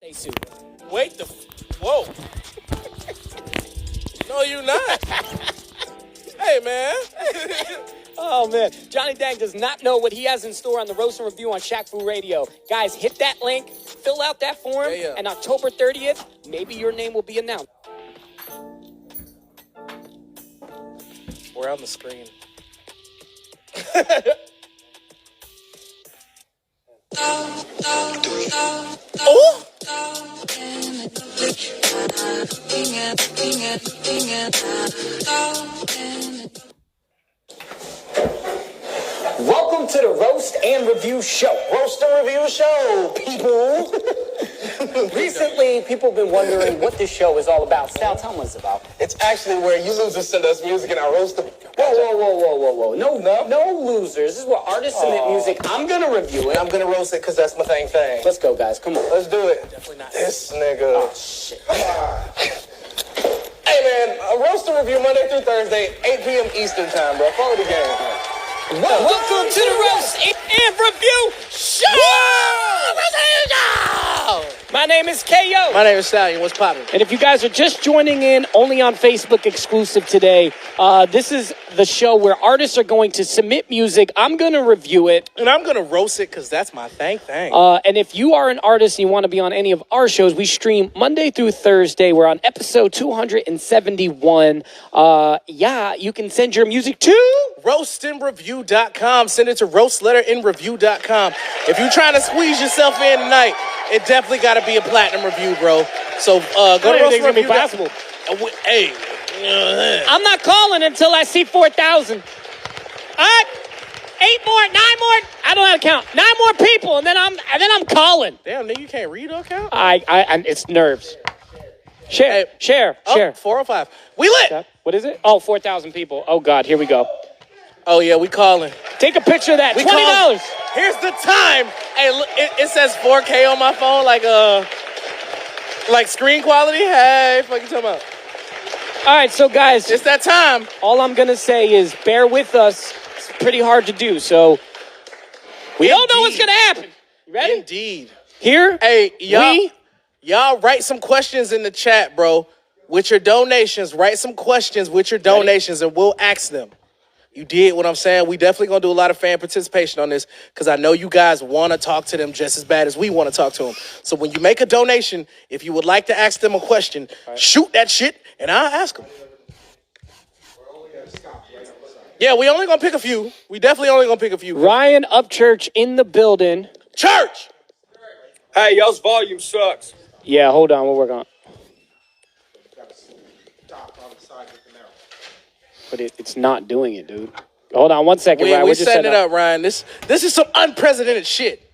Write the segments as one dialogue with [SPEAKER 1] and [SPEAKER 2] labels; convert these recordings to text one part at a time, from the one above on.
[SPEAKER 1] Wait the. Whoa. No, you not. Hey, man.
[SPEAKER 2] Oh, man. Johnny Dang does not know what he has in store on the Roast and Review on Shaq Radio. Guys, hit that link, fill out that form, and October 30th, maybe your name will be announced.
[SPEAKER 1] We're on the screen. Oh!
[SPEAKER 2] Welcome to the Roast and Review Show.
[SPEAKER 3] Roast and Review Show, people.
[SPEAKER 2] Recently, people have been wondering what this show is all about. Sal, tell them what it's about.
[SPEAKER 3] It's actually where you losers send us music and I roast them.
[SPEAKER 2] Whoa. No losers. This is where artists submit music. I'm going to review it.
[SPEAKER 3] I'm going to roast it because that's my thing.
[SPEAKER 2] Let's go, guys. Come on.
[SPEAKER 3] Let's do it.
[SPEAKER 1] Definitely not.
[SPEAKER 3] This nigga.
[SPEAKER 2] Oh, shit.
[SPEAKER 3] Hey, man, a roast and review Monday through Thursday, 8 p.m. Eastern time, bro. Follow the game.
[SPEAKER 2] Welcome to the Roast and Review Show! My name is K.O.
[SPEAKER 1] My name is Stallion. What's poppin'?
[SPEAKER 2] And if you guys are just joining in, only on Facebook exclusive today, this is the show where artists are going to submit music. I'm going to review it.
[SPEAKER 1] And I'm going to roast it because that's my thing.
[SPEAKER 2] And if you are an artist and you want to be on any of our shows, we stream Monday through Thursday. We're on episode 271. You can send your music to
[SPEAKER 1] roastandreview.com. Send it to roastletterinreview.com. If you're trying to squeeze yourself in tonight, it definitely got to be a platinum review, bro. So go to roastandreview.com. Hey.
[SPEAKER 2] I'm not calling until I see 4,000. All right, 8 more, 9 more. I don't know how to count. 9 more people, and then I'm calling.
[SPEAKER 1] Damn, nigga, you can't read or count?
[SPEAKER 2] It's nerves. Share.
[SPEAKER 1] 405. We lit.
[SPEAKER 2] What is it? Oh, 4,000 people. Oh God, here we go.
[SPEAKER 1] Oh yeah, we calling.
[SPEAKER 2] Take a picture of that. $20.
[SPEAKER 1] Here's the time. Hey, look, it says 4K on my phone, like screen quality. Hey, fuck you talking about?
[SPEAKER 2] All right, so guys,
[SPEAKER 1] it's that time.
[SPEAKER 2] All I'm gonna say is bear with us. It's pretty hard to do, so we don't know what's gonna happen. You ready?
[SPEAKER 1] Indeed.
[SPEAKER 2] Here,
[SPEAKER 1] hey, y'all write some questions in the chat, bro. With your donations, write some questions with your donations, and we'll ask them. You did what I'm saying. We definitely gonna do a lot of fan participation on this because I know you guys want to talk to them just as bad as we want to talk to them. So when you make a donation, if you would like to ask them a question, shoot that shit and I'll ask them. Yeah, we only gonna pick a few. We definitely only gonna pick a few.
[SPEAKER 2] Ryan Upchurch in the building.
[SPEAKER 1] Church!
[SPEAKER 4] Hey, y'all's volume sucks.
[SPEAKER 2] Yeah, hold on. We'll work on it. But it's not doing it, dude. Hold on 1 second, Ryan.
[SPEAKER 1] We're just setting it up, Ryan. This is some unprecedented shit.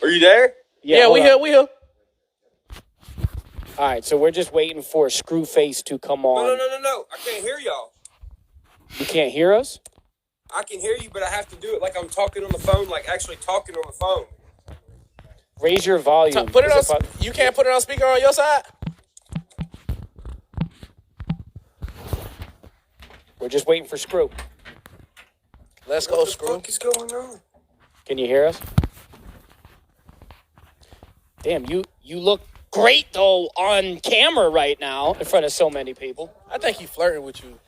[SPEAKER 4] Are you there?
[SPEAKER 1] Yeah, we here.
[SPEAKER 2] All right, so we're just waiting for Screwface to come on.
[SPEAKER 4] No. I can't hear y'all.
[SPEAKER 2] You can't hear us?
[SPEAKER 4] I can hear you, but I have to do it like I'm talking on the phone, like actually talking on the phone.
[SPEAKER 2] Raise your volume.
[SPEAKER 1] Put it on. You can't put it on speaker on your side?
[SPEAKER 2] We're just waiting for Screw.
[SPEAKER 1] Let's go, Screw.
[SPEAKER 4] What the fuck is going on?
[SPEAKER 2] Can you hear us? Damn, you look great, though, on camera right now in front of so many people.
[SPEAKER 1] I think he's flirting with you.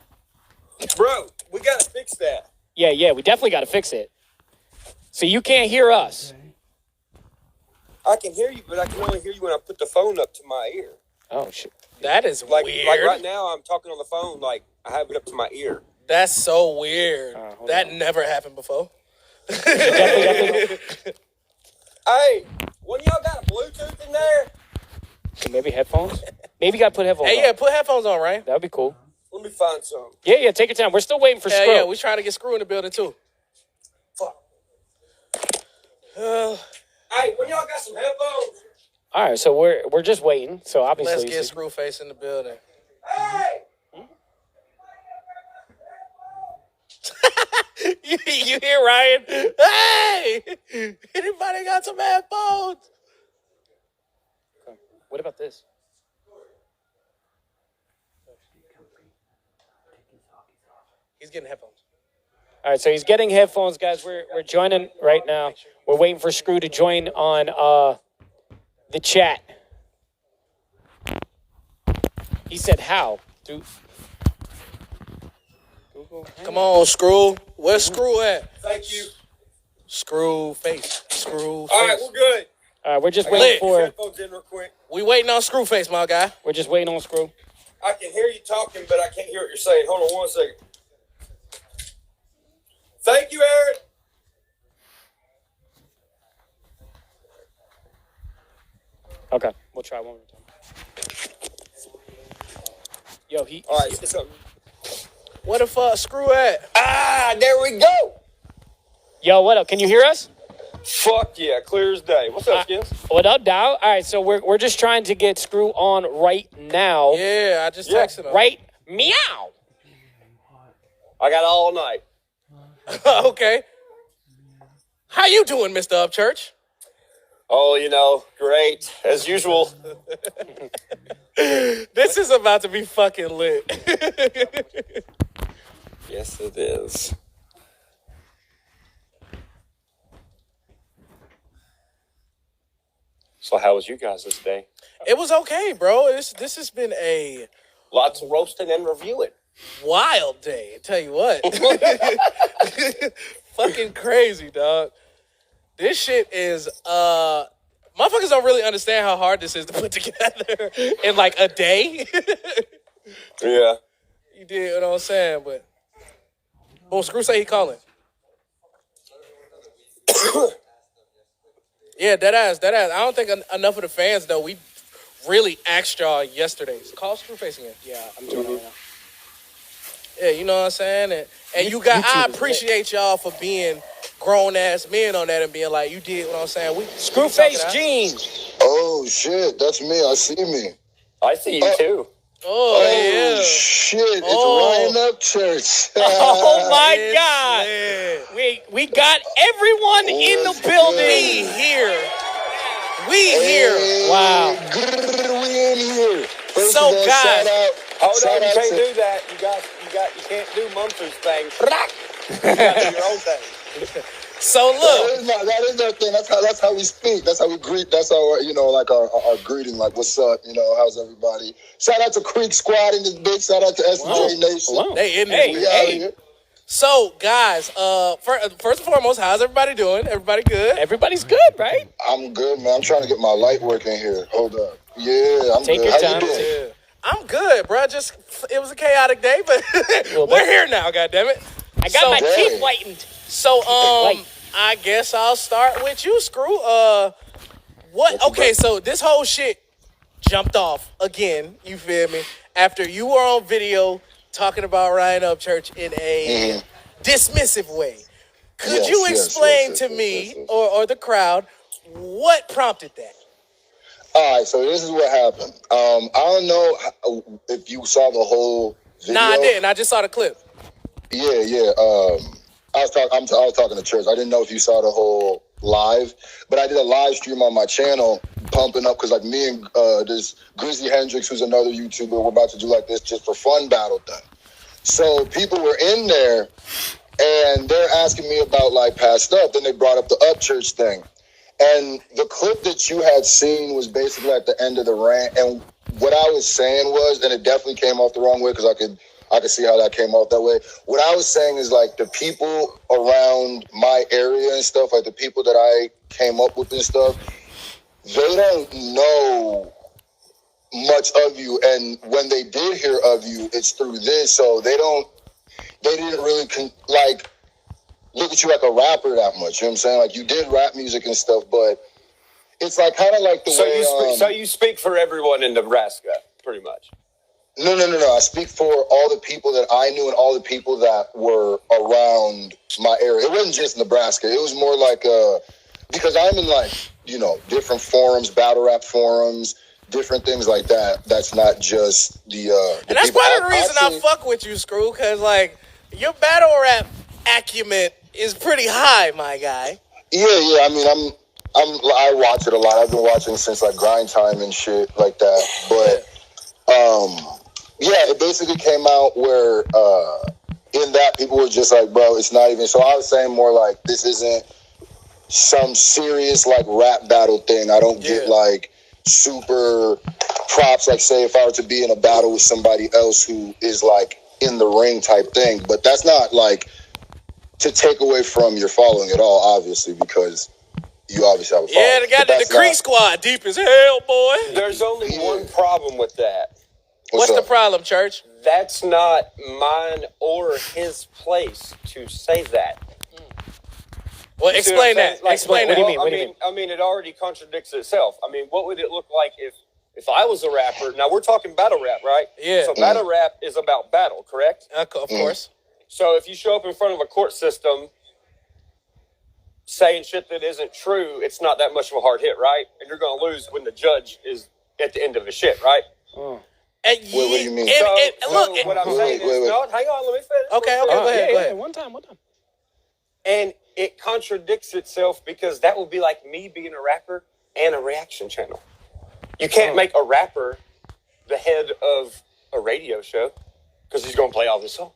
[SPEAKER 4] Bro, we got to fix that.
[SPEAKER 2] Yeah, we definitely got to fix it. So you can't hear us.
[SPEAKER 4] I can hear you, but I can only hear you when I put the phone up to my ear.
[SPEAKER 2] Oh, shit.
[SPEAKER 1] That is weird.
[SPEAKER 4] Like right now, I'm talking on the phone, like I have it up to my ear.
[SPEAKER 1] That's so weird. That never happened before.
[SPEAKER 2] Definitely.
[SPEAKER 4] Hey, one of y'all got a Bluetooth in there?
[SPEAKER 2] So maybe headphones? Maybe you got to put headphones on.
[SPEAKER 1] Hey, yeah, put headphones on, Ryan.
[SPEAKER 2] That would be cool.
[SPEAKER 4] Let me find some.
[SPEAKER 2] Yeah, take your time. We're still waiting for Screw.
[SPEAKER 1] Yeah, we're trying to get Screw in the building, too.
[SPEAKER 4] Fuck. Hey, when y'all got some headphones?
[SPEAKER 2] All right, so we're just waiting. So obviously,
[SPEAKER 1] let's get Screwface in the building.
[SPEAKER 4] Hey!
[SPEAKER 1] You hear Ryan? Hey! Anybody got some headphones?
[SPEAKER 2] Okay. What about this?
[SPEAKER 1] He's getting headphones.
[SPEAKER 2] All right, so he's getting headphones, guys. We're joining right now. We're waiting for Screw to join on the chat. He said how? Through Google.
[SPEAKER 1] Come on, Screw. Where's Screw at?
[SPEAKER 4] Thank you.
[SPEAKER 1] Screw face. Screw face.
[SPEAKER 4] All right, we're good.
[SPEAKER 2] All right, we're just
[SPEAKER 4] I
[SPEAKER 2] waiting
[SPEAKER 4] got
[SPEAKER 2] for.
[SPEAKER 4] headphones in real quick.
[SPEAKER 1] We waiting on Screw face, my guy.
[SPEAKER 2] We're just waiting on Screw.
[SPEAKER 4] I can hear you talking, but I can't hear what you're saying. Hold on 1 second. Thank you, Aaron.
[SPEAKER 2] Okay, we'll try one more time. Yo, he.
[SPEAKER 4] All right, say something.
[SPEAKER 1] Where the fuck Screw at?
[SPEAKER 4] Ah, there we go.
[SPEAKER 2] Yo, what up? Can you hear us?
[SPEAKER 4] Fuck yeah, clear as day. What's up, Skins?
[SPEAKER 2] What up, Dow? All right, so we're just trying to get Screw on right now.
[SPEAKER 1] Yeah, I just texted him.
[SPEAKER 2] Right? Meow.
[SPEAKER 4] I got all night.
[SPEAKER 1] Okay. How you doing, Mr. Upchurch?
[SPEAKER 4] Oh, you know, great as usual.
[SPEAKER 1] This is about to be fucking lit.
[SPEAKER 4] Yes, it is. So, how was you guys this day?
[SPEAKER 1] It was okay, bro. This has been a
[SPEAKER 4] Lots of roasting and reviewing.
[SPEAKER 1] wild day. I tell you what. Fucking crazy, dog. This shit is motherfuckers don't really understand how hard this is to put together in like a day.
[SPEAKER 4] Yeah.
[SPEAKER 1] You did what I'm saying, but Screw say he calling. Yeah, that ass. I don't think enough of the fans though. We really asked y'all yesterday. Call Screw face again.
[SPEAKER 2] Yeah, I'm doing it right now.
[SPEAKER 1] Yeah, you know what I'm saying? And you got I appreciate y'all for being grown ass men on that and being like, you did what I'm saying. We
[SPEAKER 2] Screwface jeans.
[SPEAKER 5] Oh shit, that's me. I see me.
[SPEAKER 4] I see you too.
[SPEAKER 1] Oh, yeah.
[SPEAKER 5] Shit, it's
[SPEAKER 1] Oh.
[SPEAKER 5] Ryan Upchurch.
[SPEAKER 2] Oh my
[SPEAKER 1] It's
[SPEAKER 2] God.
[SPEAKER 1] lit.
[SPEAKER 2] We got everyone in the building.
[SPEAKER 1] We here. We here.
[SPEAKER 5] Hey,
[SPEAKER 2] Wow.
[SPEAKER 5] grrr, we in here. First
[SPEAKER 1] So,
[SPEAKER 5] of all,
[SPEAKER 1] guys-
[SPEAKER 5] shout out.
[SPEAKER 4] Hold
[SPEAKER 5] shout
[SPEAKER 4] on, you
[SPEAKER 5] out
[SPEAKER 4] can't
[SPEAKER 5] to-
[SPEAKER 4] do that. You can't do Mumford's thing. You gotta do your own thing.
[SPEAKER 1] So look.
[SPEAKER 5] That is our thing. That's how we speak. That's how we greet. That's how like our greeting. Like, what's up? How's everybody? Shout out to Creek Squad in this bitch. Shout out to SJ Nation.
[SPEAKER 2] Wow.
[SPEAKER 1] They in
[SPEAKER 2] Hey,
[SPEAKER 1] there.
[SPEAKER 5] We out here.
[SPEAKER 1] So guys, first and foremost, how's everybody doing? Everybody good?
[SPEAKER 2] Everybody's good, right?
[SPEAKER 5] I'm good, man. I'm trying to get my light working here. Hold up. Yeah, I'm
[SPEAKER 2] Take
[SPEAKER 5] good.
[SPEAKER 2] your
[SPEAKER 5] How
[SPEAKER 2] time.
[SPEAKER 5] you doing?
[SPEAKER 1] Yeah. I'm good, bro. Just it was a chaotic day, but we're here now. Goddammit.
[SPEAKER 2] I got
[SPEAKER 1] So-
[SPEAKER 2] my
[SPEAKER 5] Dang.
[SPEAKER 2] teeth whitened.
[SPEAKER 1] So
[SPEAKER 2] Wait.
[SPEAKER 1] I guess I'll start with you, Screw. What? Okay, so this whole shit jumped off again. You feel me? After you were on video talking about Ryan Upchurch in a dismissive way. Could
[SPEAKER 5] Yes,
[SPEAKER 1] you
[SPEAKER 5] yes,
[SPEAKER 1] explain
[SPEAKER 5] yes,
[SPEAKER 1] to
[SPEAKER 5] yes,
[SPEAKER 1] me
[SPEAKER 5] yes, yes.
[SPEAKER 1] or the crowd what prompted that?
[SPEAKER 5] All right, so this is what happened. I don't know if you saw the whole video.
[SPEAKER 1] Nah, I didn't. I just saw the clip.
[SPEAKER 5] Yeah. I was talking to church. I didn't know if you saw the whole live, but I did a live stream on my channel, pumping up because like me and this Grizzly Hendrix, who's another YouTuber, we're about to do like this just for fun battle thing. So people were in there, and they're asking me about like past stuff. Then they brought up the Upchurch thing. And the clip that you had seen was basically at the end of the rant. And what I was saying was, and it definitely came off the wrong way because I could see how that came off that way. What I was saying is like the people around my area and stuff, like the people that I came up with and stuff, they don't know much of you. And when they did hear of you, it's through this. So they didn't really look at you like a rapper that much. You know what I'm saying? Like you did rap music and stuff, but it's like kind of like the way.
[SPEAKER 4] So you speak for everyone in Nebraska, pretty much.
[SPEAKER 5] No. I speak for all the people that I knew and all the people that were around my area. It wasn't just Nebraska. It was more like because I'm in like different forums, battle rap forums, different things like that. That's not just the.
[SPEAKER 1] And that's part of the reason I fuck with you, Screw, because like your battle rap acumen is pretty high, my guy.
[SPEAKER 5] Yeah. I mean, I watch it a lot. I've been watching since like Grind Time and shit like that. But yeah, it basically came out where in that people were just like, bro, it's not even. So I was saying more like, this isn't some serious like rap battle thing. I don't get like super props. Like, say if I were to be in a battle with somebody else who is like in the ring type thing, but that's not like to take away from your following at all, obviously, because you obviously have a following.
[SPEAKER 1] Yeah, they got the Creek Squad deep as hell, boy.
[SPEAKER 4] There's only one problem with that.
[SPEAKER 1] What's the problem, Church?
[SPEAKER 4] That's not mine or his place to say that.
[SPEAKER 1] Well, explain that.
[SPEAKER 2] Like,
[SPEAKER 1] explain
[SPEAKER 2] what
[SPEAKER 1] that.
[SPEAKER 2] do you mean?
[SPEAKER 4] I mean, it already contradicts itself. I mean, what would it look like if I was a rapper? Now, we're talking battle rap, right?
[SPEAKER 1] Yeah.
[SPEAKER 4] So battle rap is about battle, correct?
[SPEAKER 1] Of course.
[SPEAKER 4] So if you show up in front of a court system saying shit that isn't true, it's not that much of a hard hit, right? And you're going to lose when the judge is at the end of his shit, right?
[SPEAKER 5] What do you mean?
[SPEAKER 4] Look, what I'm saying is, no, hang on, let me finish.
[SPEAKER 1] Okay, go ahead.
[SPEAKER 2] One time.
[SPEAKER 4] And it contradicts itself because that would be like me being a rapper and a reaction channel. You can't make a rapper the head of a radio show because he's going to play all the songs.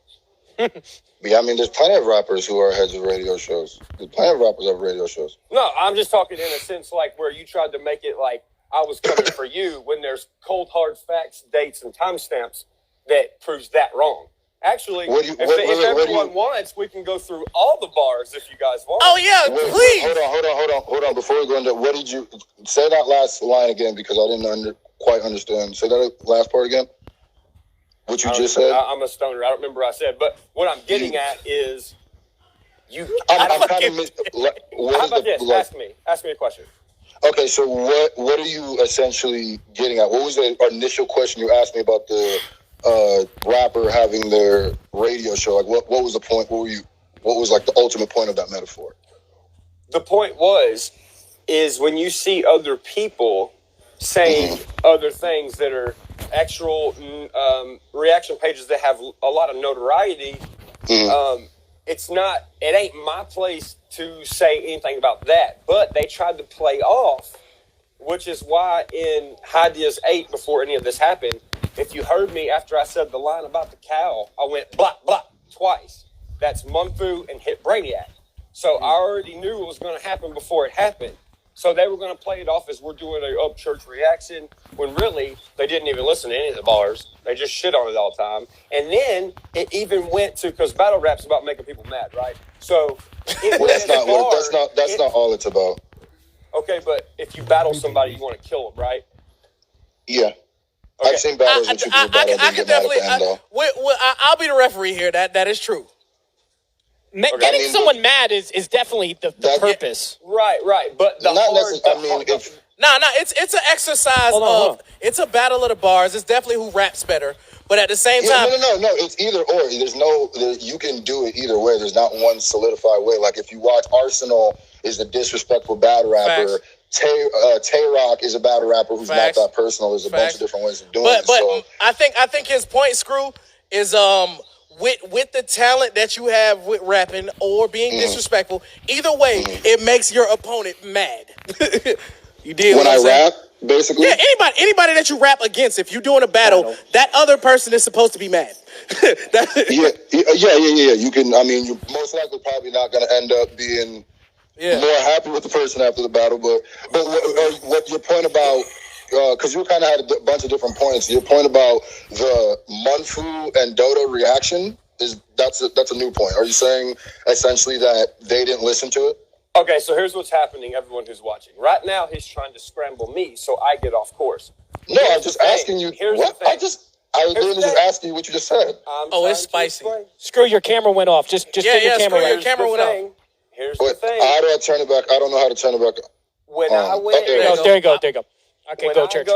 [SPEAKER 5] Yeah, I mean, there's plenty of rappers who are heads of radio shows. There's plenty of rappers of radio shows.
[SPEAKER 4] No, I'm just talking in a sense like where you tried to make it like I was coming for you when there's cold, hard facts, dates, and timestamps that proves that wrong. Actually, if everyone wants, we can go through all the bars if you guys want.
[SPEAKER 1] Oh, yeah, please.
[SPEAKER 5] Hold on. Before we go into, what did you, say that last line again because I didn't quite understand. Say that last part again. What you just said?
[SPEAKER 4] I'm a stoner. I don't remember what I said. But what I'm getting at is you.
[SPEAKER 5] How about
[SPEAKER 4] this? Ask me a question.
[SPEAKER 5] Okay, so what are you essentially getting at? What was the initial question you asked me about the rapper having their radio show? Like, what was the point? What was like the ultimate point of that metaphor?
[SPEAKER 4] The point is when you see other people saying other things that are actual reaction pages that have a lot of notoriety, it ain't my place to say anything about that. But they tried to play off, which is why in High Diaz 8, before any of this happened, if you heard me after I said the line about the cow, I went blah, blah twice. That's Mumfu and hit Brainiac. So I already knew what was going to happen before it happened. So they were going to play it off as we're doing an Upchurch reaction, when really they didn't even listen to any of the bars. They just shit on it all the time. And then it even went to, because battle rap's about making people mad, right? So
[SPEAKER 5] that's not all it's about.
[SPEAKER 4] Okay, but if you battle somebody, you want to kill them, right?
[SPEAKER 5] Yeah. Okay. I've seen battles with you battle and get mad at the end, though.
[SPEAKER 1] I'll be the referee here. That is true.
[SPEAKER 2] Getting someone mad is definitely the purpose.
[SPEAKER 4] Right. But
[SPEAKER 1] it's an exercise it's a battle of the bars. It's definitely who raps better. But at the same time,
[SPEAKER 5] no, it's either or. You can do it either way. There's not one solidified way. Like if you watch Arsenal is a disrespectful battle rapper. Tay-Rock is a battle rapper who's not that personal. There's a bunch of different ways of doing it.
[SPEAKER 1] But I think his point, Screw, is with the talent that you have with rapping or being disrespectful, either way, it makes your opponent mad. You did
[SPEAKER 5] when I rap, basically.
[SPEAKER 1] Yeah, anybody that you rap against, if you're doing a battle, that other person is supposed to be mad.
[SPEAKER 5] Yeah. You can. I mean, you're most likely probably not going to end up being more happy with the person after the battle. But what your point about? Because you kind of had a bunch of different points. Your point about the Munfu and Dota reaction that's a new point. Are you saying essentially that they didn't listen to it?
[SPEAKER 4] Okay, so here's what's happening, everyone who's watching. Right now, he's trying to scramble me so I get off course.
[SPEAKER 5] No, I'm just asking you. What? I literally just asked you what you just said.
[SPEAKER 1] It's spicy.
[SPEAKER 2] Screw, your camera went off. Just your camera
[SPEAKER 1] your camera went off.
[SPEAKER 4] Here's the thing.
[SPEAKER 5] How do I turn it back? I don't know how to turn it back.
[SPEAKER 2] There you go. Okay, go, Church.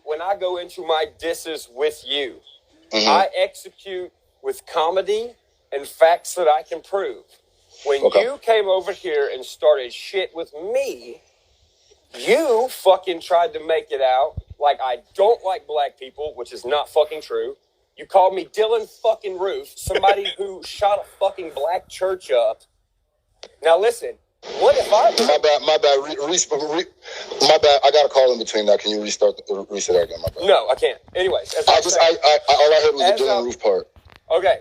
[SPEAKER 4] When I go into my disses with you, I execute with comedy and facts that I can prove. When you came over here and started shit with me, you fucking tried to make it out like I don't like black people, which is not fucking true. You called me Dylan fucking Roof, somebody who shot a fucking black church up. Now listen, what if I...
[SPEAKER 5] My bad. My bad. I got a call in between that. Can you reset that again? My bad.
[SPEAKER 4] No, I can't. Anyways.
[SPEAKER 5] All I heard was the Dylan Roof part.
[SPEAKER 4] Okay.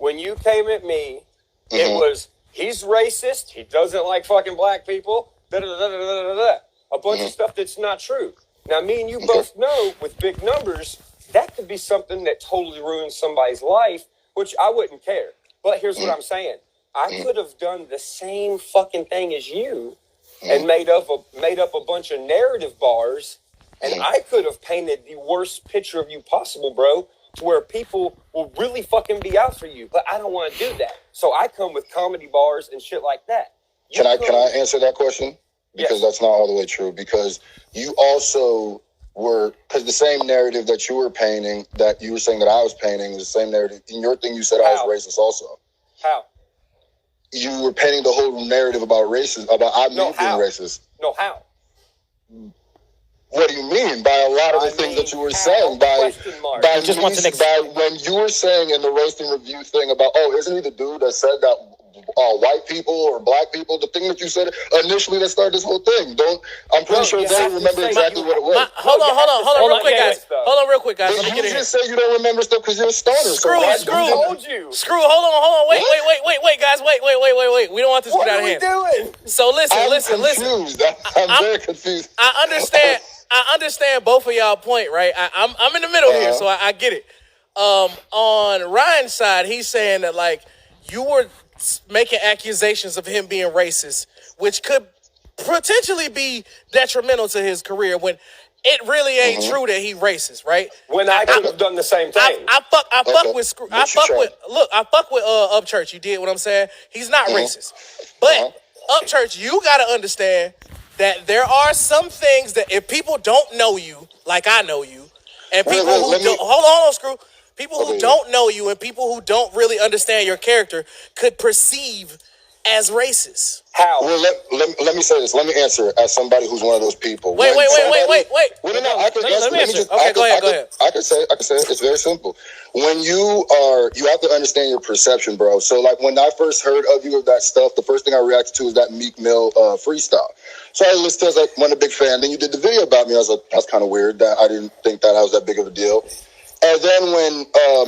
[SPEAKER 4] when you came at me, it was, he's racist, he doesn't like fucking black people, a bunch of stuff that's not true. Now, me and you both know, with big numbers, that could be something that totally ruins somebody's life, which I wouldn't care. But here's what I'm saying. I could have done the same fucking thing as you and made up a bunch of narrative bars, and I could have painted the worst picture of you possible, bro, to where people will really fucking be out for you. But I don't want to do that. So I come with comedy bars and shit like that.
[SPEAKER 5] Can I answer that question? Because that's not all the way true. Because you also were, because the same narrative that you were painting, that you were saying that I was painting, is the same narrative. In your thing, you said I was racist also.
[SPEAKER 4] How?
[SPEAKER 5] You were painting the whole narrative about racism, about being racist.
[SPEAKER 4] No, how?
[SPEAKER 5] What do you mean by a lot of the things that you were saying? By when you were saying in the roasting review thing about, isn't he the dude that said that white people or black people? The thing that you said initially that started this whole thing. I'm pretty sure they remember exactly what it was.
[SPEAKER 1] Hold on, real quick, guys. Hold on, real quick, guys. Let me get in here.
[SPEAKER 5] You just say you don't remember stuff because you're a stoner.
[SPEAKER 1] Screw. Hold on. Wait, guys. Wait. We don't want this to get out of hand.
[SPEAKER 4] What are we doing?
[SPEAKER 1] So listen.
[SPEAKER 5] I'm very confused.
[SPEAKER 1] I understand both of y'all point, right? I'm in the middle here, so I get it. On Ryan's side, he's saying that, like, you were making accusations of him being racist, which could potentially be detrimental to his career when it really ain't true that he racist, right?
[SPEAKER 4] When I could have done the same thing.
[SPEAKER 1] I fuck with Screw. I fuck with Upchurch. You did what I'm saying? He's not racist. But Upchurch, you gotta understand that there are some things that if people don't know you, like I know you, and people hold on, Screw. People who don't know you and people who don't really understand your character could perceive as racist.
[SPEAKER 4] How?
[SPEAKER 5] Well, let me say this. Let me answer it as somebody who's one of those people.
[SPEAKER 1] Wait.
[SPEAKER 5] Well, no, I can answer.
[SPEAKER 1] Let me answer. Okay, go ahead.
[SPEAKER 5] I can say it. It's very simple. When you have to understand your perception, bro. So, like, when I first heard of you of that stuff, the first thing I reacted to was that Meek Mill freestyle. So I listened to it, I was like, I'm a big fan. Then you did the video about me. I was like, that's kind of weird. That I didn't think that I was that big of a deal. And then when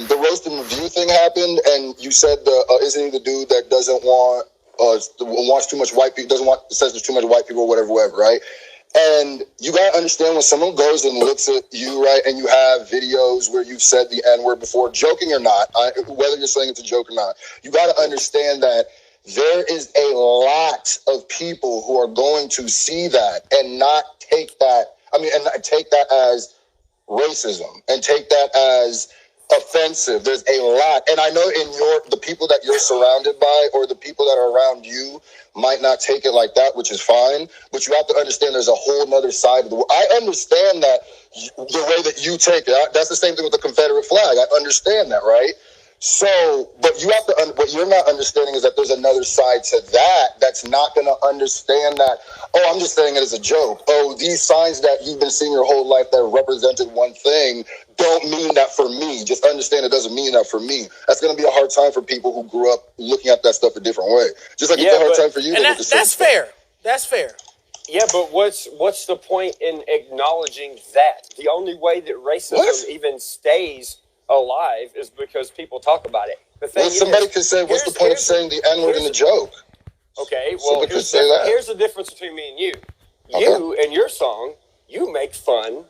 [SPEAKER 5] the roast and review thing happened, and you said, isn't he the dude that doesn't want, wants too much white people, says there's too much white people or whatever, right? And you got to understand when someone goes and looks at you, right, and you have videos where you've said the N-word before, joking or not, whether you're saying it's a joke or not, you got to understand that there is a lot of people who are going to see that and not take that, and not take that as racism and take that as offensive. There's a lot. And I know the people that you're surrounded by or the people that are around you might not take it like that, which is fine. But you have to understand there's a whole nother side of the world. I understand that the way that you take it. That's the same thing with the Confederate flag. I understand that, right? So, but what you're not understanding is that there's another side to that that's not going to understand that, I'm just saying it as a joke. These signs that you've been seeing your whole life that represented one thing don't mean that for me. Just understand it doesn't mean that for me. That's going to be a hard time for people who grew up looking at that stuff a different way. Just like it's a hard time for you.
[SPEAKER 1] And that's fair. That's fair.
[SPEAKER 4] Yeah, but what's the point in acknowledging that? The only way that racism even stays alive is because people talk about it. The thing
[SPEAKER 5] somebody could say, what's the point of saying the N-word in a joke?
[SPEAKER 4] Okay, well, here's the difference between me and you. You, in your song, you make fun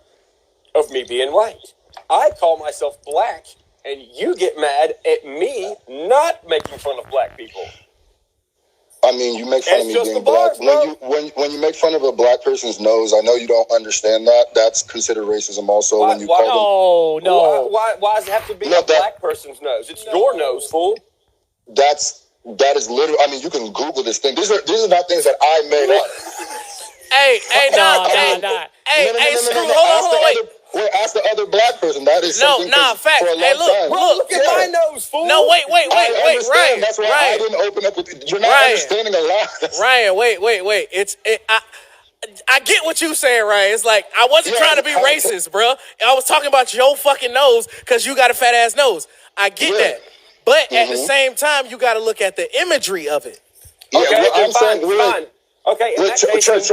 [SPEAKER 4] of me being white. I call myself black, and you get mad at me not making fun of black people.
[SPEAKER 5] You make fun of me being black. When you make fun of a black person's nose, I know you don't understand that. That's considered racism also. Why does
[SPEAKER 4] it have to be a black person's nose? It's your nose, fool.
[SPEAKER 5] That is literally. You can Google this thing. These are not things that I made up.
[SPEAKER 1] Screw. Hold on, wait.
[SPEAKER 5] Wait, ask the other black person. That is something
[SPEAKER 1] fact.
[SPEAKER 5] For a long time.
[SPEAKER 4] Look at my nose, fool.
[SPEAKER 1] No, wait, Ryan.
[SPEAKER 5] That's why I didn't open up with you. You're not understanding a lot.
[SPEAKER 1] Ryan, wait. I get what you saying, Ryan. It's like, I wasn't trying to be racist, bro. I was talking about your fucking nose because you got a fat ass nose. I get that. But at the same time, you got to look at the imagery of it.
[SPEAKER 4] Okay, fine. Okay, in that case,
[SPEAKER 5] Church.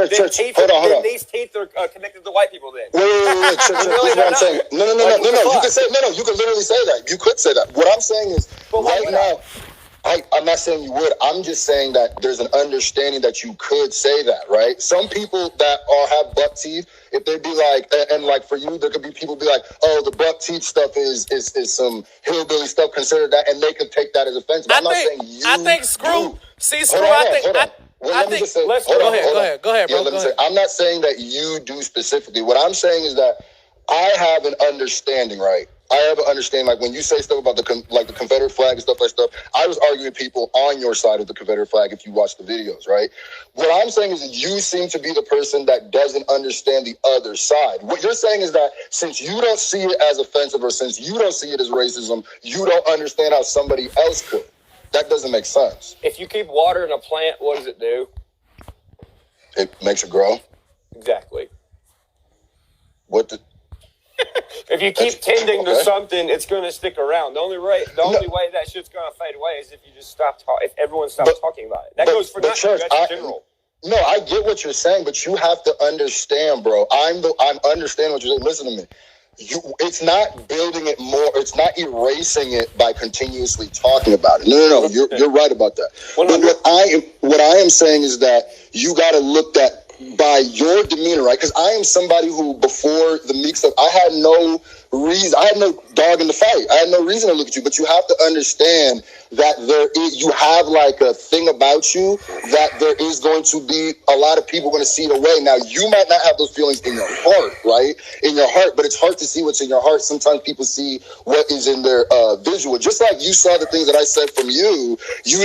[SPEAKER 5] Hold on.
[SPEAKER 4] These teeth are connected to white people then.
[SPEAKER 5] Wait, Church. This is what I'm saying. No. You can say You can literally say that. You could say that. What I'm saying is, right now, I'm not saying you would. I'm just saying that there's an understanding that you could say that, right? Some people that have buck teeth, if they be like, and like for you, there could be people be like, oh, the buck teeth stuff is some hillbilly stuff, consider that, and they could take that as offensive. I'm not saying you.
[SPEAKER 1] I think screw.
[SPEAKER 5] Do.
[SPEAKER 1] See, screw.
[SPEAKER 5] Hold on. Well, let me just say.
[SPEAKER 1] Go ahead, bro.
[SPEAKER 5] Yeah, let me say. I'm not saying that you do specifically. What I'm saying is that I have an understanding, right? I have an understanding, like when you say stuff about the Confederate flag and stuff like stuff, I was arguing with people on your side of the Confederate flag if you watch the videos, right? What I'm saying is that you seem to be the person that doesn't understand the other side. What you're saying is that since you don't see it as offensive or since you don't see it as racism, you don't understand how somebody else could. That doesn't make sense.
[SPEAKER 4] If you keep watering a plant, what does it do?
[SPEAKER 5] It makes it grow.
[SPEAKER 4] Exactly.
[SPEAKER 5] If
[SPEAKER 4] you keep tending to something, it's going to stick around. The only way that shit's going to fade away is if you just stop talking. If everyone stops talking about it, that goes for not church, in general.
[SPEAKER 5] No, I get what you're saying, but you have to understand, bro. I'm understanding what you're saying. Listen to me. It's not building it more. It's not erasing it by continuously talking about it. No. You're right about that. But what I am saying is that you got to look at by your demeanor, right? Because I am somebody who, before the Meek stuff, I had no reason. I had no dog in the fight. I had no reason to look at you. But you have to understand that you have like a thing about you that there is going to be a lot of people going to see it away. Now, you might not have those feelings in your heart, right? In your heart, but it's hard to see what's in your heart. Sometimes people see what is in their visual. Just like you saw the things that I said from you, you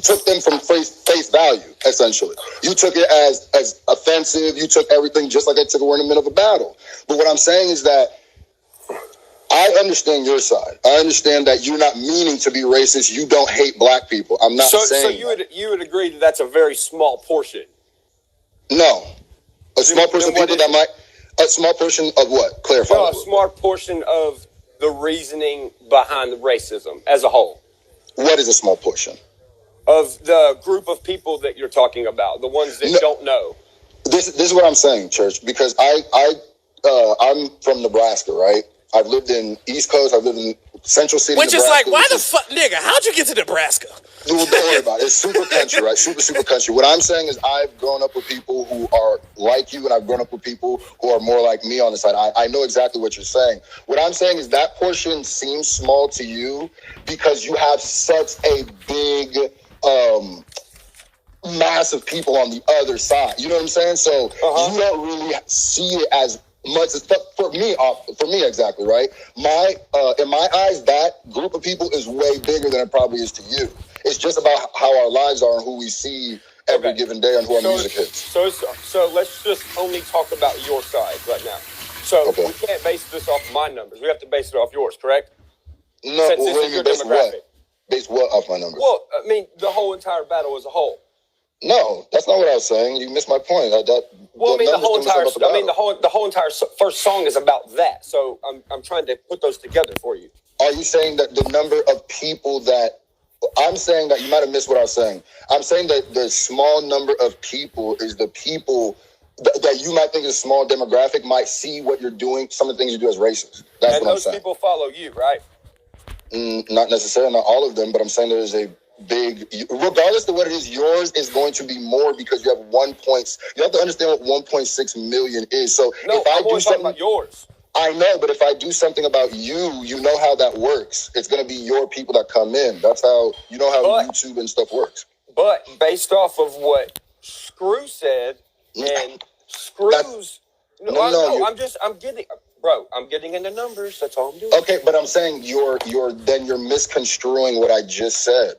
[SPEAKER 5] took them from face value, essentially. You took it as offensive. You took everything just like I took it. We're in the middle of a battle. But what I'm saying is that I understand your side. I understand that you're not meaning to be racist. You don't hate black people. I'm not saying. So
[SPEAKER 4] you would agree that that's a very small portion?
[SPEAKER 5] No, a small portion of people that might. A small portion of what? Clarify.
[SPEAKER 4] No, a small portion of the reasoning behind the racism as a whole.
[SPEAKER 5] What is a small portion?
[SPEAKER 4] Of the group of people that you're talking about, the ones that don't know.
[SPEAKER 5] This is what I'm saying, Church, because I'm from Nebraska, right? I've lived in East Coast. I've lived in Central City,
[SPEAKER 1] Which
[SPEAKER 5] Nebraska,
[SPEAKER 1] is like, why the fuck, nigga? How'd you get to Nebraska?
[SPEAKER 5] Well, don't worry about it. It's super country, right? Super country. What I'm saying is I've grown up with people who are like you, and I've grown up with people who are more like me on the side. I know exactly what you're saying. What I'm saying is that portion seems small to you because you have such a big mass of people on the other side. You know what I'm saying? So you don't really see it as much as for me exactly, right? In my eyes, that group of people is way bigger than it probably is to you. It's just about how our lives are and who we see every given day and who our music hits.
[SPEAKER 4] So let's just only talk about your side right now. So we can't base this off my numbers. We have to base it off yours, correct?
[SPEAKER 5] No, what do you mean base what? Base what off my numbers?
[SPEAKER 4] Well, I mean, the whole entire battle as a whole.
[SPEAKER 5] No, that's not what I was saying. You missed my point. The
[SPEAKER 4] whole entire first song is about that. So I'm trying to put those together for you.
[SPEAKER 5] Are you saying that the number of people that I'm saying that you might have missed what I was saying? I'm saying that the small number of people is the people that you might think is a small demographic might see what you're doing, some of the things you do as racist. That's what I'm saying.
[SPEAKER 4] And those people follow you, right?
[SPEAKER 5] Not necessarily, not all of them, but I'm saying there is a big, regardless of what it is, yours is going to be more because you have you have to understand what 1.6 million is. So if I do something
[SPEAKER 4] about yours,
[SPEAKER 5] I know, but if I do something about you know how that works. It's going to be your people that come in. That's how YouTube and stuff works.
[SPEAKER 4] But based off of what Screw said, and Screw's, I'm getting into numbers. That's all I'm doing.
[SPEAKER 5] Okay, but I'm saying you're misconstruing what I just said.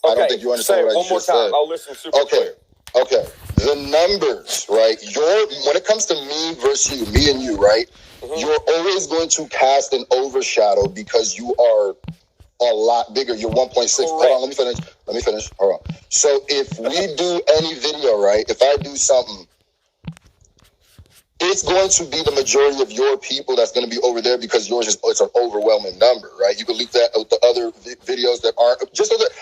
[SPEAKER 4] Okay,
[SPEAKER 5] I don't think you understand what I just said.
[SPEAKER 4] One more time. I'll listen super clear.
[SPEAKER 5] Okay. The numbers, right? When it comes to me versus you, me and you, right? Mm-hmm. You're always going to cast an overshadow because you are a lot bigger. You're 1.6. Hold on, let me finish. Hold on. So if we do any video, right? If I do something, it's going to be the majority of your people that's going to be over there because it's an overwhelming number, right? You can leak that with the other videos that aren't.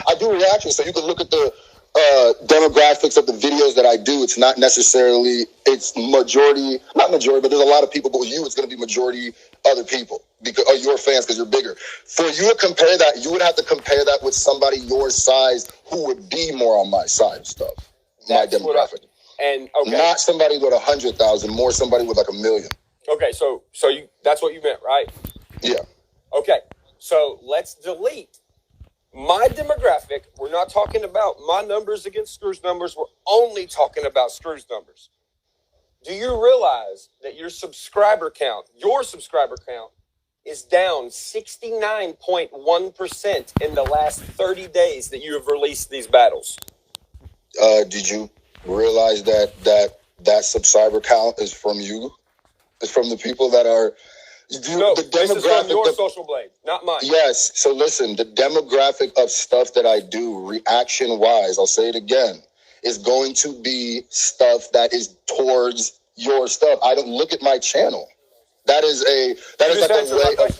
[SPEAKER 5] I do reactions, so you can look at the demographics of the videos that I do, it's not necessarily, it's majority, not majority, but there's a lot of people, but with you, it's going to be majority other people because or your fans because you're bigger. For you to compare that, you would have to compare that with somebody your size who would be more on my side of stuff.
[SPEAKER 4] That's
[SPEAKER 5] my demographic. Not somebody with 100,000, more somebody with like 1 million.
[SPEAKER 4] Okay, so you that's what you meant, right?
[SPEAKER 5] Yeah.
[SPEAKER 4] Okay, so let's delete my demographic. We're not talking about my numbers against Screw's numbers. We're only talking about Screw's numbers. Do you realize that your subscriber count is down 69.1% in the last 30 days that you have released these battles?
[SPEAKER 5] Did you realize that subscriber count is from you? It's from the people that are...
[SPEAKER 4] No, this is from your Social Blade, not mine.
[SPEAKER 5] Yes. So listen, the demographic of stuff that I do, reaction-wise, I'll say it again, is going to be stuff that is towards your stuff. I don't look at my channel. That is like a way of...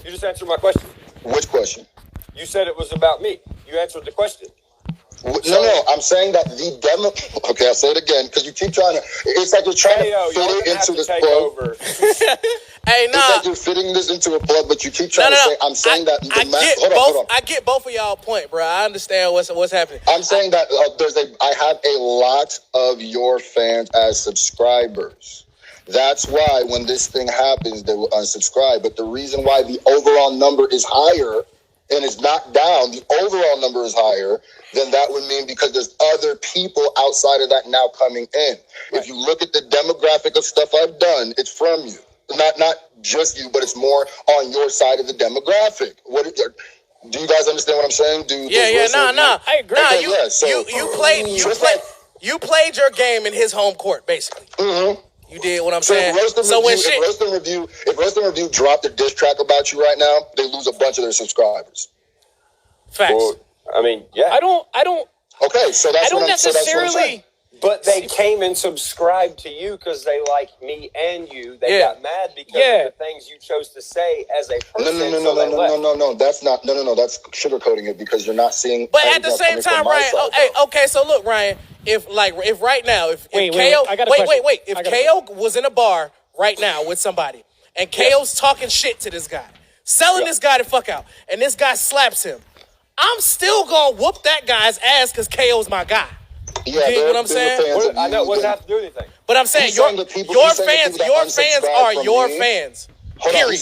[SPEAKER 4] You just answered my question.
[SPEAKER 5] Which question?
[SPEAKER 4] You said it was about me. You answered the question.
[SPEAKER 5] No, I'm saying that the demo... Okay, I'll say it again, because you keep trying to... It's like you're trying to fit it into this plug.
[SPEAKER 1] Hey, nah.
[SPEAKER 5] It's like you're fitting this into a plug, but you keep trying to say... I'm saying that... Hold on.
[SPEAKER 1] I get both of y'all point, bro. I understand what's happening.
[SPEAKER 5] I'm saying that I have a lot of your fans as subscribers. That's why when this thing happens, they will unsubscribe. But the reason why the overall number is higher and it's not down, the overall number is higher, then that would mean because there's other people outside of that now coming in. Right. If you look at the demographic of stuff I've done, it's from you. Not just you, but it's more on your side of the demographic. Do you guys understand what I'm saying?
[SPEAKER 1] I agree. You played your game in his home court, basically. Mm-hmm. You did what I'm saying. If
[SPEAKER 5] Roast and Review dropped a diss track about you right now, they lose a bunch of their subscribers.
[SPEAKER 1] Facts.
[SPEAKER 4] Well, I mean, yeah.
[SPEAKER 2] I don't.
[SPEAKER 5] Okay, so that's
[SPEAKER 2] I don't
[SPEAKER 5] what
[SPEAKER 2] necessarily.
[SPEAKER 5] I'm saying.
[SPEAKER 4] But they came and subscribed to you because they like me and you. They got mad because of the things you chose to say as a person.
[SPEAKER 5] No. That's not. No. That's sugarcoating it because you're not seeing.
[SPEAKER 1] But at the same time, Ryan. Okay. So look, Ryan. If right now, if KO was in a bar right now with somebody, and KO's talking shit to this guy, selling this guy the fuck out, and this guy slaps him, I'm still gonna whoop that guy's ass because KO's my guy.
[SPEAKER 5] Yeah,
[SPEAKER 1] you know what I'm saying?
[SPEAKER 4] I know. What does that have to do with anything?
[SPEAKER 1] But I'm saying your fans are your fans.
[SPEAKER 5] Hold on, he's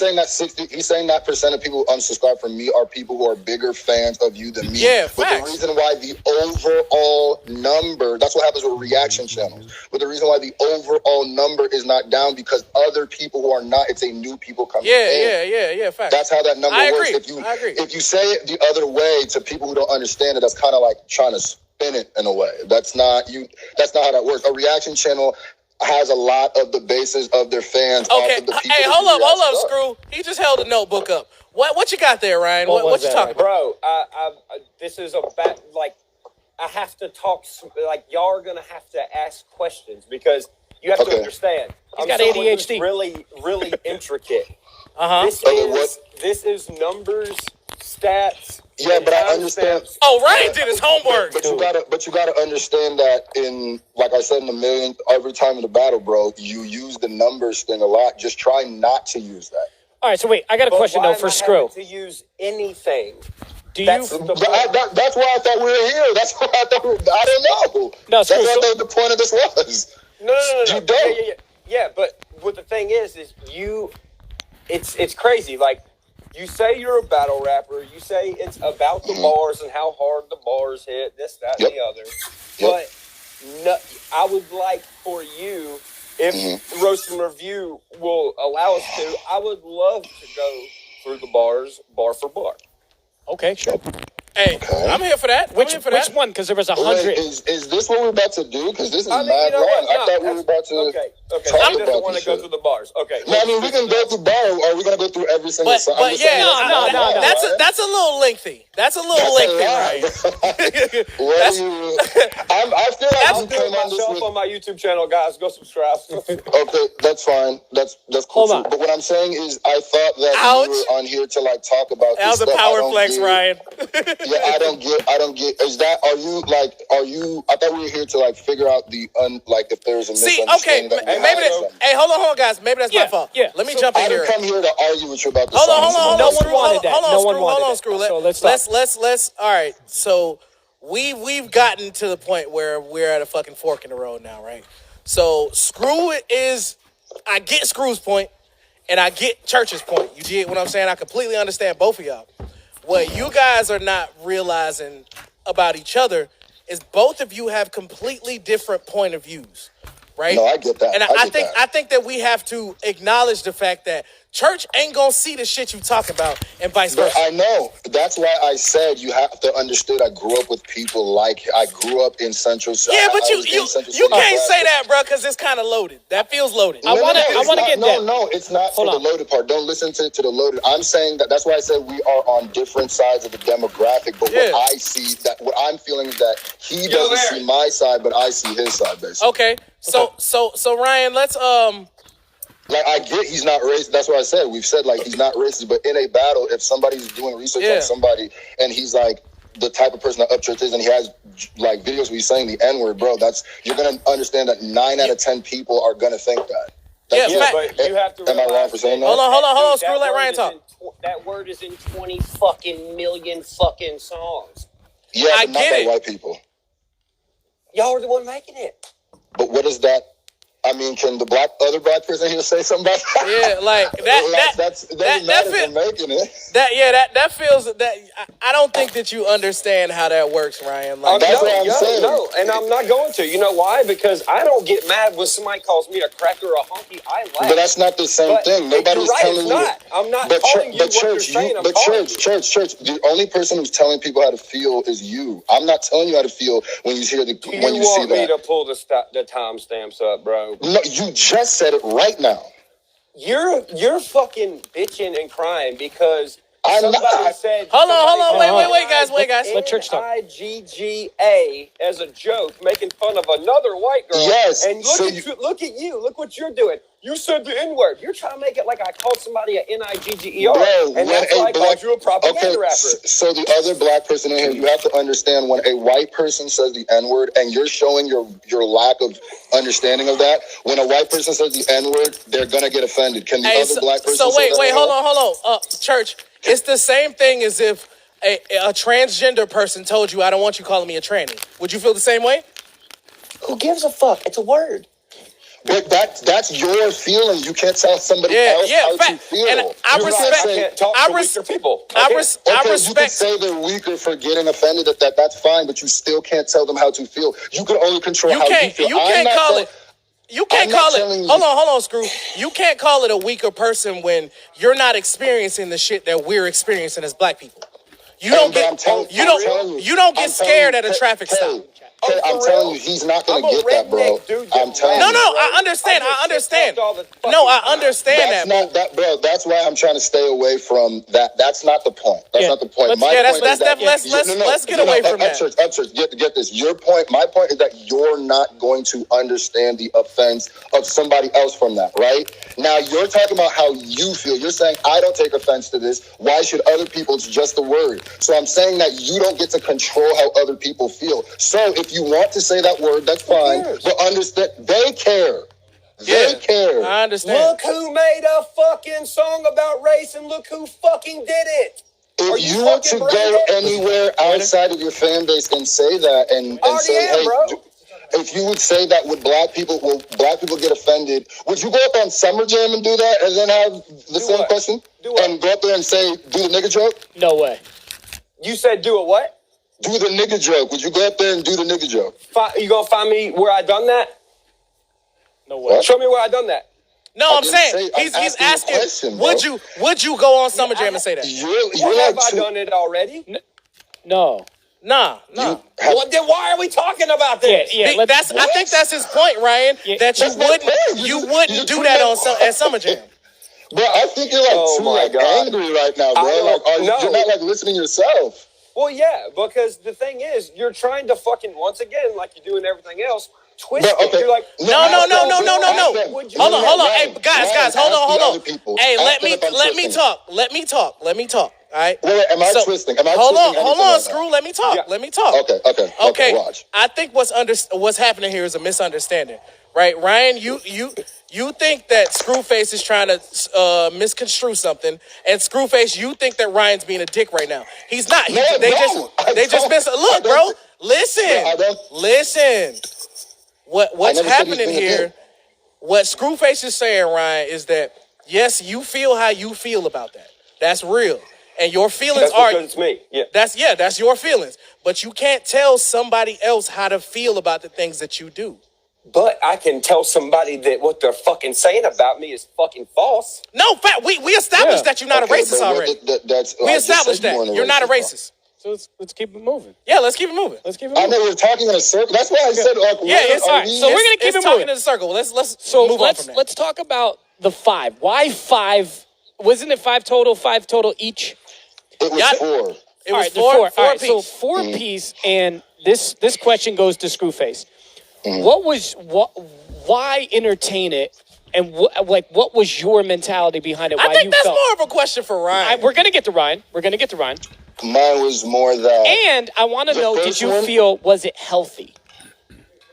[SPEAKER 5] saying that percent of people who unsubscribe from me are people who are bigger fans of you than me.
[SPEAKER 1] Yeah,
[SPEAKER 5] but
[SPEAKER 1] facts.
[SPEAKER 5] the reason why the overall number, that's what happens with reaction channels. But the reason why the overall number is not down because other people who are not, it's a new people coming in.
[SPEAKER 1] Yeah, facts.
[SPEAKER 5] That's how that number works.
[SPEAKER 1] I agree.
[SPEAKER 5] If you say it the other way to people who don't understand it, that's kind of like trying to spin it in a way. That's not how that works. A reaction channel has a lot of the basis of their fans.
[SPEAKER 1] Okay,
[SPEAKER 5] off of the people
[SPEAKER 1] hold up, Screw. He just held a notebook up. What you got there, Ryan? What you talking about?
[SPEAKER 4] Bro, this is about, like, I have to talk, like, y'all are going to have to ask questions because you have to understand.
[SPEAKER 2] He's got ADHD.
[SPEAKER 4] Really, really intricate. This is numbers, stats.
[SPEAKER 5] Yeah, but I understand.
[SPEAKER 1] Oh, Ryan did his homework.
[SPEAKER 5] But you gotta understand that in, like I said, in the million, every time in the battle, bro, you use the numbers thing a lot. Just try not to use that.
[SPEAKER 2] All right, so wait, I got a question though for Screw.
[SPEAKER 4] To use anything.
[SPEAKER 5] That's why I thought we were here. That's why I thought I don't know.
[SPEAKER 2] No, Screw,
[SPEAKER 5] that's what the point of this was.
[SPEAKER 4] No.
[SPEAKER 5] You don't.
[SPEAKER 4] Yeah, but what the thing is you. It's crazy. Like, you say you're a battle rapper. You say it's about the bars and how hard the bars hit, this, that, and the other. But I would like for you, if Roast and Review will allow us to, I would love to go through the bars, bar for bar.
[SPEAKER 2] Okay, sure.
[SPEAKER 1] Hey, I'm here for that.
[SPEAKER 2] Which one? Because there was 100.
[SPEAKER 5] Is this what we're about to do? Because this is mad
[SPEAKER 4] you know
[SPEAKER 5] wrong.
[SPEAKER 4] I
[SPEAKER 5] thought we were about to
[SPEAKER 4] Okay.
[SPEAKER 5] talk
[SPEAKER 4] I just
[SPEAKER 5] about
[SPEAKER 4] want to go through the bars. Okay.
[SPEAKER 5] No, I mean, we can go through bars. Or are we going to go through every single song?
[SPEAKER 1] No. That's a little lengthy. That's a little lengthy, right?
[SPEAKER 5] I feel like
[SPEAKER 4] I'll do it myself on my YouTube channel, guys. Go subscribe.
[SPEAKER 5] Okay, that's fine. That's cool.
[SPEAKER 2] Hold on.
[SPEAKER 5] But what I'm saying is, I thought that we were on here to like talk about.
[SPEAKER 1] That was a power flex, Ryan.
[SPEAKER 5] Yeah, I don't get. Is that? Are you? I thought we were here to like figure out if there's a misunderstanding.
[SPEAKER 1] Maybe hey, hold on, guys. Maybe that's my fault.
[SPEAKER 2] Yeah.
[SPEAKER 1] Let me jump in here.
[SPEAKER 5] I didn't come here to argue with you about the
[SPEAKER 1] Hold on.
[SPEAKER 2] No one wanted that.
[SPEAKER 1] Hold on, screw.
[SPEAKER 2] Let's
[SPEAKER 1] All right. So we've gotten to the point where we're at a fucking fork in the road now, right? So screw is. I get Screw's point, and I get Church's point. You get what I'm saying? I completely understand both of y'all. What you guys are not realizing about each other is both of you have completely different point of views, right?
[SPEAKER 5] No, I get that.
[SPEAKER 1] And I think that we have to acknowledge the fact that Church ain't gonna see the shit you talk about, and vice versa.
[SPEAKER 5] I know. That's why I said you have to understand. I grew up with people I grew up in Central.
[SPEAKER 1] Yeah, but you can't say that, bro, because it's kind of loaded. That feels loaded.
[SPEAKER 2] I want to get that.
[SPEAKER 5] No, it's not for the loaded part. Don't listen to the loaded. I'm saying that's why I said we are on different sides of the demographic. But what I'm feeling is that he doesn't see my side, but I see his side, basically.
[SPEAKER 1] Okay. So Ryan, let's
[SPEAKER 5] I get he's not racist. That's what I said. We've said he's not racist, but in a battle, if somebody's doing research on somebody and he's like the type of person that Upchurch is, and he has videos where he's saying the N-word, bro, you're gonna understand that 9 out of 10 people are gonna think that.
[SPEAKER 4] But you have to.
[SPEAKER 5] Am I wrong for saying that?
[SPEAKER 1] Hold on. Screw, let Ryan talk.
[SPEAKER 4] That word is in 20 fucking million fucking songs.
[SPEAKER 5] Yeah, but not by white people.
[SPEAKER 4] Y'all are the one making it.
[SPEAKER 5] But what is that? I mean, can the other black person here say something about that?
[SPEAKER 1] Yeah, that feels that. I don't think that you understand how that works, Ryan.
[SPEAKER 5] That's what I'm saying.
[SPEAKER 4] No, and I'm not going to. You know why? Because I don't get mad when somebody calls me a cracker or a honky. I laugh.
[SPEAKER 5] But that's not the same thing. Nobody's telling you.
[SPEAKER 4] I'm not calling you what you're saying.
[SPEAKER 5] Church. The only person who's telling people how to feel is you. I'm not telling you how to feel when you hear when you see that.
[SPEAKER 4] You want me to pull the timestamps up, bro?
[SPEAKER 5] No, you just said it right now.
[SPEAKER 4] You're fucking bitching and crying because
[SPEAKER 5] I'm
[SPEAKER 4] somebody said.
[SPEAKER 1] Hold on, wait, guys.
[SPEAKER 2] Let Church talk.
[SPEAKER 4] IGGA as a joke, making fun of another white girl.
[SPEAKER 5] Yes.
[SPEAKER 4] And look at you. Look what you're doing. You said the N-word. You're trying to make it like I called somebody a N-I-G-G-E-R.
[SPEAKER 5] Bro,
[SPEAKER 4] and that's why I called you a propaganda rapper.
[SPEAKER 5] So the other black person in here, you have to understand when a white person says the N-word and you're showing your lack of understanding of that, when a white person says the N-word, they're going to get offended. Can the other black person say that?
[SPEAKER 1] So wait, hold on. Church, it's the same thing as if a transgender person told you, I don't want you calling me a tranny. Would you feel the same way?
[SPEAKER 4] Who gives a fuck? It's a word.
[SPEAKER 5] But that's your feeling. You can't tell somebody else how to feel.
[SPEAKER 1] And I
[SPEAKER 4] weaker people.
[SPEAKER 1] I
[SPEAKER 5] respect.
[SPEAKER 1] respect.
[SPEAKER 5] You can say they're weaker for getting offended at that. That's fine, but you still can't tell them how to feel. You can only control how you feel.
[SPEAKER 1] You can't call it. Hold on, Screw. You can't call it a weaker person when you're not experiencing the shit that we're experiencing as black people. You don't get scared at a traffic stop.
[SPEAKER 5] I'm telling you, he's not going to get that, bro. I'm telling you.
[SPEAKER 1] No, I understand. I understand that.
[SPEAKER 5] Bro. That's why I'm trying to stay away from that. That's not the point. That's not the point.
[SPEAKER 1] Let's get away from that.
[SPEAKER 5] Upchurch, get this. My point is that you're not going to understand the offense of somebody else from that, right? Now, you're talking about how you feel. You're saying, I don't take offense to this. Why should other people? It's just a word. So I'm saying that you don't get to control how other people feel. So if you want to say that word, that's fine. But understand, they care. They care.
[SPEAKER 1] I understand.
[SPEAKER 4] Look who made a fucking song about race, and look who fucking did it.
[SPEAKER 5] If you were to go anywhere outside of your fan base and say that, and say, hey, bro. If you would say that, will black people get offended? Would you go up on Summer Jam and do that, and then have the same question, and go up there and say, do the nigga joke?
[SPEAKER 2] No way.
[SPEAKER 4] You said do a what?
[SPEAKER 5] Do the nigga joke. Would you go up there and do the nigga joke?
[SPEAKER 4] You gonna find me where I done that?
[SPEAKER 2] No way.
[SPEAKER 4] What? Show me where I done that.
[SPEAKER 1] No, I'm saying he's asking. Question, would you go on Summer Jam and say that?
[SPEAKER 4] Have I done it already?
[SPEAKER 2] No.
[SPEAKER 1] Nah.
[SPEAKER 4] Well, then why are we talking about this?
[SPEAKER 1] Yeah. I think that's his point, Ryan. That you wouldn't do that at Summer Jam.
[SPEAKER 5] Bro, I think you're angry right now, bro. You're not listening yourself.
[SPEAKER 4] Well, yeah, because the thing is, you're trying to fucking, once again, like you do in everything else, twist it. You're like,
[SPEAKER 1] no. Hold on. Hey, guys, hold on. Hey, let me talk. All right.
[SPEAKER 5] Wait, am I twisting? Am I
[SPEAKER 1] hold
[SPEAKER 5] twisting
[SPEAKER 1] on,
[SPEAKER 5] anything
[SPEAKER 1] Screw. Let me talk.
[SPEAKER 4] Yeah.
[SPEAKER 1] Let me talk.
[SPEAKER 5] Okay. Watch.
[SPEAKER 1] I think what's happening here is a misunderstanding, right? Ryan, you think that Screwface is trying to misconstrue something, and Screwface, you think that Ryan's being a dick right now. He's not. They just miss. Look, bro. Listen. What's happening here? What Screwface is saying, Ryan, is that yes, you feel how you feel about that. That's real. And your feelings
[SPEAKER 4] That's because it's me. Yeah.
[SPEAKER 1] That's your feelings. But you can't tell somebody else how to feel about the things that you do.
[SPEAKER 4] But I can tell somebody that what they're fucking saying about me is fucking false.
[SPEAKER 1] No, fact, we established that you're not a racist already. We established that. You're not a racist.
[SPEAKER 2] So let's keep it moving.
[SPEAKER 1] Yeah, let's keep it moving.
[SPEAKER 5] I know we're talking in a circle. That's why I said
[SPEAKER 2] it's all right. So we're gonna keep it moving
[SPEAKER 1] in a circle. Let's move on from that.
[SPEAKER 2] Let's talk about the 5. Why 5? Wasn't it 5 total? 5 total each?
[SPEAKER 5] It was 4.
[SPEAKER 1] It was
[SPEAKER 2] four. All right,
[SPEAKER 1] piece.
[SPEAKER 2] so 4 piece, and this question goes to Screwface. Why entertain it? And what was your mentality behind it?
[SPEAKER 1] I think that's more of a question for Ryan.
[SPEAKER 2] We're gonna get to Ryan.
[SPEAKER 5] Mine was more that.
[SPEAKER 2] And I want to know, did you feel, was it healthy?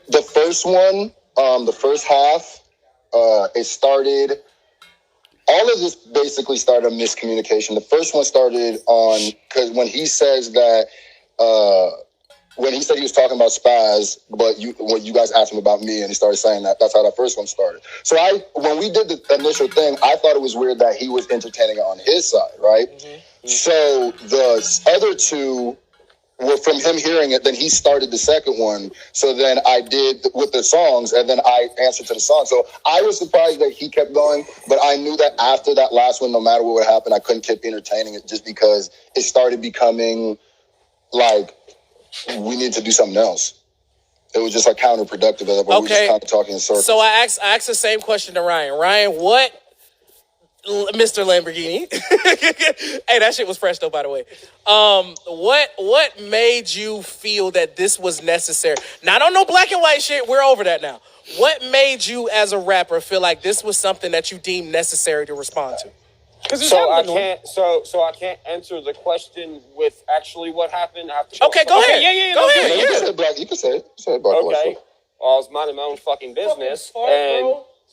[SPEAKER 5] The first one, the first half, it started. All of this basically started a miscommunication. The first one started on because when he says that. When he said he was talking about Spaz, but when you guys asked him about me, and he started saying that's how that first one started. So when we did the initial thing, I thought it was weird that he was entertaining it on his side, right? Mm-hmm. So the other 2 were from him hearing it. Then he started the second one. So then I did with the songs, and then I answered to the song. So I was surprised that he kept going, but I knew that after that last one, no matter what would happen, I couldn't keep entertaining it just because it started becoming like. We need to do something else. It was just like counterproductive. We were just kind of talking in circles.
[SPEAKER 1] So I asked the same question to Ryan. Ryan, what, Mr. Lamborghini? Hey, that shit was fresh though, by the way. What made you feel that this was necessary? Now, I don't know black and white shit. We're over that now. What made you, as a rapper, feel like this was something that you deemed necessary to respond to?
[SPEAKER 4] So I can't answer the question with actually what happened. I have to
[SPEAKER 1] go ahead. Go ahead.
[SPEAKER 5] You can say it. Say it about
[SPEAKER 4] okay. Well, I was minding my own fucking business,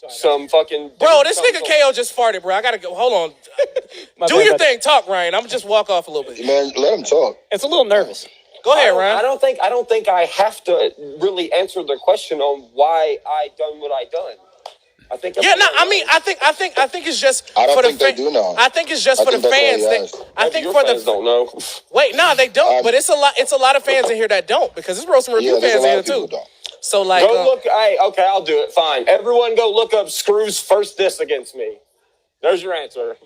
[SPEAKER 4] some fucking...
[SPEAKER 1] Bro, this nigga KO just farted, bro. I gotta go. Hold on. Do your thing. Talk, Ryan. I'm gonna just walk off a little bit.
[SPEAKER 5] Man, let him talk.
[SPEAKER 2] It's a little nervous.
[SPEAKER 1] Go ahead, Ryan.
[SPEAKER 4] I don't think I have to really answer the question on why I done what I done. I think it's just for the fans. I think it's just for the fans. I think for the fans don't know.
[SPEAKER 1] Wait, no, they don't. But it's a lot of fans in here that don't because it's roast and review fans in here too. So like,
[SPEAKER 4] go look. Hey, okay, I'll do it. Fine. Everyone, go look up Screw's first diss against me. There's your answer.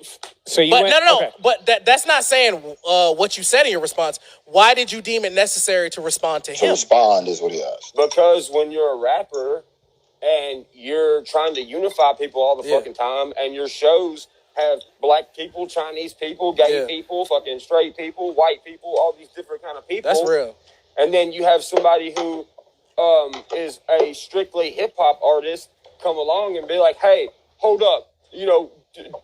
[SPEAKER 2] So you
[SPEAKER 1] no. But that's not saying what you said in your response. Why did you deem it necessary to respond to him?
[SPEAKER 5] To respond is what he asked.
[SPEAKER 4] Because when you're a rapper and you're trying to unify people all the fucking time, and your shows have black people, Chinese people, gay people, fucking straight people, white people, all these different kind of people.
[SPEAKER 1] That's real.
[SPEAKER 4] And then you have somebody who is a strictly hip hop artist come along and be like, hey, hold up,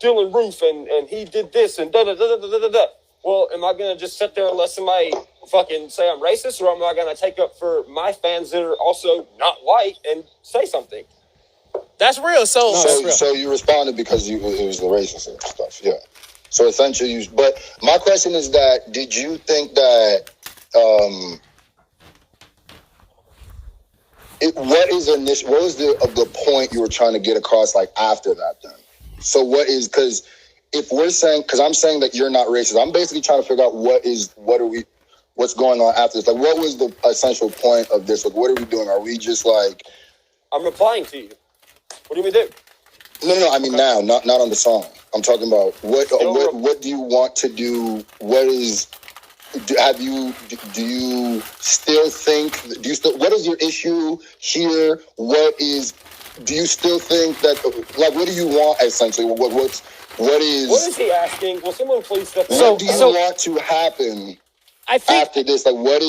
[SPEAKER 4] Dylan Roof and he did this and da da da da da da da. Well, am I gonna just sit there and let somebody fucking say I'm racist, or am I gonna take up for my fans that are also not white and say something?
[SPEAKER 1] That's real.
[SPEAKER 5] So you responded because it was the racist and stuff, yeah. So essentially, but my question is that did you think that what was the point you were trying to get across like after that then? So because if we're saying, because I'm saying that you're not racist, I'm basically trying to figure out what's going on after this. Like, what was the essential point of this? Like, what are we doing? Are we just like...
[SPEAKER 4] I'm replying to you. What do you mean do?
[SPEAKER 5] No, I mean now, not on the song. I'm talking about what do you want to do? What is... Do you still think... What is your issue here? Do you still think that... Like, what do you want, essentially? What is
[SPEAKER 4] he asking? Will someone please step in?
[SPEAKER 5] What do you want to happen after this? Like, what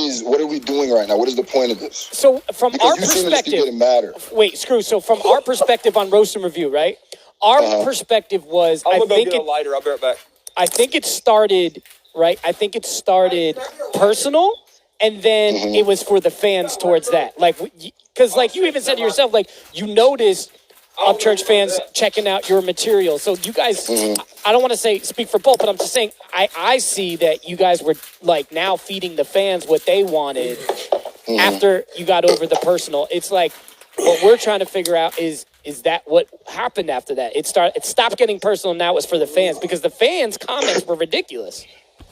[SPEAKER 5] are we doing right now? What is the point of this?
[SPEAKER 2] So from our perspective...
[SPEAKER 5] It didn't matter.
[SPEAKER 2] Wait, Screw. So from our perspective on Roast and Review, right? Our perspective was...
[SPEAKER 4] I'm going to go get a lighter. I'll be right back.
[SPEAKER 2] I think it started right? I think it started personal, and then it was for the fans towards that. Like, because like you even said to yourself, like you noticed Upchurch fans checking out your material. So you guys, I don't want to say speak for both, but I'm just saying I see that you guys were like now feeding the fans what they wanted after you got over the personal. It's like what we're trying to figure out is that what happened after that? It stopped getting personal. Now it was for the fans because the fans' comments were ridiculous.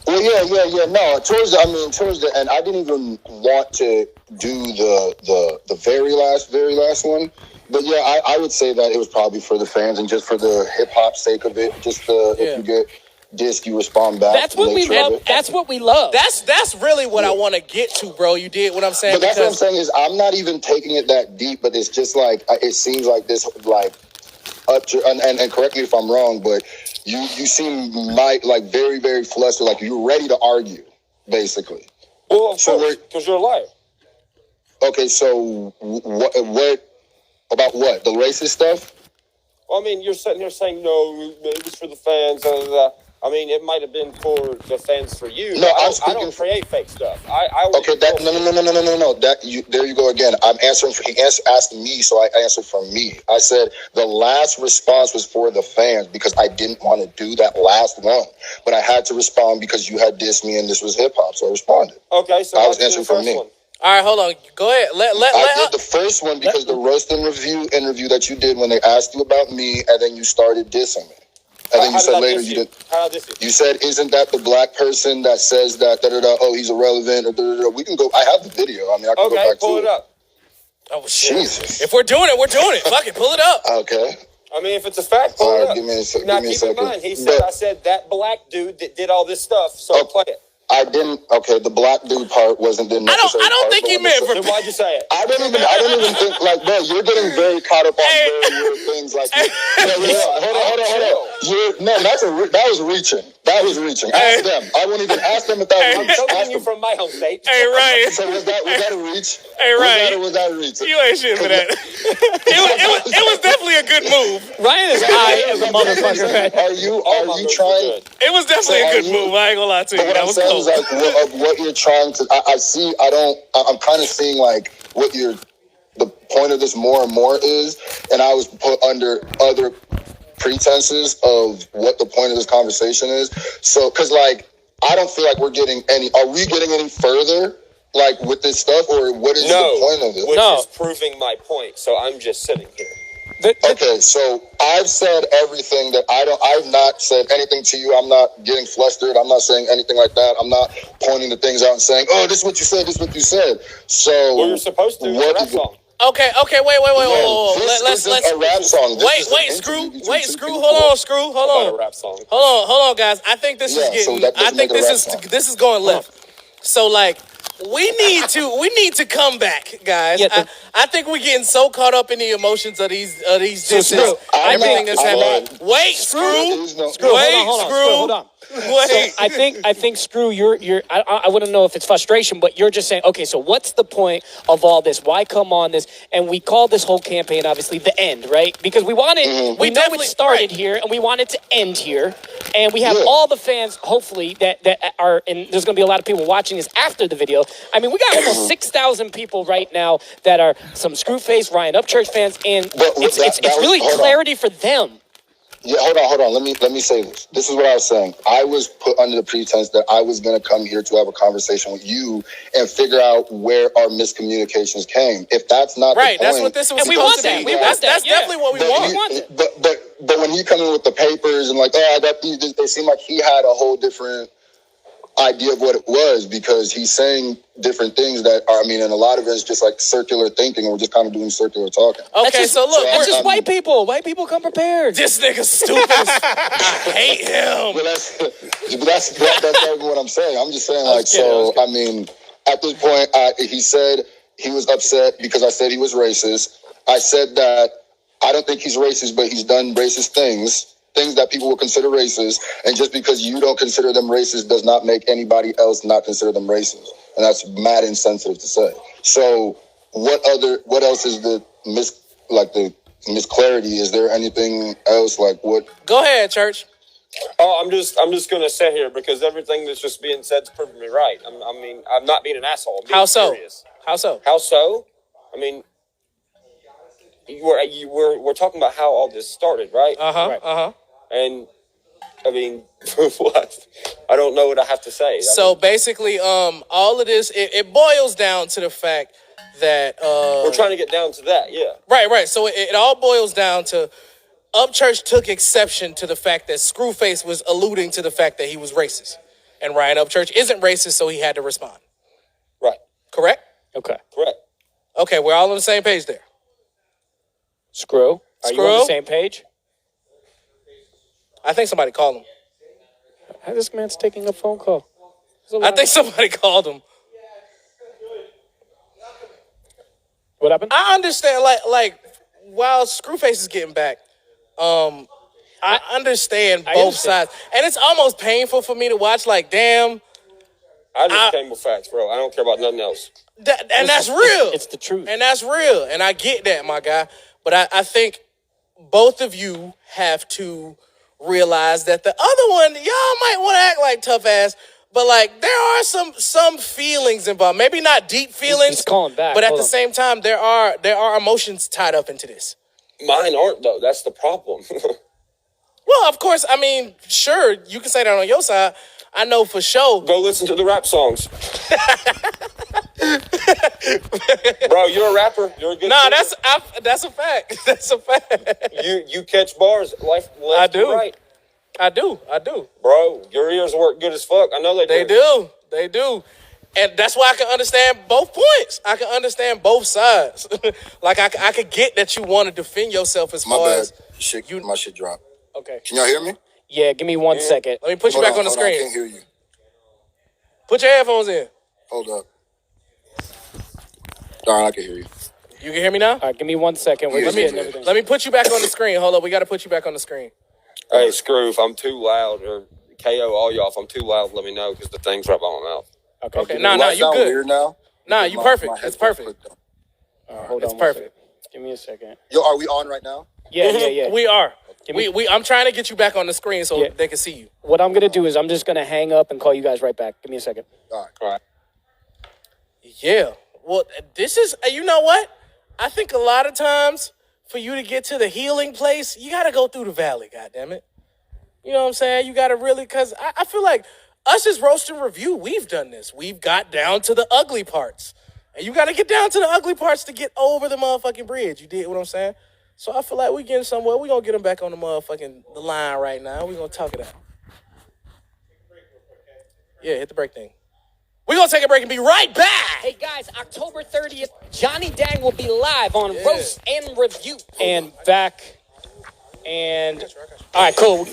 [SPEAKER 5] Well, yeah. No, towards the end, I didn't even want to do the very last one. But yeah, I would say that it was probably for the fans and just for the hip hop sake of it. Just if you get dissed, you respond back.
[SPEAKER 2] That's what we love. That's what we love.
[SPEAKER 1] That's really what I want to get to, bro. You did what I'm saying.
[SPEAKER 5] But that's what I'm saying is I'm not even taking it that deep. But it's just like it seems like this like and correct me if I'm wrong, but you seem like very, very flustered, like you're ready to argue, basically.
[SPEAKER 4] Well, of course, because you're a liar.
[SPEAKER 5] Okay, so what about what? The racist stuff?
[SPEAKER 4] Well, I mean, you're sitting here saying, no, it was for the fans. I mean, it might have been for the fans for you.
[SPEAKER 5] No,
[SPEAKER 4] I don't create fake stuff.
[SPEAKER 5] Okay, no. There you go again. I'm answering. He asked me, so I answered for me. I said the last response was for the fans because I didn't want to do that last one, but I had to respond because you had dissed me and this was hip hop, so I responded.
[SPEAKER 4] Okay, so
[SPEAKER 5] I was answering for me.
[SPEAKER 4] One.
[SPEAKER 1] All right, hold on. Go ahead.
[SPEAKER 5] I did the first one because the roast and review interview that you did when they asked you about me, and then you started dissing me. And then you said later you did. You said, "Isn't that the black person that says that? Oh, he's irrelevant." Or we can go. I have the video. I mean, I can go back
[SPEAKER 4] pull
[SPEAKER 5] to
[SPEAKER 4] it up.
[SPEAKER 1] Oh shit!
[SPEAKER 5] Jesus.
[SPEAKER 1] If we're doing it, we're doing it. Fuck it, pull it up.
[SPEAKER 5] Okay.
[SPEAKER 4] I mean, if it's a fact, pull it up.
[SPEAKER 5] Give me a second.
[SPEAKER 4] Now keep in mind, he said, "I said that black dude that did all this stuff." So play it.
[SPEAKER 5] I didn't. Okay, the black dude part wasn't the necessary.
[SPEAKER 1] I don't think he meant for.
[SPEAKER 4] Then why'd you say it?
[SPEAKER 5] I don't even think like, bro. You're getting very caught up on very weird things like. Hold on. That was reaching. Ask them. I won't even ask them if that was.
[SPEAKER 4] I'm telling you from my home state.
[SPEAKER 1] Hey, Ryan.
[SPEAKER 5] So was that a reach?
[SPEAKER 1] Hey, Ryan.
[SPEAKER 5] Was that a reach?
[SPEAKER 1] You ain't shit for that. It was definitely a good move.
[SPEAKER 2] Ryan is high as a motherfucker.
[SPEAKER 5] Are you trying?
[SPEAKER 1] It was definitely a good move. I ain't gonna lie to you. That was cool.
[SPEAKER 5] Is like what you're trying to. I'm kind of seeing like what the point of this more and more is, and I was put under other pretenses of what the point of this conversation is. So, because like I don't feel like we're getting any. Are we getting any further? Like with this stuff, or what is the point of it?
[SPEAKER 4] Which is proving my point. So I'm just sitting here.
[SPEAKER 5] Okay, so I've said everything that I've not said anything to you. I'm not getting flustered. I'm not saying anything like that. I'm not pointing the things out and saying, "Oh, this is what you said. This is what you said." So,
[SPEAKER 4] well, you're supposed to. What is it?
[SPEAKER 1] Okay, wait.
[SPEAKER 5] Let's a rap song.
[SPEAKER 1] Wait, screw. Hold on.
[SPEAKER 4] A rap song.
[SPEAKER 1] Hold on, guys. I think this is getting. I think this is going left. So like. We need to come back, guys. Yeah, I think we're getting so caught up in the emotions of these disses, everything that's happening. Wait, screw.
[SPEAKER 2] Hold on.
[SPEAKER 1] Wait.
[SPEAKER 2] So I think screw. I wouldn't know if it's frustration, but you're just saying, okay, so what's the point of all this? Why come on this? And we call this whole campaign obviously the end, right? Because we wanted, we know it started here, and we want it to end here, and we have all the fans, hopefully that are, and there's going to be a lot of people watching this after the video. I mean, we got almost 6,000 people right now that are some Screwface, Ryan Upchurch fans, and it's really clarity for them.
[SPEAKER 5] Yeah, hold on. Let me say this. This is what I was saying. I was put under the pretense that I was going to come here to have a conversation with you and figure out where our miscommunications came. If that's not
[SPEAKER 1] right,
[SPEAKER 5] the point,
[SPEAKER 1] that's what this was.
[SPEAKER 2] And we want that.
[SPEAKER 1] That's definitely what we want.
[SPEAKER 5] But when he come in with the papers and like, oh, I got these, it seemed like he had a whole different idea of what it was because he's saying different things that are, I mean, and a lot of it is just like circular thinking, or we're just kind of doing circular talking.
[SPEAKER 1] Okay, so look,
[SPEAKER 2] that's just white people. White people come prepared.
[SPEAKER 1] This nigga's stupid. I hate him.
[SPEAKER 5] But that's not even what I'm saying. I'm just saying, like, I mean, at this point, he said he was upset because I said he was racist. I said that I don't think he's racist, but he's done racist things that people would consider racist, and just because you don't consider them racist does not make anybody else not consider them racist, and that's mad insensitive to say. So, what else is the misclarity? Is there anything else? Like what?
[SPEAKER 1] Go ahead, Church.
[SPEAKER 4] Oh, I'm just gonna sit here because everything that's just being said is proving me right. I'm not being an asshole. I'm being
[SPEAKER 1] How so?
[SPEAKER 4] serious.
[SPEAKER 1] How so?
[SPEAKER 4] How so? I mean, we're talking about how all this started, right?
[SPEAKER 1] Right.
[SPEAKER 4] And I mean, what? I don't know what I have to say.
[SPEAKER 1] So basically, all of this it boils down to the fact that
[SPEAKER 4] we're trying to get down to that, yeah.
[SPEAKER 1] Right. So it all boils down to Upchurch took exception to the fact that Screwface was alluding to the fact that he was racist. And Ryan Upchurch isn't racist, so he had to respond.
[SPEAKER 4] Right.
[SPEAKER 1] Correct?
[SPEAKER 2] Okay.
[SPEAKER 4] Correct.
[SPEAKER 1] Okay, we're all on the same page there.
[SPEAKER 2] Screw. Are you on the same page?
[SPEAKER 1] I think somebody called him.
[SPEAKER 2] This man's taking a phone call.
[SPEAKER 1] I think somebody called him.
[SPEAKER 2] What happened?
[SPEAKER 1] I understand, like while Screwface is getting back, I understand both sides. And it's almost painful for me to watch, like, damn.
[SPEAKER 4] I just came with facts, bro. I don't care about nothing else.
[SPEAKER 1] And that's real.
[SPEAKER 2] It's the truth.
[SPEAKER 1] And that's real. And I get that, my guy. But I think both of you have to realize that the other one, y'all might want to act like tough ass, but like there are some feelings involved. Maybe not deep feelings.
[SPEAKER 2] He's calling back.
[SPEAKER 1] But at the same time, there are emotions tied up into this.
[SPEAKER 4] Mine aren't, though. That's the problem.
[SPEAKER 1] Well, of course, I mean, sure, you can say that on your side. I know for sure.
[SPEAKER 4] Go listen to the rap songs. Bro, you're a rapper. You're a good
[SPEAKER 1] Nah,
[SPEAKER 4] singer.
[SPEAKER 1] that's a fact. That's a fact.
[SPEAKER 4] You catch bars left
[SPEAKER 1] I do.
[SPEAKER 4] and right.
[SPEAKER 1] I do.
[SPEAKER 4] Bro, your ears work good as fuck. I know they do.
[SPEAKER 1] They do. And that's why I can understand both points. I can understand both sides. Like, I could get that you want to defend yourself as far as...
[SPEAKER 5] My shit dropped.
[SPEAKER 1] Okay.
[SPEAKER 5] Can y'all hear me?
[SPEAKER 2] Yeah, give me 1 second.
[SPEAKER 1] Let me put you back on the screen.
[SPEAKER 5] I can't hear you.
[SPEAKER 1] Put your headphones in.
[SPEAKER 5] Hold up. All right, I can hear you.
[SPEAKER 1] You can hear me now?
[SPEAKER 2] All right, give me 1 second. We're just getting everything.
[SPEAKER 1] Let me put you back on the screen. Hold up. We got to put you back on the screen.
[SPEAKER 4] Hey, Screw, if I'm too loud, or KO all y'all, if I'm too loud, let me know, because the thing's right by my mouth.
[SPEAKER 1] Okay. Nah, you good.
[SPEAKER 5] Weird now?
[SPEAKER 1] Nah, you perfect. That's perfect.
[SPEAKER 2] Hold on.
[SPEAKER 1] It's perfect.
[SPEAKER 2] Give me a second.
[SPEAKER 5] Yo, are we on right now?
[SPEAKER 2] Yeah.
[SPEAKER 1] We are. I'm trying to get you back on the screen so they can see you.
[SPEAKER 2] What I'm going to do is I'm just going to hang up and call you guys right back. Give me a second.
[SPEAKER 5] All
[SPEAKER 4] All right.
[SPEAKER 1] Yeah. Well, this is, you know what? I think a lot of times for you to get to the healing place, you got to go through the valley, goddammit. You know what I'm saying? You got to really, because I feel like us as Roast and Review, we've done this. We've got down to the ugly parts. And you got to get down to the ugly parts to get over the motherfucking bridge. You did what I'm saying? So I feel like we getting somewhere. We're going to get them back on the line right now. We're going to talk it out. Yeah, hit the break thing. We're going to take a break and be right back.
[SPEAKER 2] Hey, guys, October 30th, Johnny Dang will be live on Roast and Review. And back. And, all right, cool.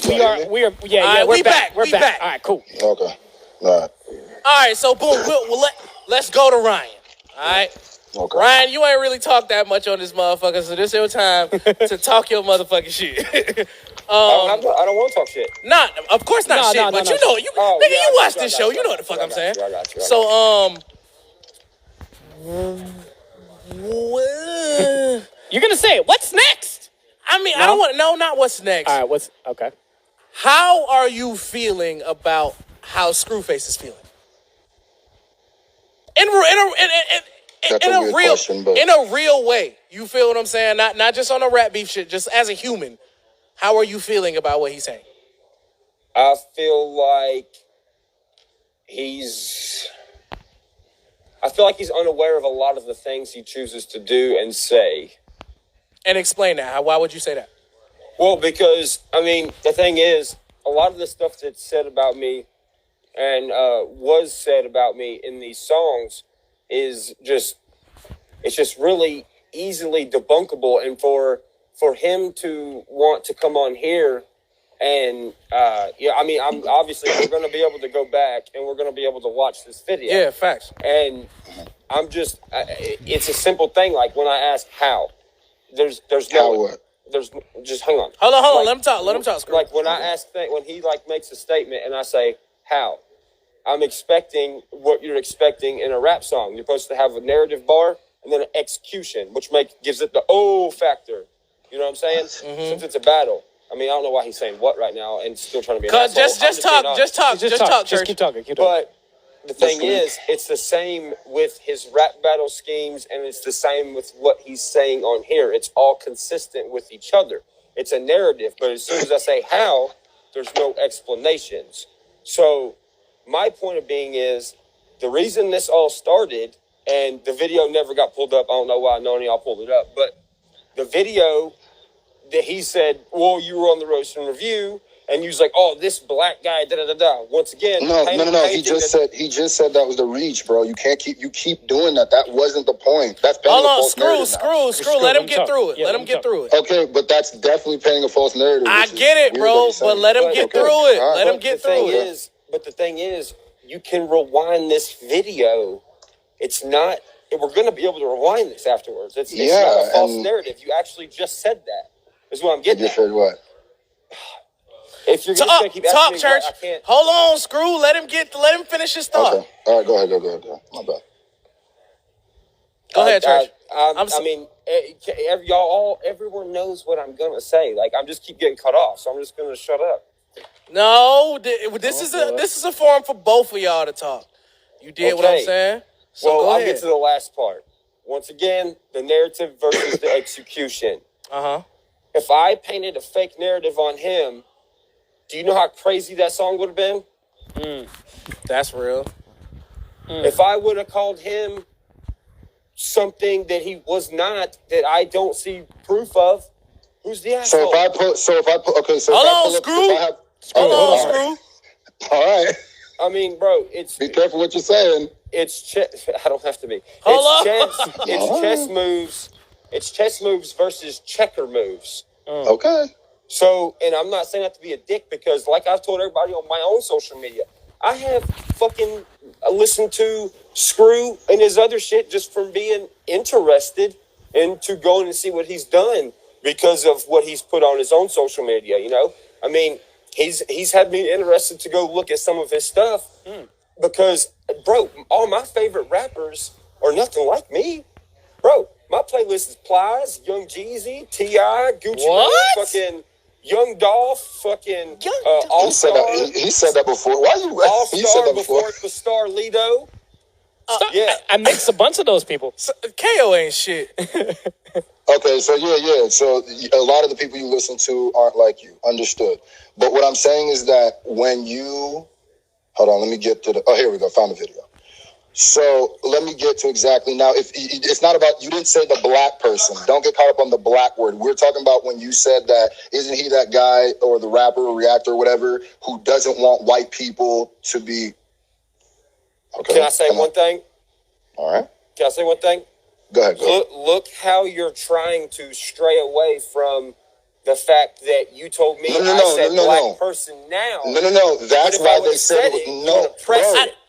[SPEAKER 2] We're back. We're back. All right, cool.
[SPEAKER 5] Okay. All right.
[SPEAKER 1] All right, so boom, let's go to Ryan. All right?
[SPEAKER 5] Okay.
[SPEAKER 1] Ryan, you ain't really talked that much on this motherfucker, so this is your time to talk your motherfucking shit.
[SPEAKER 4] I don't want to talk shit.
[SPEAKER 1] Of course not shit, but you know, you watch this show, you know what the fuck I'm saying. So,
[SPEAKER 2] you're going to say it. What's next?
[SPEAKER 1] I mean, I don't want to know, not what's next.
[SPEAKER 2] All right, okay.
[SPEAKER 1] How are you feeling about how Screwface is feeling? In a real way. You feel what I'm saying? Not just on a rap beef shit, just as a human. How are you feeling about what he's saying?
[SPEAKER 4] I feel like he's unaware of a lot of the things he chooses to do and say.
[SPEAKER 1] And explain that. Why would you say that?
[SPEAKER 4] Well, because, I mean, the thing is, a lot of the stuff that's said about me and was said about me in these songs is just really easily debunkable. And for him to want to come on here and, I'm obviously, we're going to be able to go back and we're going to be able to watch this video.
[SPEAKER 1] Yeah, facts.
[SPEAKER 4] And I'm just, it's a simple thing. Like when I ask how, there's
[SPEAKER 5] How what?
[SPEAKER 4] There's just hang on.
[SPEAKER 1] Hold on.
[SPEAKER 4] Like,
[SPEAKER 1] Let him talk.
[SPEAKER 4] Like when I ask, when he like makes a statement and I say how, I'm expecting what you're expecting in a rap song. You're supposed to have a narrative bar and then an execution, which gives it the factor. You know what I'm saying? Mm-hmm. Since it's a battle. I mean, I don't know why he's saying what right now and still trying to be an
[SPEAKER 1] Cause
[SPEAKER 4] asshole.
[SPEAKER 1] just talk, just talk,
[SPEAKER 2] Just
[SPEAKER 1] Church.
[SPEAKER 2] keep talking.
[SPEAKER 4] But the thing is, it's the same with his rap battle schemes, and it's the same with what he's saying on here. It's all consistent with each other. It's a narrative, but as soon as I say how, there's no explanations. So my point of being is the reason this all started, and the video never got pulled up. I don't know why none of y'all pulled it up, but the video that he said, well, you were on the Roast and Review, and you was like, oh, this black guy, da-da-da-da. Once again,
[SPEAKER 5] No. He just said that was the reach, bro. You keep doing that. That wasn't the point. That's painting
[SPEAKER 1] Hold
[SPEAKER 5] a
[SPEAKER 1] on,
[SPEAKER 5] false narrative now.
[SPEAKER 1] screw. Let him get through it.
[SPEAKER 2] Yeah,
[SPEAKER 1] let him get through it.
[SPEAKER 5] Okay, but that's definitely painting a false narrative.
[SPEAKER 1] I get it, bro, but let him get through it. Let him get through it.
[SPEAKER 4] But the thing is, you can rewind this video. It's not, we're going to be able to rewind this afterwards. It's not a false narrative. You actually just said that. Is what I'm getting at.
[SPEAKER 5] You said what?
[SPEAKER 4] If you're going to keep asking
[SPEAKER 1] talk,
[SPEAKER 4] me,
[SPEAKER 1] Church.
[SPEAKER 4] I can't.
[SPEAKER 1] Hold on, Screw. Let him finish his thought.
[SPEAKER 5] Okay. All right, go ahead. My bad.
[SPEAKER 1] Go ahead, Church.
[SPEAKER 4] Everyone knows what I'm gonna say. Like, I'm just keep getting cut off, so I'm just gonna shut up.
[SPEAKER 1] No, this is a forum for both of y'all to talk. You did what I'm saying? So
[SPEAKER 4] I'll get to the last part. Once again, the narrative versus the execution. If I painted a fake narrative on him, do you know how crazy that song would have been?
[SPEAKER 1] That's real.
[SPEAKER 4] If I would have called him something that he was not, that I don't see proof of, who's the asshole?
[SPEAKER 5] Hold on, Screw.
[SPEAKER 1] Hold on, Screw.
[SPEAKER 5] All right.
[SPEAKER 4] I mean, bro,
[SPEAKER 5] be careful what you're saying.
[SPEAKER 4] It's I don't have to be.
[SPEAKER 1] It's
[SPEAKER 4] chess moves. It's chess moves versus checker moves.
[SPEAKER 5] Okay.
[SPEAKER 4] So, and I'm not saying that to be a dick, because like I've told everybody on my own social media, I have fucking listened to Screw and his other shit just from being interested into going and see what he's done because of what he's put on his own social media, you know? I mean, he's had me interested to go look at some of his stuff because, bro, all my favorite rappers are nothing like me. Bro, my playlist is Plies, Young Jeezy, T.I., Gucci Mane, fucking Young Dolph, fucking All-Star.
[SPEAKER 5] He said that before. Why you? He said
[SPEAKER 4] All-Star
[SPEAKER 5] that
[SPEAKER 4] before it was Starlito. Yeah.
[SPEAKER 2] I mixed a bunch of those people.
[SPEAKER 1] KO ain't shit.
[SPEAKER 5] Okay, so yeah. So a lot of the people you listen to aren't like you. Understood. But what I'm saying is that when you... Hold on, let me get to the... Oh, here we go. Found the video. So let me get to exactly now. If it's not about... You didn't say the black person. Don't get caught up on the black word. We're talking about when you said that, isn't he that guy or the rapper or reactor or whatever who doesn't want white people to be... Okay.
[SPEAKER 4] Can I say one thing?
[SPEAKER 5] All right.
[SPEAKER 4] Can I say one thing?
[SPEAKER 5] Go ahead.
[SPEAKER 4] Look how you're trying to stray away from the fact that you told me I said black person now.
[SPEAKER 5] No. That's why they said it.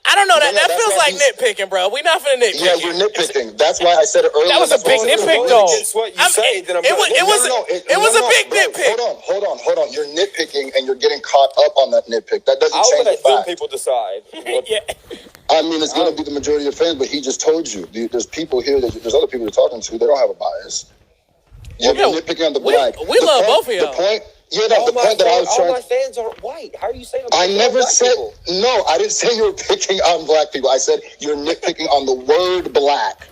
[SPEAKER 1] I don't know that. That feels like nitpicking, bro. We're not finna nitpick.
[SPEAKER 5] Yeah, you're nitpicking. That's why I said it earlier.
[SPEAKER 2] That was a big nitpick, though.
[SPEAKER 1] It was a big nitpick.
[SPEAKER 5] Hold on. You're nitpicking and you're getting caught up on that nitpick. That doesn't change the fact.
[SPEAKER 4] I'll let people decide.
[SPEAKER 1] Yeah.
[SPEAKER 5] I mean, it's going to be the majority of fans, but he just told you. There's people here, there's other people you're talking to, they don't have a bias. You're nitpicking on the black.
[SPEAKER 1] We love both of y'all.
[SPEAKER 5] The point that I was trying...
[SPEAKER 4] All my fans aren't white. How are you saying
[SPEAKER 5] I never said... No, I didn't say you were picking on black people. I said you're nitpicking on the word black.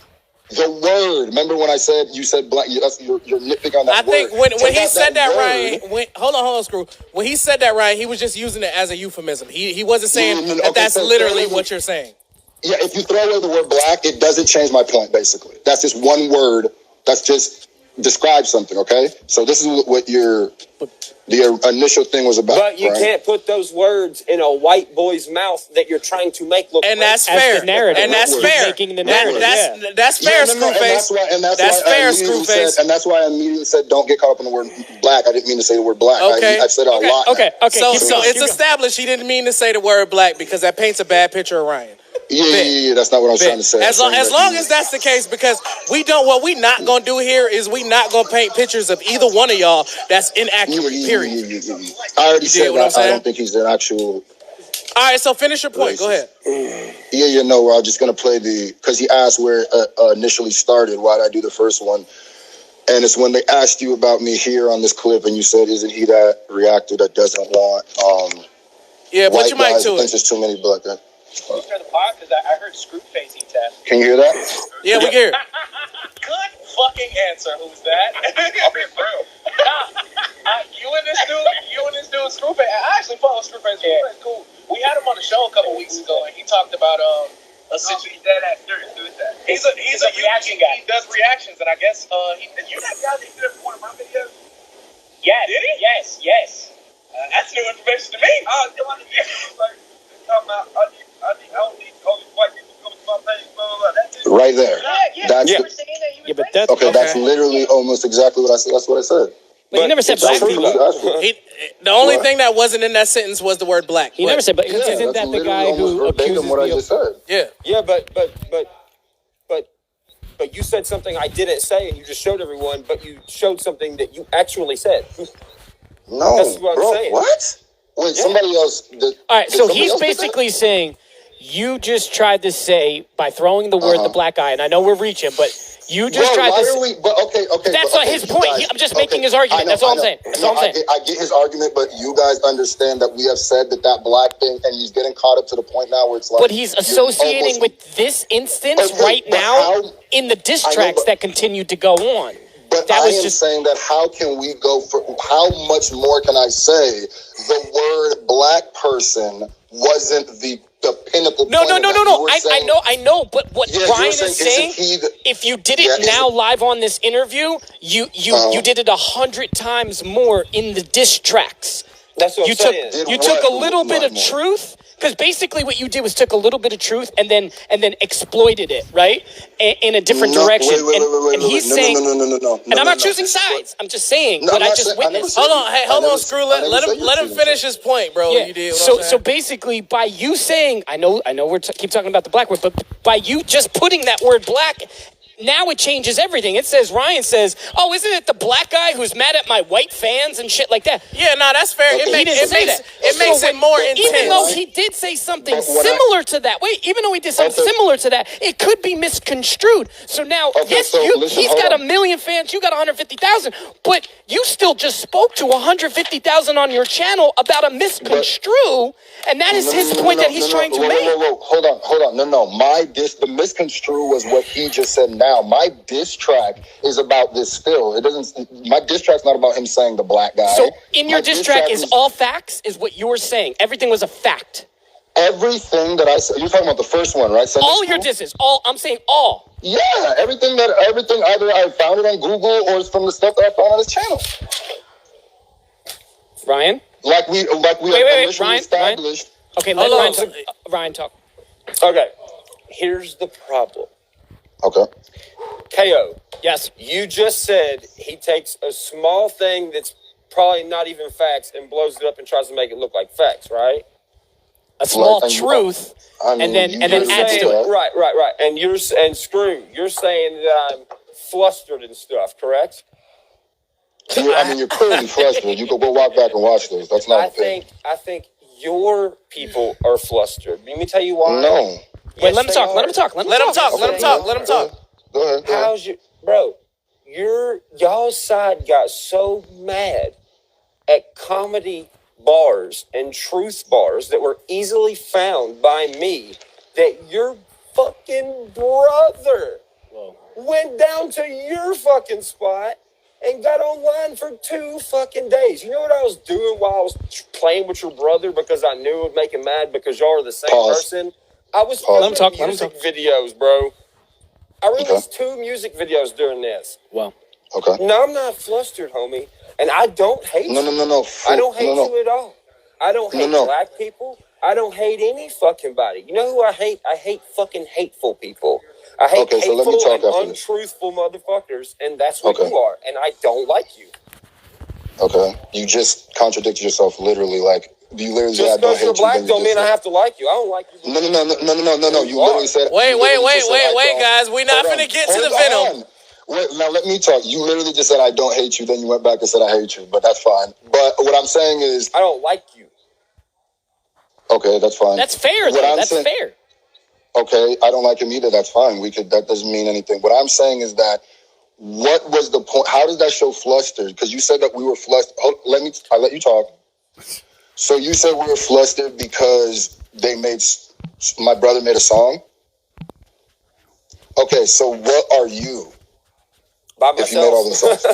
[SPEAKER 5] The word. Remember when I said you said black? You're nitpicking on that word.
[SPEAKER 1] I think when he said that, Ryan... Hold on, Screw. When he said that, Ryan, he was just using it as a euphemism. He wasn't saying that's literally what you're saying.
[SPEAKER 5] Yeah, if you throw away the word black, it doesn't change my point, basically. That's just one word. That's just describes something, okay? So this is what the initial thing was about.
[SPEAKER 4] But you can't put those words in a white boy's mouth that you're trying to make look.
[SPEAKER 1] And that's fair.
[SPEAKER 2] And
[SPEAKER 1] that's fair.
[SPEAKER 2] Making the narrative.
[SPEAKER 1] That's fair, Screwface.
[SPEAKER 5] That's
[SPEAKER 1] fair, Screwface.
[SPEAKER 5] And that's why I immediately said, don't get caught up in the word black. I didn't mean to say the word black.
[SPEAKER 1] Okay.
[SPEAKER 5] I've said it a lot.
[SPEAKER 2] Okay.
[SPEAKER 1] So it's established he didn't mean to say the word black because that paints a bad picture of Ryan.
[SPEAKER 5] Yeah, that's not what I was trying to say.
[SPEAKER 1] As long as that's the case, because what we not gonna do here is we not gonna paint pictures of either one of y'all that's inaccurate. Period.
[SPEAKER 5] I already said that. I don't think he's an actual.
[SPEAKER 1] All right, so finish your point. Go ahead.
[SPEAKER 5] I'm just gonna play because he asked where initially started. Why did I do the first one? And it's when they asked you about me here on this clip, and you said, "Isn't he that reactor that doesn't want
[SPEAKER 1] Yeah, put
[SPEAKER 5] white
[SPEAKER 1] your mic
[SPEAKER 5] guys?
[SPEAKER 1] to
[SPEAKER 5] Thinks
[SPEAKER 1] it.
[SPEAKER 5] there's too many black guys."
[SPEAKER 4] Hear the pod because I heard screw face he tapped.
[SPEAKER 5] Can you hear that?
[SPEAKER 1] Yeah, we can hear it.
[SPEAKER 3] Good fucking answer. Who's that?
[SPEAKER 4] I'll be real.
[SPEAKER 3] You and this dude, Screwface. I actually follow Screwface. Screwface cool. We had him on the show a couple weeks ago, and he talked about a situation.
[SPEAKER 4] He's dead ass serious. Who is that?
[SPEAKER 3] He's a reaction guy. He does reactions, and I guess
[SPEAKER 4] You that guy that did it for one of my videos?
[SPEAKER 3] Yeah, did he? Yes. That's new information to me.
[SPEAKER 4] Oh, come on. Like, talking about, I don't need all these white people coming to my page, blah, blah, blah. That's it.
[SPEAKER 5] Right there. That's
[SPEAKER 3] You were saying that he was
[SPEAKER 2] Yeah, but
[SPEAKER 3] racist.
[SPEAKER 2] that's
[SPEAKER 5] okay. That's literally almost exactly what I said. That's what I said.
[SPEAKER 2] But he never said
[SPEAKER 4] it's
[SPEAKER 2] black
[SPEAKER 4] true,
[SPEAKER 2] people.
[SPEAKER 4] though.
[SPEAKER 1] The only
[SPEAKER 5] What?
[SPEAKER 1] thing that wasn't in that sentence was the word black.
[SPEAKER 2] He
[SPEAKER 1] But-
[SPEAKER 2] never said, but
[SPEAKER 5] Yeah,
[SPEAKER 2] isn't
[SPEAKER 5] that's
[SPEAKER 2] that the
[SPEAKER 5] literally
[SPEAKER 2] guy
[SPEAKER 5] almost
[SPEAKER 2] who
[SPEAKER 5] verbatim
[SPEAKER 2] accuses
[SPEAKER 5] what I
[SPEAKER 2] me of...
[SPEAKER 5] just said.
[SPEAKER 1] Yeah.
[SPEAKER 4] Yeah, but you said something I didn't say, and you just showed everyone. But you showed something that you actually said.
[SPEAKER 5] No,
[SPEAKER 4] That's what I'm
[SPEAKER 5] bro.
[SPEAKER 4] saying.
[SPEAKER 5] What? Wait, somebody else.
[SPEAKER 2] All right,
[SPEAKER 5] did
[SPEAKER 2] so
[SPEAKER 5] somebody
[SPEAKER 2] he's
[SPEAKER 5] else do that?
[SPEAKER 2] basically saying you just tried to say by throwing the word the black guy, and I know we're reaching, but you just
[SPEAKER 5] Bro,
[SPEAKER 2] tried
[SPEAKER 5] why
[SPEAKER 2] to.
[SPEAKER 5] are we? But okay.
[SPEAKER 2] That's
[SPEAKER 5] but,
[SPEAKER 2] not his point.
[SPEAKER 5] guys,
[SPEAKER 2] I'm just making his argument.
[SPEAKER 5] I know,
[SPEAKER 2] That's all
[SPEAKER 5] I
[SPEAKER 2] I'm
[SPEAKER 5] know.
[SPEAKER 2] saying. That's
[SPEAKER 5] No,
[SPEAKER 2] all I'm saying.
[SPEAKER 5] I get his argument, but you guys understand that we have said that black thing, and he's getting caught up to the point now where it's like.
[SPEAKER 2] But he's
[SPEAKER 5] you're
[SPEAKER 2] associating
[SPEAKER 5] almost-
[SPEAKER 2] with this instance
[SPEAKER 5] Okay,
[SPEAKER 2] right
[SPEAKER 5] but
[SPEAKER 2] now
[SPEAKER 5] how-
[SPEAKER 2] in the diss
[SPEAKER 5] I know,
[SPEAKER 2] tracks
[SPEAKER 5] but-
[SPEAKER 2] that continue to go on.
[SPEAKER 5] But
[SPEAKER 2] That
[SPEAKER 5] I
[SPEAKER 2] was
[SPEAKER 5] am
[SPEAKER 2] just
[SPEAKER 5] saying that how can we go for how much more can I say? The word black person wasn't the pinnacle.
[SPEAKER 2] no.
[SPEAKER 5] point of that. You were saying-
[SPEAKER 2] I know. But what
[SPEAKER 5] Yeah,
[SPEAKER 2] Brian
[SPEAKER 5] you're
[SPEAKER 2] is saying,
[SPEAKER 5] isn't he the-
[SPEAKER 2] if you did it
[SPEAKER 5] Yeah,
[SPEAKER 2] now
[SPEAKER 5] isn't-
[SPEAKER 2] live on this interview, you did it 100 times more in the diss tracks.
[SPEAKER 4] That's what
[SPEAKER 2] You
[SPEAKER 4] I'm
[SPEAKER 2] took
[SPEAKER 4] saying.
[SPEAKER 5] Did
[SPEAKER 2] you took a
[SPEAKER 5] what?
[SPEAKER 2] little bit of
[SPEAKER 5] More.
[SPEAKER 2] truth, because basically what you did was took a little bit of truth and then exploited it, right, in a different
[SPEAKER 5] No,
[SPEAKER 2] direction.
[SPEAKER 5] wait,
[SPEAKER 2] and he's
[SPEAKER 5] no,
[SPEAKER 2] saying,
[SPEAKER 5] no.
[SPEAKER 2] and I'm not choosing sides. I'm just saying
[SPEAKER 5] No,
[SPEAKER 2] what
[SPEAKER 5] I'm
[SPEAKER 2] I
[SPEAKER 5] not
[SPEAKER 2] just
[SPEAKER 5] saying- I never
[SPEAKER 2] witnessed.
[SPEAKER 5] said-
[SPEAKER 1] Hold on, hey, hold
[SPEAKER 5] I never-
[SPEAKER 1] on, Screw.
[SPEAKER 5] I never
[SPEAKER 1] Let
[SPEAKER 5] said
[SPEAKER 1] him
[SPEAKER 5] you
[SPEAKER 1] let him
[SPEAKER 5] choosing
[SPEAKER 1] finish
[SPEAKER 5] sides.
[SPEAKER 1] his point, bro.
[SPEAKER 2] Yeah.
[SPEAKER 1] You did. What
[SPEAKER 2] So
[SPEAKER 1] I'm
[SPEAKER 2] so
[SPEAKER 1] saying.
[SPEAKER 2] basically, by you saying, I know we're keep talking about the black word, but by you just putting that word black. Now it changes everything. Ryan says, "Oh, isn't it the black guy who's mad at my white fans and shit like that?"
[SPEAKER 1] Yeah, no, that's fair.
[SPEAKER 5] Okay.
[SPEAKER 1] It
[SPEAKER 5] He
[SPEAKER 1] makes
[SPEAKER 2] didn't
[SPEAKER 1] it
[SPEAKER 2] say
[SPEAKER 1] makes
[SPEAKER 2] that.
[SPEAKER 1] it makes
[SPEAKER 2] So
[SPEAKER 1] it more intense.
[SPEAKER 2] Even though he did say something
[SPEAKER 5] But what
[SPEAKER 2] similar to that, even though he did something
[SPEAKER 5] Okay.
[SPEAKER 2] similar to that, it could be misconstrued. So now,
[SPEAKER 5] Okay,
[SPEAKER 2] yes,
[SPEAKER 5] so listen,
[SPEAKER 2] he's
[SPEAKER 5] hold
[SPEAKER 2] got
[SPEAKER 5] on.
[SPEAKER 2] 1 million fans, you got 150,000, but you still just spoke to 150,000 on your channel about a misconstrue, and that is his point that he's trying to make.
[SPEAKER 5] Whoa. Hold on. No. The misconstrue was what he just said now. My diss track is about this still. It doesn't, my diss track's not about him saying the black guy.
[SPEAKER 2] So in your
[SPEAKER 5] My
[SPEAKER 2] diss track is all facts, is what you're saying. Everything was a fact.
[SPEAKER 5] everything that I said. You're talking about the first one, right? Sunday
[SPEAKER 2] All your
[SPEAKER 5] school?
[SPEAKER 2] disses, I'm saying all.
[SPEAKER 5] Yeah, everything either I found it on Google or it's from the stuff that I found on his channel.
[SPEAKER 2] Ryan?
[SPEAKER 5] Like we
[SPEAKER 2] Wait,
[SPEAKER 5] initially
[SPEAKER 2] Ryan?
[SPEAKER 5] established.
[SPEAKER 2] Okay, let
[SPEAKER 1] Hold on.
[SPEAKER 2] Ryan talk.
[SPEAKER 4] Okay, here's the problem.
[SPEAKER 5] Okay.
[SPEAKER 4] KO,
[SPEAKER 2] Yes.
[SPEAKER 4] you just said he takes a small thing that's probably not even facts and blows it up and tries to make it look like facts, right?
[SPEAKER 2] A small
[SPEAKER 5] and-
[SPEAKER 2] truth,
[SPEAKER 5] I mean,
[SPEAKER 2] and then
[SPEAKER 5] you
[SPEAKER 2] adds
[SPEAKER 5] just
[SPEAKER 2] to it.
[SPEAKER 5] said-
[SPEAKER 4] Right. And Screw, you're saying that I'm flustered and stuff, correct?
[SPEAKER 5] You're clearly flustered. You could go walk back and watch those. That's not
[SPEAKER 4] I
[SPEAKER 5] a thing.
[SPEAKER 4] think your people are flustered. Let me tell you why.
[SPEAKER 5] No.
[SPEAKER 2] Wait,
[SPEAKER 4] Yes,
[SPEAKER 2] let him
[SPEAKER 4] they
[SPEAKER 2] talk.
[SPEAKER 4] are.
[SPEAKER 2] Let him talk.
[SPEAKER 1] Let him talk.
[SPEAKER 5] Go ahead.
[SPEAKER 4] How's your bro? Y'all's side got so mad at comedy bars and truth bars that were easily found by me that your fucking brother went down to your fucking spot and got online for 2 fucking days. You know what I was doing while I was playing with your brother because I knew it would make him mad because y'all are the same
[SPEAKER 5] Pause.
[SPEAKER 4] person? I was
[SPEAKER 5] Pause.
[SPEAKER 2] Let him talk, let him
[SPEAKER 4] music videos, bro. I released
[SPEAKER 5] Okay.
[SPEAKER 4] 2 music videos during this.
[SPEAKER 2] Well,
[SPEAKER 5] Okay.
[SPEAKER 4] No, I'm not flustered, homie. And I don't hate
[SPEAKER 5] No.
[SPEAKER 4] you. I don't hate
[SPEAKER 5] No.
[SPEAKER 4] you at all. I don't hate
[SPEAKER 5] No.
[SPEAKER 4] black people. I don't hate any fucking body. You know who I hate? I hate fucking hateful people. I hate
[SPEAKER 5] Okay, so let
[SPEAKER 4] hateful
[SPEAKER 5] me talk
[SPEAKER 4] and
[SPEAKER 5] after this.
[SPEAKER 4] untruthful motherfuckers, and that's what
[SPEAKER 5] Okay.
[SPEAKER 4] you are. And I don't like you.
[SPEAKER 5] Okay. You just contradicted yourself literally. Like, you literally said, I
[SPEAKER 4] Just
[SPEAKER 5] don't
[SPEAKER 4] because
[SPEAKER 5] hate
[SPEAKER 4] you're
[SPEAKER 5] you.
[SPEAKER 4] black
[SPEAKER 5] then you
[SPEAKER 4] don't
[SPEAKER 5] just
[SPEAKER 4] mean I
[SPEAKER 5] said-
[SPEAKER 4] have to like you. I don't like you.
[SPEAKER 5] No. You literally said.
[SPEAKER 1] Wait,
[SPEAKER 5] you literally just said, I
[SPEAKER 1] wait,
[SPEAKER 5] don't-
[SPEAKER 1] guys. We're not
[SPEAKER 5] Hold
[SPEAKER 1] finna
[SPEAKER 5] on.
[SPEAKER 1] get to the
[SPEAKER 5] Hold
[SPEAKER 1] venom.
[SPEAKER 5] on. Wait, now let me talk. You literally just said, I don't hate you. Then you went back and said, I hate you. But that's fine. But what I'm saying is,
[SPEAKER 4] I don't like you.
[SPEAKER 5] okay, that's fine.
[SPEAKER 2] that's fair,
[SPEAKER 5] What
[SPEAKER 2] though.
[SPEAKER 5] I'm
[SPEAKER 2] That's
[SPEAKER 5] saying-
[SPEAKER 2] fair.
[SPEAKER 5] Okay, I don't like him either. That's fine. That doesn't mean anything. What I'm saying is that what was the point? How does that show flustered? Because you said that we were flustered. I let you talk. So you said we were flustered because my brother made a song. Okay, so what are you?
[SPEAKER 4] By myself.
[SPEAKER 5] If you made all those songs,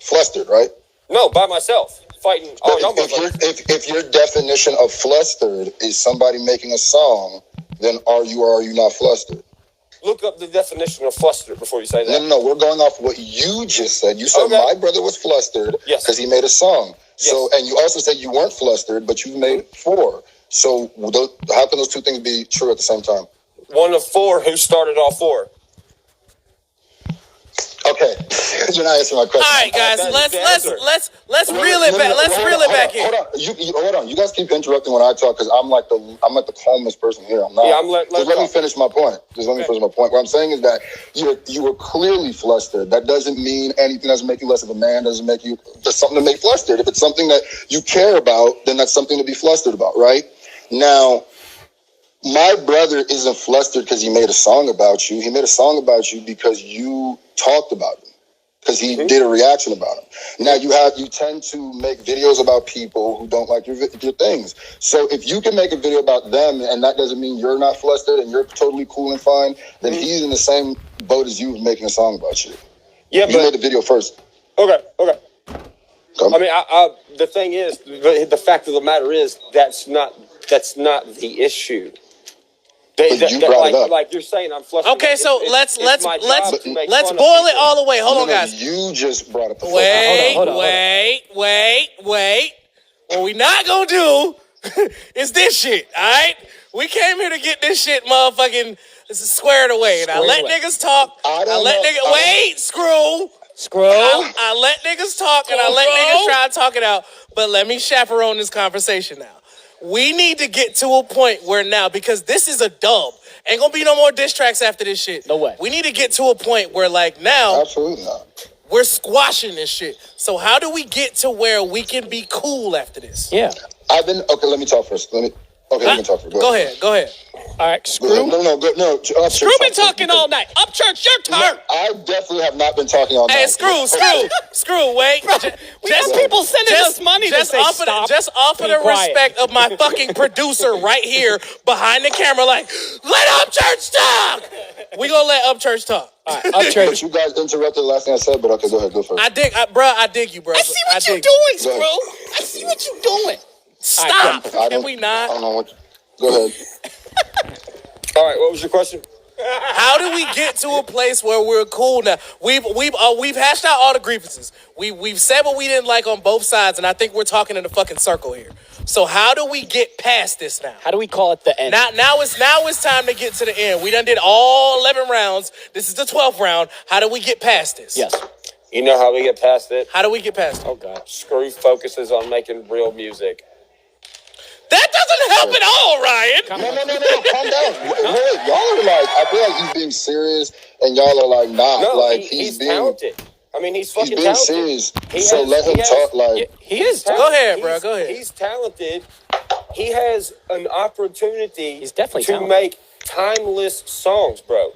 [SPEAKER 5] flustered, right?
[SPEAKER 4] No, by myself, fighting all y'all motherfuckers.
[SPEAKER 5] If your definition of flustered is somebody making a song, then are you or are you not flustered?
[SPEAKER 4] Look up the definition of flustered before you say that.
[SPEAKER 5] No, we're going off what you just said. You said my brother was flustered because he made a song. So, and you also said you weren't flustered, but you made 4. So how can those two things be true at the same time?
[SPEAKER 4] One of 4 who started all 4.
[SPEAKER 5] Okay, you're not answering my question.
[SPEAKER 1] All right, guys, let's reel it back. Let's reel it back in.
[SPEAKER 5] Hold on. You guys keep interrupting when I talk because I'm like the calmest person here. I'm not.
[SPEAKER 4] Yeah,
[SPEAKER 5] let me finish my point. What I'm saying is that you were clearly flustered. That doesn't mean anything. Doesn't make you less of a man. Doesn't make you. There's something to make flustered. If it's something that you care about, then that's something to be flustered about, right? Now, my brother isn't flustered because he made a song about you. He made a song about you because you talked about him, because he did a reaction about him. Now you tend to make videos about people who don't like your things. So if you can make a video about them and that doesn't mean you're not flustered and you're totally cool and fine, then he's in the same boat as you making a song about you. Yeah, you made the video first.
[SPEAKER 4] Okay. I mean, the thing is, the fact of the matter is, that's not the issue.
[SPEAKER 5] You brought it up.
[SPEAKER 4] Like you're saying, I'm flustered.
[SPEAKER 1] Okay, so let's boil it all the way. Hold on, guys.
[SPEAKER 5] You just brought up the
[SPEAKER 1] Wait. What we not gonna do is this shit, all right? We came here to get this shit motherfucking squared away. And I let niggas talk. Screw. I let niggas talk and I let niggas try to talk it out. But let me chaperone this conversation now. We need to get to a point where now, because this is a dub, ain't gonna be no more diss tracks after this shit.
[SPEAKER 2] No way.
[SPEAKER 1] We need to get to a point where, like, now,
[SPEAKER 5] absolutely not.
[SPEAKER 1] We're squashing this shit. So how do we get to where we can be cool after this?
[SPEAKER 2] Yeah.
[SPEAKER 5] Let me talk first. Let me talk first.
[SPEAKER 1] Go ahead.
[SPEAKER 2] All right, Screw.
[SPEAKER 5] No.
[SPEAKER 2] Screw been talking all night. Upchurch, your turn.
[SPEAKER 5] I definitely have not been talking all night.
[SPEAKER 1] Hey, Screw, wait.
[SPEAKER 2] We got people sending us money to say stop.
[SPEAKER 1] Just offer the respect of my fucking producer right here behind the camera, like, let Upchurch talk. We gonna let Upchurch talk.
[SPEAKER 2] All right, Upchurch.
[SPEAKER 5] But you guys interrupted the last thing I said, but okay, go ahead, go first.
[SPEAKER 1] I dig you, bro.
[SPEAKER 2] I see what you're doing, Screw. I see what you're doing.
[SPEAKER 1] Stop. Can we not?
[SPEAKER 5] I don't know what. Go ahead.
[SPEAKER 4] All right, what was your question?
[SPEAKER 1] How do we get to a place where we're cool now? We've hashed out all the grievances. We've said what we didn't like on both sides, and I think we're talking in a fucking circle here. So how do we get past this now?
[SPEAKER 2] How do we call it the end?
[SPEAKER 1] Now it's time to get to the end. We done did all 11 rounds. This is the 12th round. How do we get past this?
[SPEAKER 2] Yes.
[SPEAKER 4] You know how we get past it?
[SPEAKER 1] How do we get past it?
[SPEAKER 2] Oh, God.
[SPEAKER 4] Screw focuses on making real music.
[SPEAKER 1] That doesn't help at all, Ryan.
[SPEAKER 5] No, calm down. Wait, y'all are like, I feel like he's being serious, and y'all are like, nah.
[SPEAKER 4] No,
[SPEAKER 5] like
[SPEAKER 4] he's talented. I mean, he's fucking
[SPEAKER 5] being
[SPEAKER 4] talented.
[SPEAKER 5] serious. Let him talk. Like
[SPEAKER 2] he is.
[SPEAKER 1] Go ahead, bro. Go ahead.
[SPEAKER 4] He's talented. He has an opportunity
[SPEAKER 2] definitely
[SPEAKER 4] to make timeless songs, bro.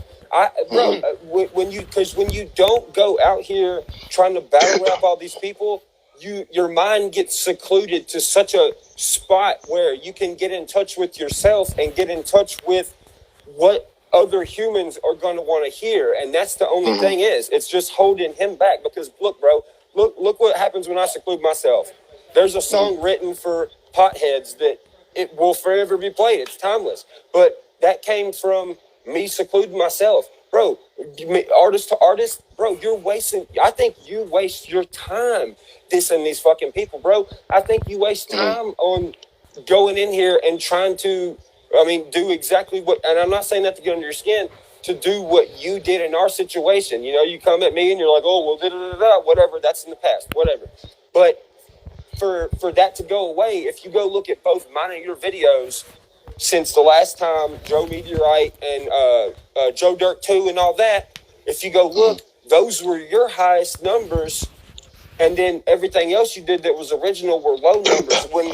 [SPEAKER 4] When you don't go out here trying to battle rap all these people, your mind gets secluded to such a spot where you can get in touch with yourself and get in touch with what other humans are going to want to hear. And that's the only thing it's just holding him back, because look, bro, look what happens when I seclude myself. There's a song written for potheads that it will forever be played. It's timeless. But that came from me secluding myself. Bro, artist to artist, bro, I think you waste your time dissing these fucking people, bro. I think you waste time on going in here and trying to, do exactly what, and I'm not saying that to get under your skin, to do what you did in our situation. You know, you come at me and you're like, oh, well, whatever, that's in the past, whatever. But for that to go away, if you go look at both mine and your videos, since the last time Joe Meteorite and Joe Dirt 2 and all that, if you go look, those were your highest numbers, and then everything else you did that was original were low numbers. When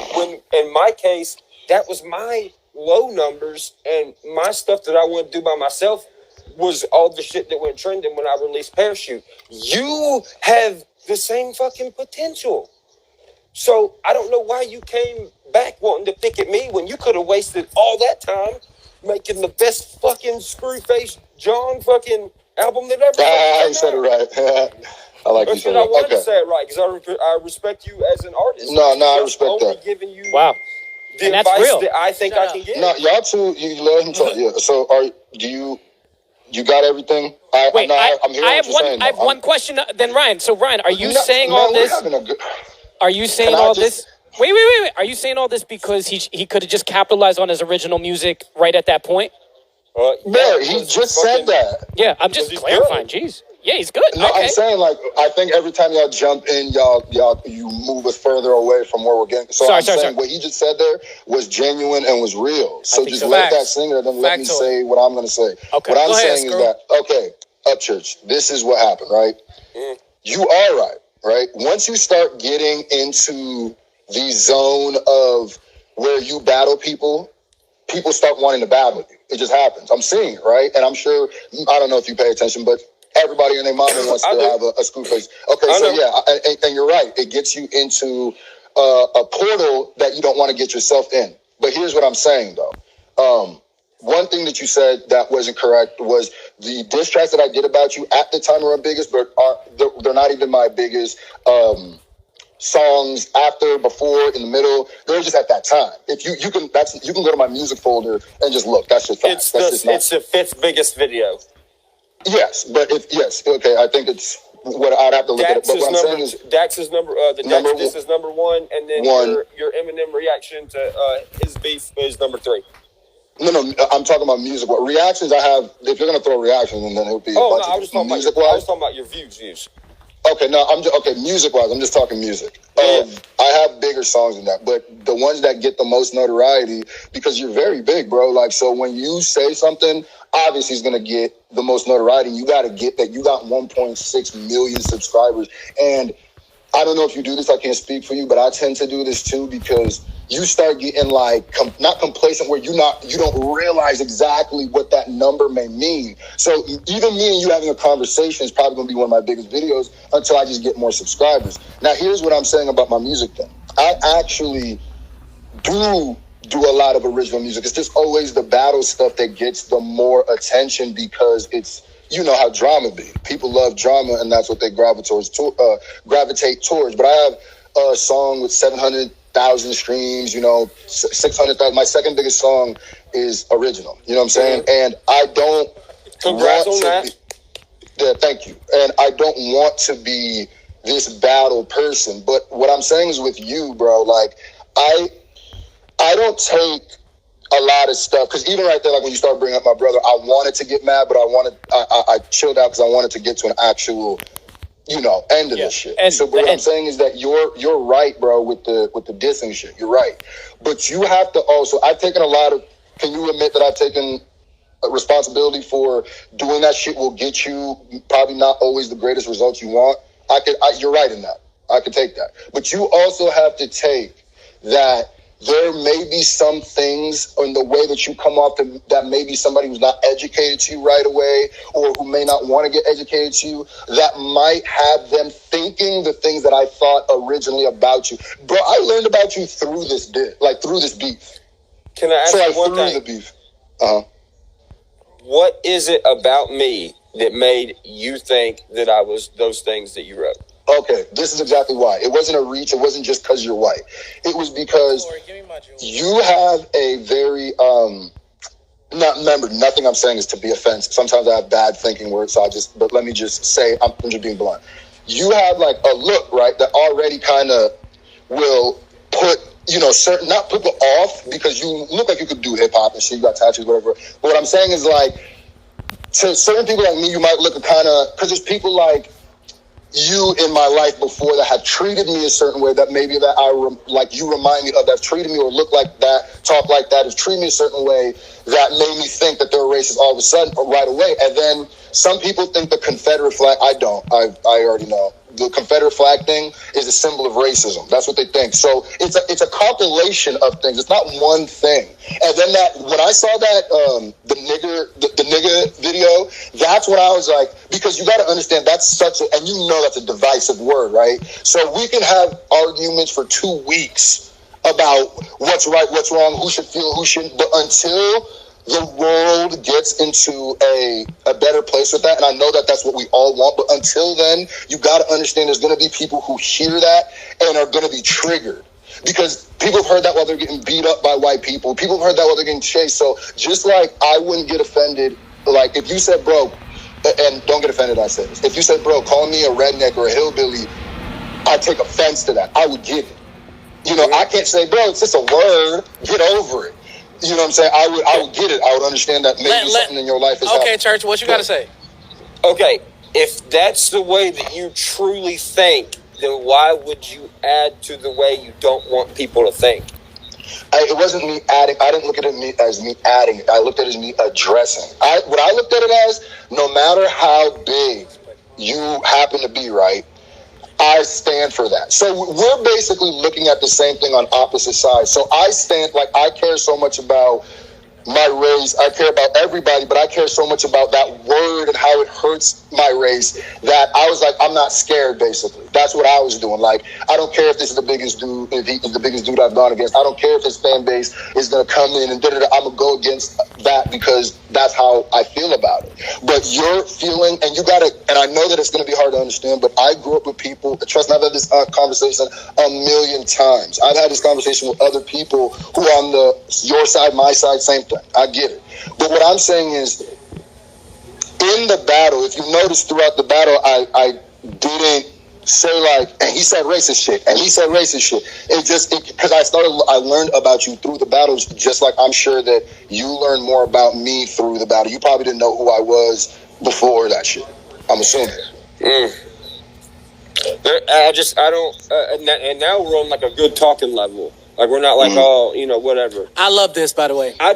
[SPEAKER 4] in my case, that was my low numbers, and my stuff that I want to do by myself was all the shit that went trending when I released Parachute. You have the same fucking potential. So I don't know why you came back wanting to pick at me when you could have wasted all that time making the best fucking Screwface John fucking album that ever.
[SPEAKER 5] I said it right. I like you said
[SPEAKER 4] I
[SPEAKER 5] it.
[SPEAKER 4] wanted to
[SPEAKER 5] Okay.
[SPEAKER 4] say it right because I respect you as an artist.
[SPEAKER 5] No, I
[SPEAKER 4] I'm
[SPEAKER 5] respect
[SPEAKER 4] only
[SPEAKER 5] that.
[SPEAKER 4] giving you
[SPEAKER 2] Wow.
[SPEAKER 4] the
[SPEAKER 2] And that's
[SPEAKER 4] advice
[SPEAKER 2] real.
[SPEAKER 4] that I think I can give.
[SPEAKER 5] No, y'all two, you let him talk. Yeah. So, you got everything?
[SPEAKER 2] Wait,
[SPEAKER 5] I'm hearing
[SPEAKER 2] I have
[SPEAKER 5] what you're
[SPEAKER 2] one.
[SPEAKER 5] saying.
[SPEAKER 2] I have one question. Then Ryan. So Ryan, are you
[SPEAKER 5] No,
[SPEAKER 2] saying
[SPEAKER 5] man,
[SPEAKER 2] all
[SPEAKER 5] we're
[SPEAKER 2] this?
[SPEAKER 5] having a good-
[SPEAKER 2] Are you saying
[SPEAKER 5] Can I
[SPEAKER 2] all
[SPEAKER 5] just-
[SPEAKER 2] this? Wait. Are you saying all this because he could have just capitalized on his original music right at that point?
[SPEAKER 5] Man, he just said that.
[SPEAKER 2] Yeah, I'm just
[SPEAKER 4] he's
[SPEAKER 2] clarifying.
[SPEAKER 4] good.
[SPEAKER 2] Jeez. Yeah, he's good.
[SPEAKER 5] No,
[SPEAKER 2] Okay.
[SPEAKER 5] I'm saying, like, I think every time y'all jump in, you move us further away from where we're getting. So I'm saying what he just said there was genuine and was real. So
[SPEAKER 2] think
[SPEAKER 5] just
[SPEAKER 2] so.
[SPEAKER 5] let that
[SPEAKER 1] Facts.
[SPEAKER 5] sing there, then let me
[SPEAKER 1] Factoid.
[SPEAKER 5] say what I'm going to say.
[SPEAKER 2] Okay.
[SPEAKER 5] What I'm
[SPEAKER 1] Go ahead,
[SPEAKER 5] saying is
[SPEAKER 1] Screw.
[SPEAKER 5] that, okay, Upchurch, this is what happened, right? You are right? Once you start getting into the zone of where you battle people start wanting to battle you. It just happens. I'm seeing it, right? And I'm sure, I don't know if you pay attention, but everybody and their mama wants to have a screw face. Okay,
[SPEAKER 4] I
[SPEAKER 5] so
[SPEAKER 4] know.
[SPEAKER 5] yeah, and you're right. It gets you into a portal that you don't want to get yourself in. But here's what I'm saying, though. One thing that you said that wasn't correct was the diss tracks that I did about you at the time were my biggest, but they're not even my biggest songs after, before, in the middle. They're just at that time. If you can go to my music folder and just look. That's just facts.
[SPEAKER 4] It's the fifth biggest video.
[SPEAKER 5] Yes, but okay. I think it's what I'd have to look at it. But what I'm saying is,
[SPEAKER 4] Dax is number this is number one, and then your Eminem reaction to his beef is number 3.
[SPEAKER 5] no, I'm talking about music. What reactions I have? If you're gonna throw reactions, then it'll be a bunch
[SPEAKER 4] I was
[SPEAKER 5] of
[SPEAKER 4] talking
[SPEAKER 5] music
[SPEAKER 4] about I was
[SPEAKER 5] wise.
[SPEAKER 4] talking about your views.
[SPEAKER 5] Okay, no, music wise, I'm just talking music.
[SPEAKER 4] Yeah.
[SPEAKER 5] I have bigger songs than that, but the ones that get the most notoriety, because you're very big, bro. Like, so when you say something, obviously it's gonna get the most notoriety. You gotta get that you got 1.6 million subscribers. And I don't know if you do this, I can't speak for you, but I tend to do this too, because you start getting like not complacent where you don't realize exactly what that number may mean. So even me and you having a conversation is probably going to be one of my biggest videos until I just get more subscribers. Now, here's what I'm saying about my music thing. I actually do a lot of original music. It's just always the battle stuff that gets the more attention because it's, you know how drama be. People love drama, and that's what they gravitate towards. But I have a song with 700,000 streams, 600,000. My second biggest song is original. You know what I'm saying? And I don't
[SPEAKER 4] Congrats
[SPEAKER 5] want
[SPEAKER 4] on
[SPEAKER 5] to
[SPEAKER 4] that.
[SPEAKER 5] yeah, thank you. And I don't want to be this battle person. But what I'm saying is with you, bro, like I don't take a lot of stuff, because even right there, like when you start bringing up my brother, I wanted to get mad, but I chilled out because I wanted to get to an actual, end of this shit. So what I'm saying is that you're right, bro, with the dissing shit. You're right, but you have to also. I've taken a lot of. Can you admit that I've taken responsibility for doing that shit? Will get you probably not always the greatest results you want. You're right in that. I could take that, but you also have to take that. There may be some things in the way that you come off that maybe somebody who's not educated to you right away, or who may not want to get educated to you, that might have them thinking the things that I thought originally about you. Bro, I learned about you through this beef.
[SPEAKER 4] Can I ask you one
[SPEAKER 5] through
[SPEAKER 4] thing?
[SPEAKER 5] the beef. Uh-huh.
[SPEAKER 4] What is it about me that made you think that I was those things that you wrote?
[SPEAKER 5] Okay, this is exactly why. It wasn't a reach. It wasn't just because you're white. It was because you have a very nothing I'm saying is to be offensive. Sometimes I have bad thinking words, but let me just say, I'm just being blunt. You have like a look, right, that already kind of will put, certain, not people off, because you look like you could do hip hop and shit, you got tattoos, whatever. But what I'm saying is, like, to certain people like me, you might look kind of, because there's people like you in my life before that have treated me a certain way that maybe that you remind me of, that treated me or look like that, talk like that, has treated me a certain way that made me think that they're racist all of a sudden or right away. And then some people think the Confederate flag. I don't. I already know. the Confederate flag thing is a symbol of racism. That's what they think. So it's a compilation of things. It's not one thing. And then when I saw that the nigger video, that's when I was like, because you got to understand that's and you know that's a divisive word, right? So we can have arguments for 2 weeks about what's right, what's wrong, who should feel, who shouldn't, but until the world gets into a better place with that, and I know that that's what we all want, but until then, you got to understand there's going to be people who hear that and are going to be triggered. Because people have heard that while they're getting beat up by white people. People have heard that while they're getting chased. So just like I wouldn't get offended, like if you said, bro, and don't get offended I said this, if you said, bro, call me a redneck or a hillbilly, I'd take offense to that. I would get it. You know, I can't say, bro, it's just a word, get over it. You know what I'm saying? I would get it. I would understand that maybe something in your life is
[SPEAKER 1] okay,
[SPEAKER 5] happening.
[SPEAKER 1] Church, what you got to say?
[SPEAKER 4] Okay, if that's the way that you truly think, then why would you add to the way you don't want people to think?
[SPEAKER 5] It wasn't me adding. I didn't look at it as me adding. I looked at it as me addressing. What I looked at it as, no matter how big you happen to be, right, I stand for that. So we're basically looking at the same thing on opposite sides. So I stand, like, I care so much about my race. I care about everybody, but I care so much about that word and how it hurts my race that I was like, I'm not scared, basically. That's what I was doing. Like, I don't care if this is the biggest dude, if he's the biggest dude I've gone against. I don't care if his fan base is going to come in and I'm going to go against that because that's how I feel about it. But you're feeling, and you got to, and I know that it's going to be hard to understand, but I grew up with people, trust me, I've had this conversation a million times. I've had this conversation with other people who are on your side, my side, same thing. I get it. But what I'm saying is, in the battle, if you notice throughout the battle, I didn't say like, and he said racist shit, and he said racist shit. Because I learned about you through the battles, just like I'm sure that you learned more about me through the battle. You probably didn't know who I was before that shit. I'm assuming.
[SPEAKER 4] I don't, and now we're on like a good talking level. Like, we're not like, oh, you know, whatever.
[SPEAKER 1] I love this, by the way.
[SPEAKER 4] I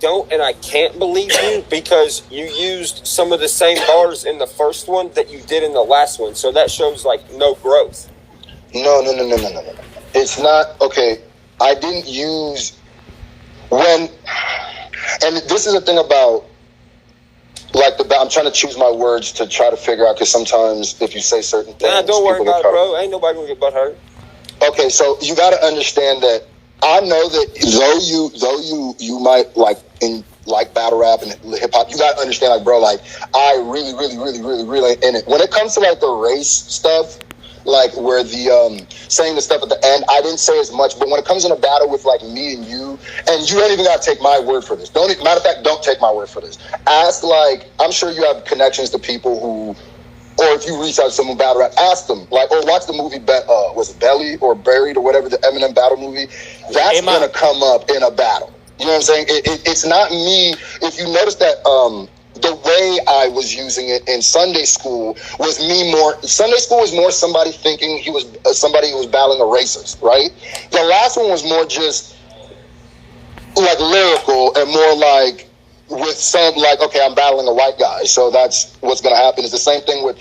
[SPEAKER 4] don't, and I can't believe you because you used some of the same bars in the first one that you did in the last one. So that shows, like, no growth.
[SPEAKER 5] No. It's not, okay, I didn't use, and this is the thing about, like, I'm trying to choose my words to try to figure out, because sometimes if you say certain things,
[SPEAKER 4] nah, don't worry about it, bro. Ain't nobody gonna get butt hurt.
[SPEAKER 5] Okay, so you got to understand that I know that though you might like battle rap and hip hop, you got to understand, like, bro, like, I really in it. When it comes to like the race stuff, like where the saying the stuff at the end, I didn't say as much. But when it comes in a battle with like me and you don't even gotta take my word for this. Matter of fact, don't take my word for this. Ask, like, I'm sure you have connections to people who, or if you reach out to someone battle rap, ask them, like, or watch the movie, was it Belly or Buried or whatever, the Eminem battle movie? That's gonna come up in a battle. You know what I'm saying? It's not me. If you notice that the way I was using it in Sunday school was me more. Sunday school was more somebody thinking he was somebody who was battling a racist, right? The last one was more just like lyrical and more like with some, like, okay, I'm battling a white guy, so that's what's going to happen. It's the same thing with,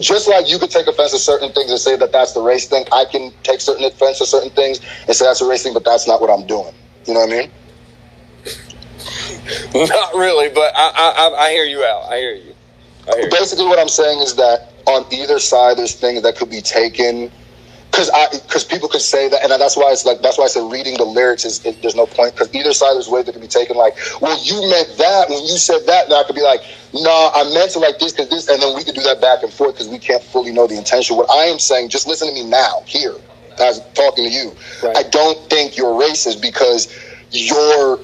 [SPEAKER 5] just like you could take offense to certain things and say that that's the race thing, I can take certain offense to certain things and say that's a race thing, but that's not what I'm doing. You know what I mean?
[SPEAKER 4] Not really, but I hear you out. I hear you.
[SPEAKER 5] Basically, what I'm saying is that on either side, there's things that could be taken, because people could say that, and that's why I said reading the lyrics there's no point, because either side there's ways that could be taken. Like, well, you meant that when you said that, and I could be like, no, I meant it like this because this, and then we could do that back and forth because we can't fully know the intention. What I am saying, just listen to me now, here, as talking to you. Right. I don't think you're racist because you're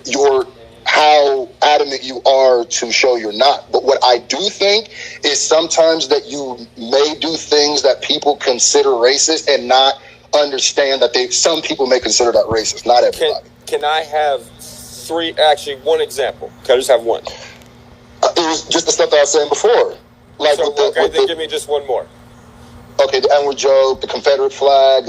[SPEAKER 5] how adamant you are to show you're not. But what I do think is sometimes that you may do things that people consider racist and not understand that some people may consider that racist, not everybody.
[SPEAKER 4] Can I have one example? Can I just have one?
[SPEAKER 5] It was just the stuff that I was saying before. Like,
[SPEAKER 4] so, then give me just one more.
[SPEAKER 5] Okay, the N-word joke, the Confederate flag,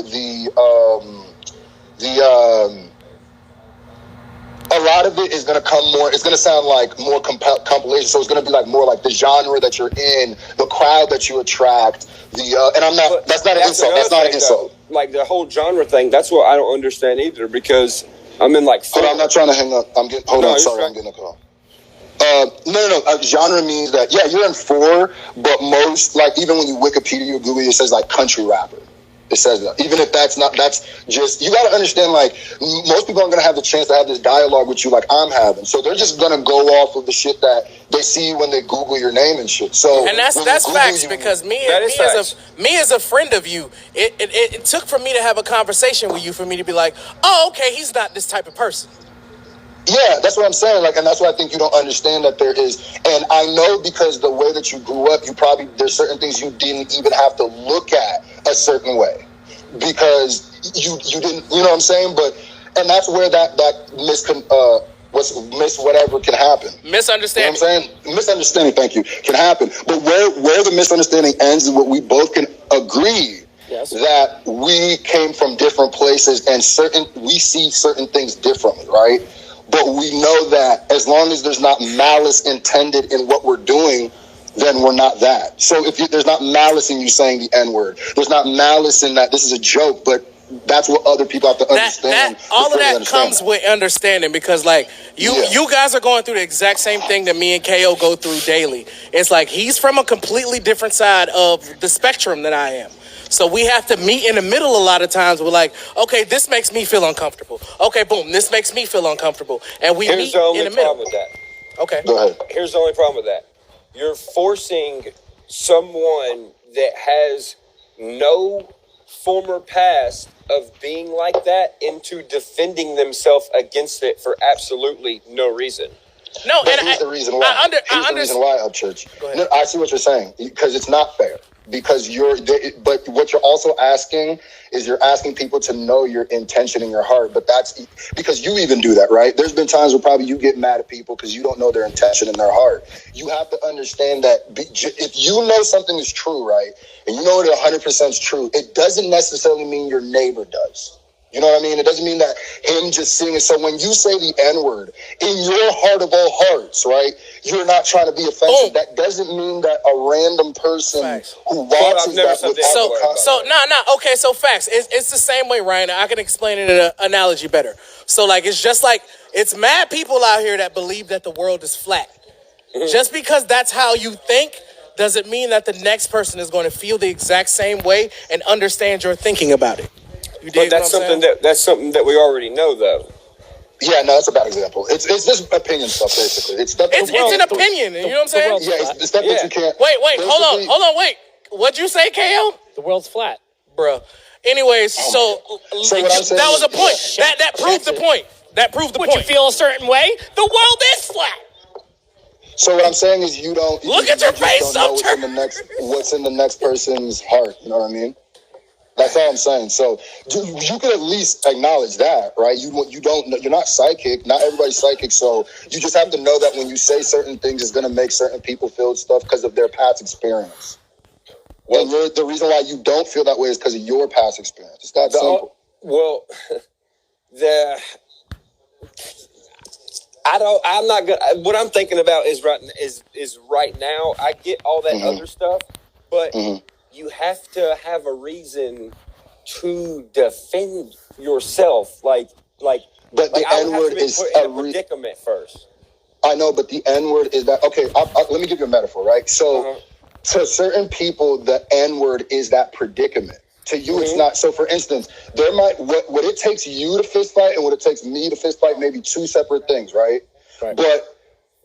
[SPEAKER 5] a lot of it is going to come more, it's going to sound like more compilation. So it's going to be like more like the genre that you're in, the crowd that you attract, and I'm not, that's not an insult. That's not an insult.
[SPEAKER 4] Like the whole genre thing, that's what I don't understand either, because I'm in like...
[SPEAKER 5] Hold on, I'm not trying to hang up. I'm getting a call. No. Genre means that, yeah, you're in 4, but most, like, even when you Wikipedia or Google, it says, like, country rapper. It says that. Even if that's just, you got to understand, like, most people aren't going to have the chance to have this dialogue with you like I'm having. So they're just going to go off of the shit that they see when they Google your name and shit. So,
[SPEAKER 1] and that's facts, because me as a friend of you, it took for me to have a conversation with you for me to be like, oh, okay, he's not this type of person.
[SPEAKER 5] Yeah, that's what I'm saying. Like, and that's why I think you don't understand that there is. And I know because the way that you grew up, there's certain things you didn't even have to look at a certain way because you didn't. You know what I'm saying? And that's where that whatever can happen.
[SPEAKER 1] Misunderstanding.
[SPEAKER 5] You know what I'm saying? Misunderstanding. Thank you. Can happen. But where the misunderstanding ends is what we both can agree. Yes. That we came from different places and we see certain things differently, right? But we know that as long as there's not malice intended in what we're doing, then we're not that. So if there's not malice in you saying the N-word, there's not malice in that this is a joke, but that's what other people have to understand.
[SPEAKER 1] All of that comes with understanding, because like you guys are going through the exact same thing that me and KO go through daily. It's like he's from a completely different side of the spectrum than I am. So we have to meet in the middle a lot of times. We're like, okay, this makes me feel uncomfortable. Okay, boom, this makes me feel uncomfortable. And we meet in the middle.
[SPEAKER 4] With that.
[SPEAKER 1] Okay.
[SPEAKER 5] Go ahead.
[SPEAKER 4] Here's the only problem with that. You're forcing someone that has no former past of being like that into defending themselves against it for absolutely no reason.
[SPEAKER 1] No,
[SPEAKER 5] but here's the reason why. Here's the reason why, Upchurch. No, I see what you're saying, because it's not fair. Because but what you're also asking is you're asking people to know your intention in your heart. But that's because you even do that, right? There's been times where probably you get mad at people because you don't know their intention in their heart. You have to understand that if you know something is true, right, and you know it 100% is true, it doesn't necessarily mean your neighbor does. You know what I mean? It doesn't mean that him just seeing it. So when you say the N-word, in your heart of all hearts, right, you're not trying to be offensive. That doesn't mean that a random person who watches that without
[SPEAKER 1] okay, so facts. It's the same way, Ryan. I can explain it in an analogy better. So, like, it's just like, it's mad people out here that believe that the world is flat. Mm-hmm. Just because that's how you think doesn't mean that the next person is going to feel the exact same way and understand your thinking about it.
[SPEAKER 4] But that's something that we already know, though.
[SPEAKER 5] Yeah, no, that's a bad example. It's just opinion stuff, basically. It's an
[SPEAKER 1] opinion. You know what I'm saying?
[SPEAKER 5] Yeah, it's stuff that you can't.
[SPEAKER 1] Wait, hold on, wait. What'd you say, KO?
[SPEAKER 2] The world's flat,
[SPEAKER 1] bruh. Anyways, so that was a point. That proved the point. That proved the point.
[SPEAKER 2] Would you feel a certain way? The world is flat.
[SPEAKER 5] So what I'm saying is you don't
[SPEAKER 1] look at your face.
[SPEAKER 5] Don't know what's in the next person's heart. You know what I mean? That's all I'm saying. So you could at least acknowledge that, right? You're not psychic. Not everybody's psychic. So you just have to know that when you say certain things, it's going to make certain people feel stuff because of their past experience. Well, and the reason why you don't feel that way is because of your past experience. It's that simple.
[SPEAKER 4] Well, I'm not gonna. What I'm thinking about is right now. I get all that other stuff, but. Mm-hmm. You have to have a reason to defend yourself, but the N-word is a predicament first.
[SPEAKER 5] I know, but the N-word is that. Okay, let me give you a metaphor, right? So, to certain people, the N-word is that predicament. To you, it's not. So, for instance, there might what it takes you to fist fight and what it takes me to fist fight, maybe two separate things, right? But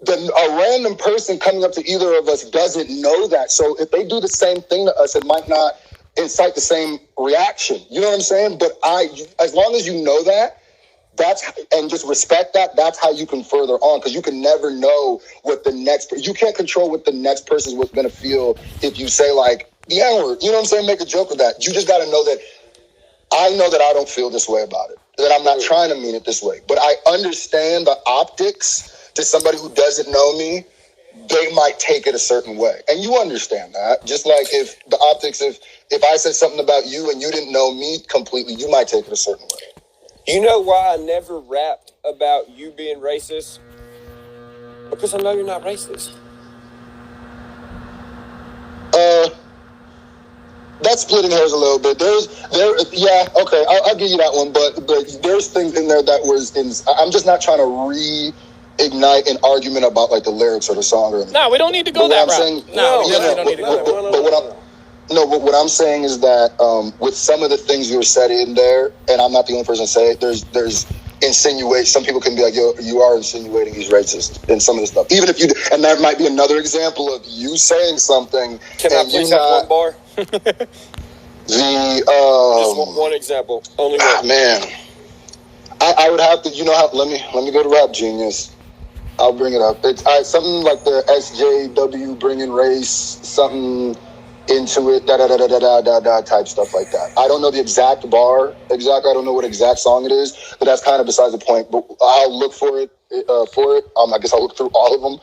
[SPEAKER 5] a random person coming up to either of us doesn't know that. So if they do the same thing to us, it might not incite the same reaction. You know what I'm saying? But as long as you know that, and just respect that, that's how you can further on, because you can never know what you can't control what the next person is going to feel if you say like the N-word. You know what I'm saying? Make a joke of that. You just got to know that I know that I don't feel this way about it, that I'm not trying to mean it this way, but I understand the optics. To somebody who doesn't know me, they might take it a certain way. And you understand that. Just like if the optics, if I said something about you and you didn't know me completely, you might take it a certain way.
[SPEAKER 4] You know why I never rapped about you being racist? Because I know you're not racist.
[SPEAKER 5] That's splitting hairs a little bit. I'll give you that one. But there's things in there that was in. I'm just not trying to reignite an argument about like the lyrics or the song or anything.
[SPEAKER 2] No, we don't need to go that route.
[SPEAKER 5] But what I'm saying is that with some of the things you were said in there, and I'm not the only person to say it, there's insinuate. Some people can be like, yo, you are insinuating he's racist in some of the stuff. Even if you, and that might be another example of you saying something.
[SPEAKER 4] Can I please have one bar?
[SPEAKER 5] Just
[SPEAKER 4] one example. Only one.
[SPEAKER 5] Man, I would have to. You know how? Let me go to Rap Genius. I'll bring it up. It's something like the SJW bringing race something into it, type stuff like that. I don't know the exact bar exactly. I don't know what exact song it is, but that's kind of besides the point. But I'll look for it. I guess I'll look through all of them.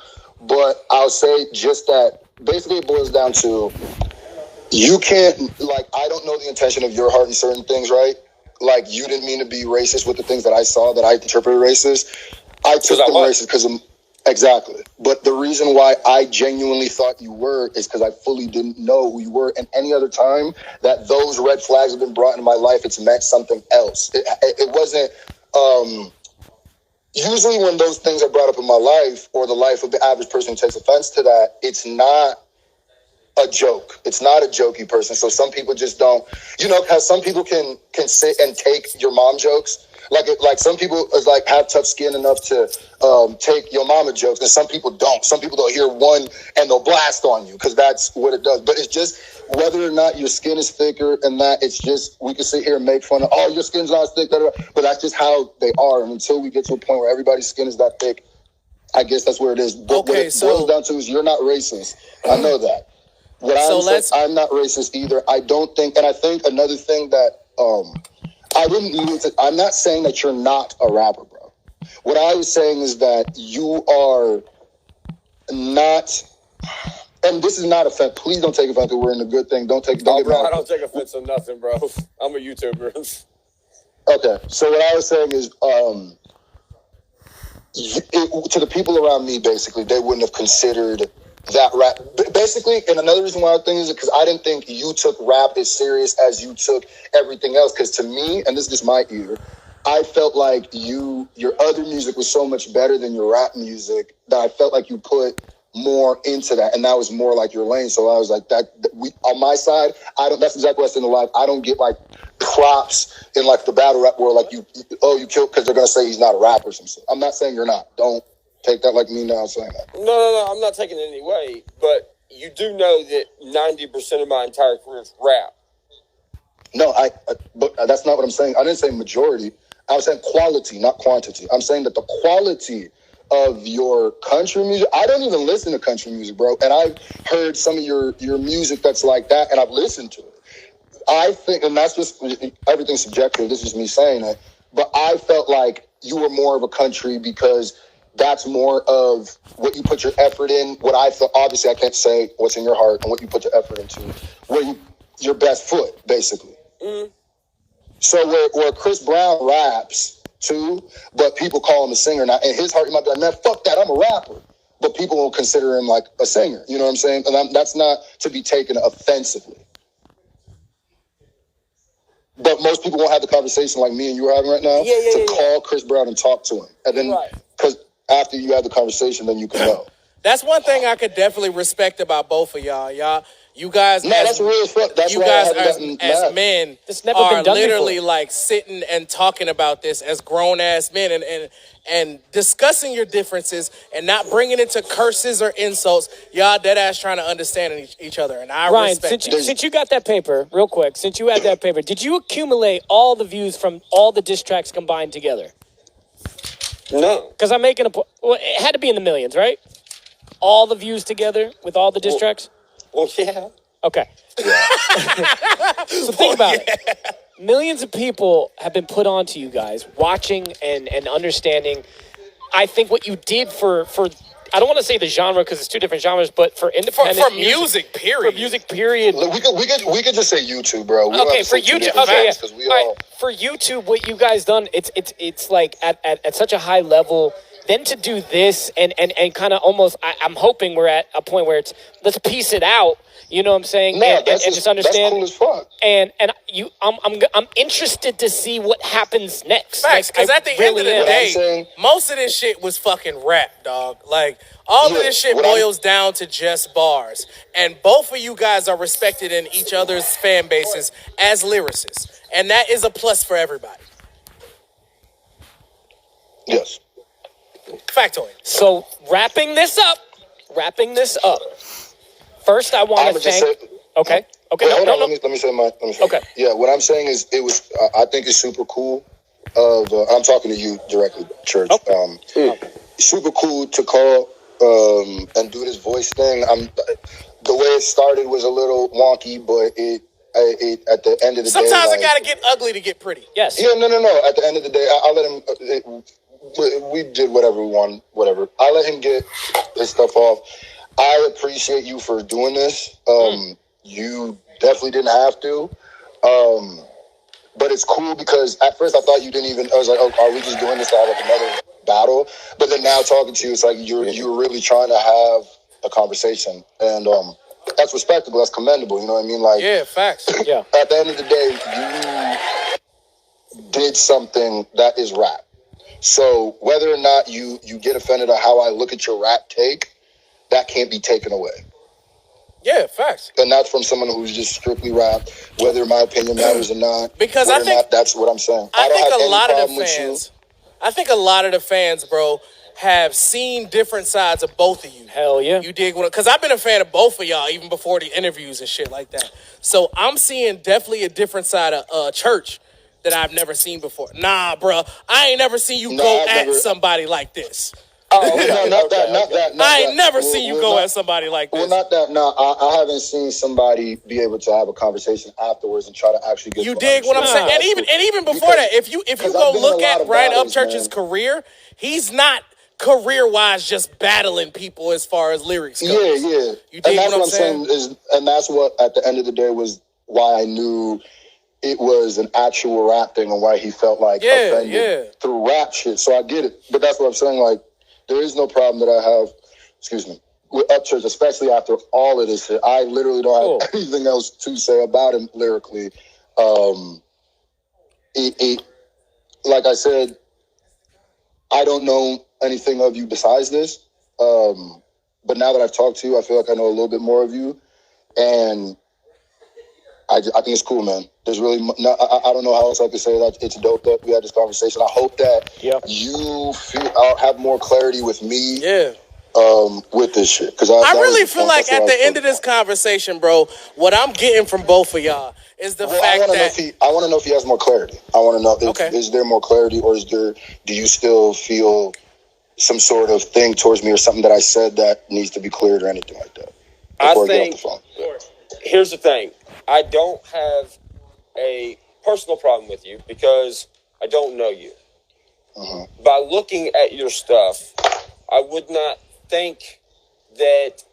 [SPEAKER 5] But I'll say just that basically it boils down to you can't, like, I don't know the intention of your heart in certain things, right? Like, you didn't mean to be racist with the things that I saw that I interpreted racist. I took them racist because of... Exactly. But the reason why I genuinely thought you were is because I fully didn't know who you were. And any other time that those red flags have been brought into my life, it's meant something else. It wasn't... usually when those things are brought up in my life or the life of the average person who takes offense to that, it's not a joke. It's not a jokey person. So some people just don't... You know, how some people can sit and take your mom jokes... Like some people have tough skin enough to take your mama jokes, and some people don't. Some people don't hear one and they'll blast on you because that's what it does. But it's just whether or not your skin is thicker and that it's just we can sit here and make fun of, oh, your skin's not thick, but that's just how they are. And until we get to a point where everybody's skin is that thick, I guess that's where it is. But what it boils down to is you're not racist. I know that. I'm not racist either. I don't think, and I think another thing that I'm not saying that you're not a rapper, bro. What I was saying is that you are not, and this is not offense. Please don't take offense. We're in a good thing. Don't get mad.
[SPEAKER 4] I don't take offense on nothing, bro. I'm a YouTuber.
[SPEAKER 5] Okay, so what I was saying is, to the people around me, basically, they wouldn't have considered that rap. Basically, and another reason why I think is because I didn't think you took rap as serious as you took everything else. Because to me, and this is just my ear, I felt like your other music was so much better than your rap music that I felt like you put more into that, and that was more like your lane. So I was like, on my side, that's exactly what's in the life. I don't get like props in like the battle rap world, like you killed because they're gonna say he's not a rapper or something. I'm not saying you're not. Don't take that like me now saying that.
[SPEAKER 4] No, I'm not taking it any way, but you do know that 90% of my entire career is rap.
[SPEAKER 5] No, but that's not what I'm saying. I didn't say majority. I was saying quality, not quantity. I'm saying that the quality of your country music, I don't even listen to country music, bro. And I've heard some of your music that's like that, and I've listened to it. I think, and that's just, everything's subjective. This is me saying it. But I felt like you were more of a country because that's more of what you put your effort in. What I felt, obviously, I can't say what's in your heart and what you put your effort into. Where your best foot, basically. Mm-hmm. So where Chris Brown raps too, but people call him a singer now. In his heart, he might be like, man, fuck that, I'm a rapper. But people won't consider him like a singer. You know what I'm saying? And that's not to be taken offensively. But most people won't have the conversation like me and you are having right now call Chris Brown and talk to him. And then, because after you have the conversation, then you can know.
[SPEAKER 1] That's one thing I could definitely respect about both of y'all. You guys,
[SPEAKER 5] that's real fuck. That's
[SPEAKER 1] you guys as men are literally
[SPEAKER 2] before.
[SPEAKER 1] Like sitting and talking about this as grown ass men and discussing your differences and not bringing it to curses or insults. Y'all dead ass trying to understand each other, and I respect
[SPEAKER 2] Ryan, since you got that paper, real quick, since you had that paper, did you accumulate all the views from all the diss tracks combined together?
[SPEAKER 4] No,
[SPEAKER 2] because I'm making it had to be in the millions, right? All the views together with all the diss tracks.
[SPEAKER 4] Well, yeah.
[SPEAKER 2] Okay. So think about it. Millions of people have been put onto you guys, watching and understanding. I think what you did for I don't want to say the genre because it's two different genres, but for independent
[SPEAKER 1] for music, period.
[SPEAKER 2] For music, period.
[SPEAKER 5] Look, we could just say YouTube, bro. We don't
[SPEAKER 2] Okay,
[SPEAKER 5] have to
[SPEAKER 2] for
[SPEAKER 5] say two
[SPEAKER 2] YouTube,
[SPEAKER 5] different
[SPEAKER 2] okay, yeah.
[SPEAKER 5] things, 'cause we
[SPEAKER 2] All right,
[SPEAKER 5] all.
[SPEAKER 2] for YouTube, what you guys done, it's like at such a high level. Then to do this and kind of almost, I'm hoping we're at a point where it's let's piece it out. You know what I'm saying?
[SPEAKER 5] No,
[SPEAKER 2] and
[SPEAKER 5] that's
[SPEAKER 2] just understand.
[SPEAKER 5] That's cool as fuck.
[SPEAKER 2] And I'm interested to see what happens next.
[SPEAKER 1] Facts, because
[SPEAKER 2] I
[SPEAKER 1] at the
[SPEAKER 2] really
[SPEAKER 1] end of the
[SPEAKER 2] am.
[SPEAKER 1] day, most of this shit was fucking rap, dog. Like, all of this shit boils down to just bars. And both of you guys are respected in each other's fan bases as lyricists. And that is a plus for everybody.
[SPEAKER 5] Yes.
[SPEAKER 1] Factoid.
[SPEAKER 2] So wrapping this up. First, I want to thank. Okay.
[SPEAKER 5] Wait, hold on. Let me say my.
[SPEAKER 2] Okay.
[SPEAKER 5] Yeah, what I'm saying is, it was. I think it's super cool. I'm talking to you directly, Church. Super cool to call and do this voice thing. The way it started was a little wonky, but it at the end of the day,
[SPEAKER 1] sometimes it gotta get ugly to get pretty.
[SPEAKER 2] Yes.
[SPEAKER 5] Yeah, no. At the end of the day, I'll let him. We did whatever we want, whatever. I let him get his stuff off. I appreciate you for doing this. You definitely didn't have to. But it's cool because at first I thought you didn't even. I was like, oh, are we just doing this to have like another battle? But then now talking to you, it's like you're really trying to have a conversation, and that's respectable. That's commendable. You know what I mean? Like,
[SPEAKER 1] yeah, facts. Yeah.
[SPEAKER 5] At the end of the day, you did something that is rap. So whether or not you get offended at how I look at your rap take, that can't be taken away.
[SPEAKER 1] Yeah, facts.
[SPEAKER 5] And that's from someone who's just strictly rap, whether my opinion matters or not.
[SPEAKER 1] Because I think
[SPEAKER 5] that's what I'm saying.
[SPEAKER 1] I think a lot of the fans, bro, have seen different sides of both of you.
[SPEAKER 2] Hell yeah.
[SPEAKER 1] You dig what? Because I've been a fan of both of y'all even before the interviews and shit like that. So I'm seeing definitely a different side of Church that I've never seen before. Nah, bro, I ain't never seen you go at somebody like this.
[SPEAKER 5] Oh, no, not that.
[SPEAKER 1] I ain't never seen you go at somebody like this.
[SPEAKER 5] Well, not that. No, I haven't seen somebody be able to have a conversation afterwards and try to actually get.
[SPEAKER 1] You dig what I'm saying? And even before that, if you go look at Brian Upchurch's career, he's not career-wise just battling people as far as lyrics goes.
[SPEAKER 5] Yeah.
[SPEAKER 1] You dig what I'm saying?
[SPEAKER 5] And that's what at the end of the day was why I knew it was an actual rap thing and why he felt like offended through rap shit. So I get it, but that's what I'm saying. Like, there is no problem that I have, with Upchurch, especially after all of this shit. I literally don't have anything else to say about him lyrically. Like I said, I don't know anything of you besides this. But now that I've talked to you, I feel like I know a little bit more of you. And I think it's cool, man. There's really I don't know how else I could say that. It's dope that we had this conversation. I hope that you have more clarity with me. Yeah. With this shit, because I
[SPEAKER 1] really feel like at the end of this conversation, bro, what I'm getting from both of y'all is the fact that
[SPEAKER 5] I want to know if he has more clarity. I want to know is there more clarity, or do you still feel some sort of thing towards me or something that I said that needs to be cleared or anything like that?
[SPEAKER 4] I think. Here's the thing. I don't have a personal problem with you because I don't know you. By looking at your stuff, I would not think that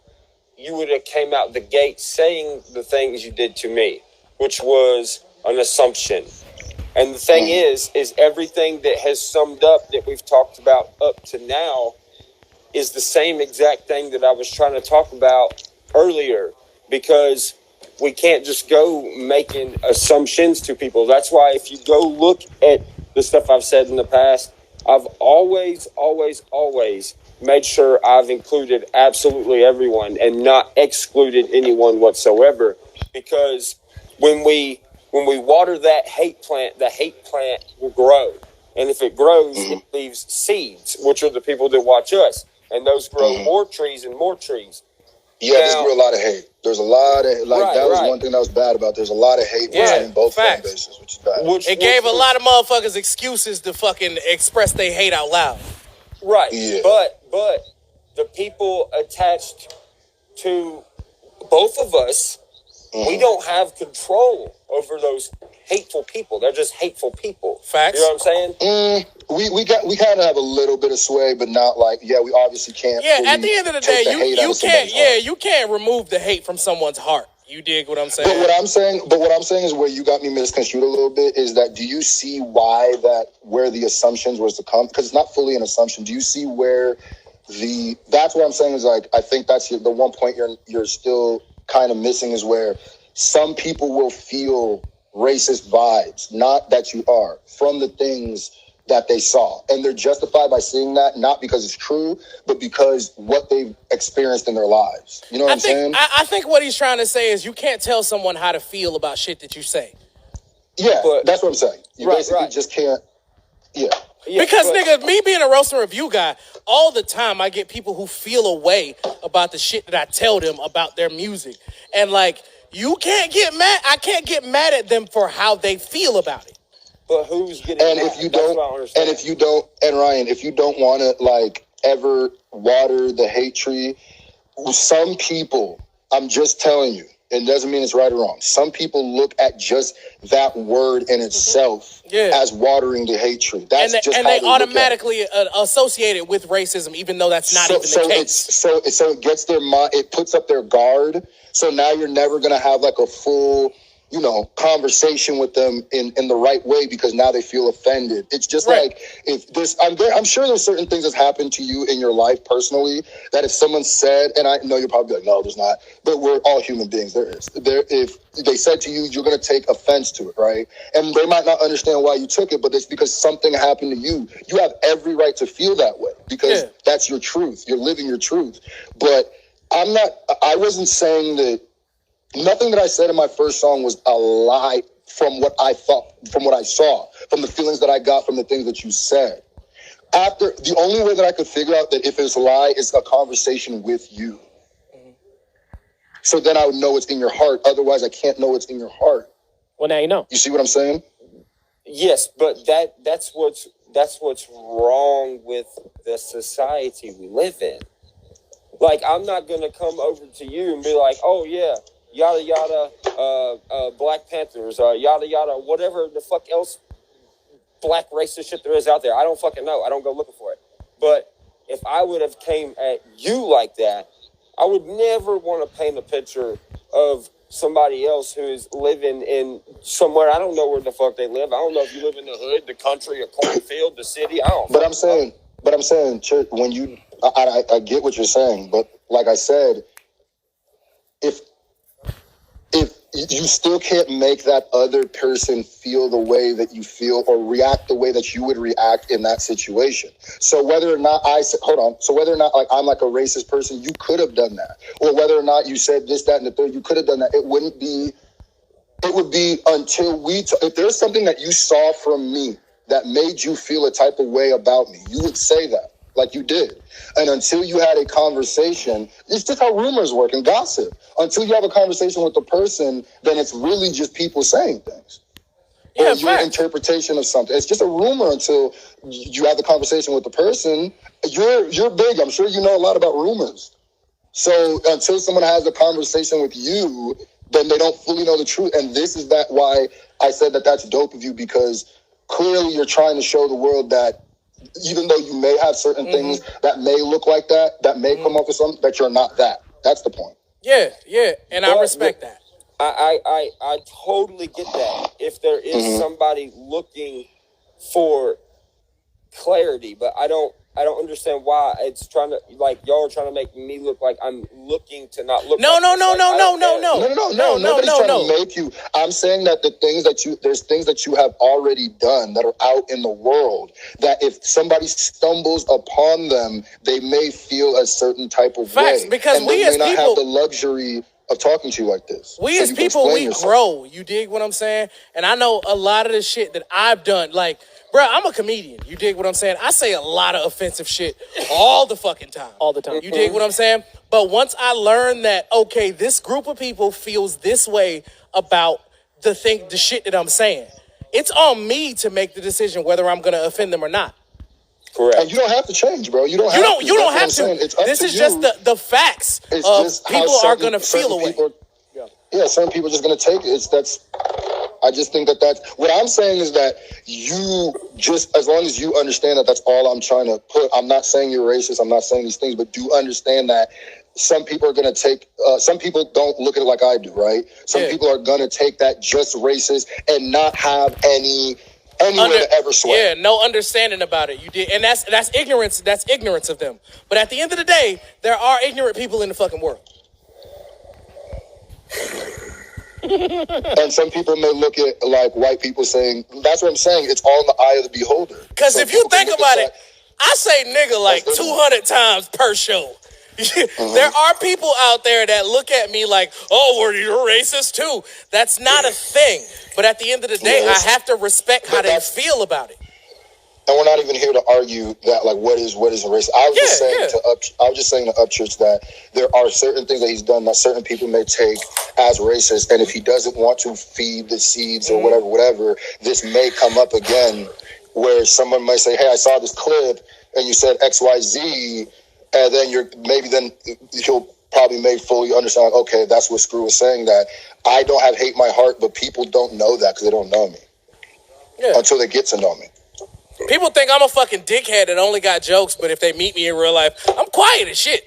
[SPEAKER 4] you would have came out the gate saying the things you did to me, which was an assumption. And the thing is everything that has summed up that we've talked about up to now is the same exact thing that I was trying to talk about earlier, because we can't just go making assumptions to people. That's why if you go look at the stuff I've said in the past, I've always made sure I've included absolutely everyone and not excluded anyone whatsoever. Because when we water that hate plant, the hate plant will grow. And if it grows, it leaves seeds, which are the people that watch us. And those grow more trees and more trees.
[SPEAKER 5] Yeah, there's a lot of hate. There's a lot of that was one thing that was bad about. There's a lot of hate between both fan bases, which is bad.
[SPEAKER 1] It gave a lot of motherfuckers excuses to fucking express their hate out loud.
[SPEAKER 4] Right. Yeah. But the people attached to both of us We don't have control over those hateful people. They're just hateful people.
[SPEAKER 1] Facts.
[SPEAKER 4] You know what I'm saying?
[SPEAKER 5] We kind of have a little bit of sway, but not like, we obviously can't.
[SPEAKER 1] Yeah, at the end of the day, you can't.
[SPEAKER 5] Yeah,
[SPEAKER 1] you can't remove the hate from someone's heart. You dig what I'm saying?
[SPEAKER 5] But what I'm saying is where you got me misconstrued a little bit is that, do you see where the assumptions was to come? Because it's not fully an assumption. Do you see where that's what I'm saying is like, I think that's the one point you're still kind of missing is where some people will feel racist vibes, not that you are, from the things that they saw. And they're justified by seeing that, not because it's true, but because what they've experienced in their lives. You know what I'm saying?
[SPEAKER 1] I think what he's trying to say is you can't tell someone how to feel about shit that you say.
[SPEAKER 5] Yeah, but that's what I'm saying. You basically just can't,
[SPEAKER 1] because, nigga, me being a roast and review guy, all the time I get people who feel a way about the shit that I tell them about their music. And, like, you can't get mad. I can't get mad at them for how they feel about it.
[SPEAKER 4] But who's getting mad?
[SPEAKER 5] If you don't, Ryan, if you don't want to, like, ever water the hate tree, some people, I'm just telling you, it doesn't mean it's right or wrong. Some people look at just that word in itself as watering the hate tree. That's and they
[SPEAKER 1] automatically associate it with racism, even though that's not even the case.
[SPEAKER 5] So it gets their mind. It puts up their guard. So now you're never gonna have like a full, conversation with them in the right way because now they feel offended. It's just like if this, I'm sure there's certain things that's happened to you in your life personally that if someone said, and I know you're probably like, no, there's not, but we're all human beings. There is. If they said to you, you're going to take offense to it, right? And they might not understand why you took it, but it's because something happened to you. You have every right to feel that way because that's your truth. You're living your truth. But I wasn't saying that. Nothing that I said in my first song was a lie from what I thought, from what I saw, from the feelings that I got from the things that you said. The only way that I could figure out that if it's a lie is a conversation with you. So then I would know it's in your heart. Otherwise, I can't know it's in your heart.
[SPEAKER 2] Well, now you know.
[SPEAKER 5] You see what I'm saying?
[SPEAKER 4] Yes, but that's what's wrong with the society we live in. Like, I'm not going to come over to you and be like, oh, yeah, yada, yada, Black Panthers, yada, yada, whatever the fuck else black racist shit there is out there. I don't fucking know. I don't go looking for it. But if I would have came at you like that, I would never want to paint a picture of somebody else who is living in somewhere. I don't know where the fuck they live. I don't know if you live in the hood, the country, a cornfield, the city. I don't.
[SPEAKER 5] But I'm saying, Church, when you, I get what you're saying, but like I said, if you still can't make that other person feel the way that you feel or react the way that you would react in that situation. So whether or not whether or not like I'm like a racist person, you could have done that. Or whether or not you said this, that, and the third, you could have done that. It would be until if there's something that you saw from me that made you feel a type of way about me, you would say that. Like you did. And until you had a conversation, it's just how rumors work and gossip. Until you have a conversation with the person, then it's really just people saying things.
[SPEAKER 1] Yeah,
[SPEAKER 5] or your interpretation of something. It's just a rumor until you have the conversation with the person. You're big. I'm sure you know a lot about rumors. So until someone has a conversation with you, then they don't fully know the truth. And this is why I said that that's dope of you, because clearly you're trying to show the world that even though you may have certain things that may look like that may come off as something, that you're not that. That's the point.
[SPEAKER 1] Yeah, and I respect that.
[SPEAKER 4] I totally get that. If there is somebody looking for clarity, but I don't understand why it's trying to, like, y'all are trying to make me look like I'm looking to not look.
[SPEAKER 1] No.
[SPEAKER 5] Nobody's trying to make you. I'm saying that there's things that you have already done that are out in the world that if somebody stumbles upon them, they may feel a certain type of way.
[SPEAKER 1] Because
[SPEAKER 5] and
[SPEAKER 1] we
[SPEAKER 5] they
[SPEAKER 1] as
[SPEAKER 5] may not
[SPEAKER 1] people
[SPEAKER 5] have the luxury of talking to you like this.
[SPEAKER 1] We as people, we grow. You dig what I'm saying? And I know a lot of the shit that I've done, like, bro, I'm a comedian. You dig what I'm saying? I say a lot of offensive shit all the fucking time.
[SPEAKER 2] All the time.
[SPEAKER 1] You dig what I'm saying? But once I learned that, okay, this group of people feels this way about the shit that I'm saying, it's on me to make the decision whether I'm going to offend them or not.
[SPEAKER 5] Correct. And you don't have to change, bro. You don't have to.
[SPEAKER 1] This is just the facts of people are going to feel away.
[SPEAKER 5] Yeah, certain people are just gonna take it. I just think that's what I'm saying is that you just, as long as you understand that that's all I'm trying to put. I'm not saying you're racist. I'm not saying these things, but do understand that some people are going to take, some people don't look at it like I do, right? Some people are going to take that just racist and not have anywhere to ever sweat.
[SPEAKER 1] Yeah, no understanding about it. You did, and that's ignorance. That's ignorance of them. But at the end of the day, there are ignorant people in the fucking world.
[SPEAKER 5] And some people may look at like white people saying, that's what I'm saying, it's all in the eye of the beholder.
[SPEAKER 1] Because if you think about it, I say nigga like 200 times per show. There are people out there that look at me like, oh, well, you're racist too. That's not a thing. But at the end of the day, I have to respect how they feel about it.
[SPEAKER 5] And we're not even here to argue that, like, what is a racist. I was just saying to Upchurch that there are certain things that he's done that certain people may take as racist, and if he doesn't want to feed the seeds or whatever, this may come up again, where someone might say, "Hey, I saw this clip, and you said X, Y, Z," and then he'll probably may fully understand. Like, okay, that's what Screw was saying. That I don't have hate in my heart, but people don't know that because they don't know me until they get to know me.
[SPEAKER 1] People think I'm a fucking dickhead that only got jokes, but if they meet me in real life, I'm quiet as shit.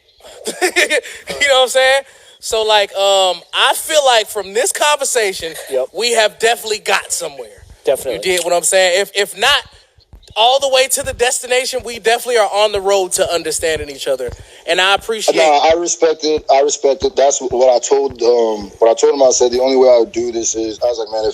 [SPEAKER 1] You know what I'm saying? So, like, I feel like from this conversation, we have definitely got somewhere.
[SPEAKER 2] Definitely.
[SPEAKER 1] You did what I'm saying? If not all the way to the destination, we definitely are on the road to understanding each other. And I appreciate
[SPEAKER 5] I respect it. That's what I told him. I said the only way I would do this is, I was like, man,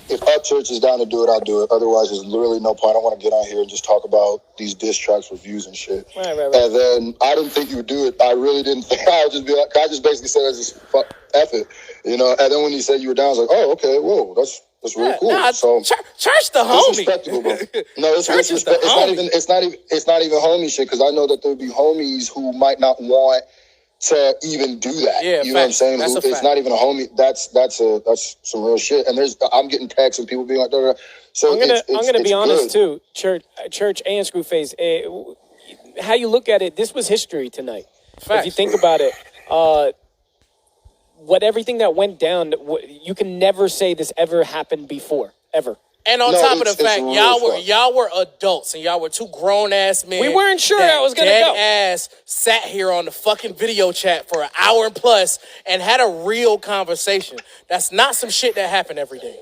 [SPEAKER 5] if Upchurch is down to do it, I'll do it. Otherwise, there's literally no point. I don't want to get on here and just talk about these diss tracks, reviews, and shit.
[SPEAKER 2] Right.
[SPEAKER 5] And then I didn't think you would do it. I really didn't think. I would just be like, I just basically said, just fuck F it, you know. And then when you said you were down, I was like, oh, okay, whoa, that's really cool. So
[SPEAKER 1] Church the homie.
[SPEAKER 5] It's respectable, bro. No, it's respect. It's not even homie shit, because I know that there'd be homies who might not want to even do that.
[SPEAKER 1] Yeah,
[SPEAKER 5] you know what I'm saying? It's not even a homie. That's some real shit. And I'm getting texts and people being like, "Duh." So
[SPEAKER 2] I'm gonna be honest too. Church and Screwface. How you look at it, this was history tonight.
[SPEAKER 1] Facts.
[SPEAKER 2] If you think about it, everything that went down, you can never say this ever happened before, ever.
[SPEAKER 1] And on top of the fact, y'all were adults and y'all were two grown ass men.
[SPEAKER 2] We weren't sure that was gonna go.
[SPEAKER 1] Ass sat here on the fucking video chat for an hour and plus and had a real conversation. That's not some shit that happened every day,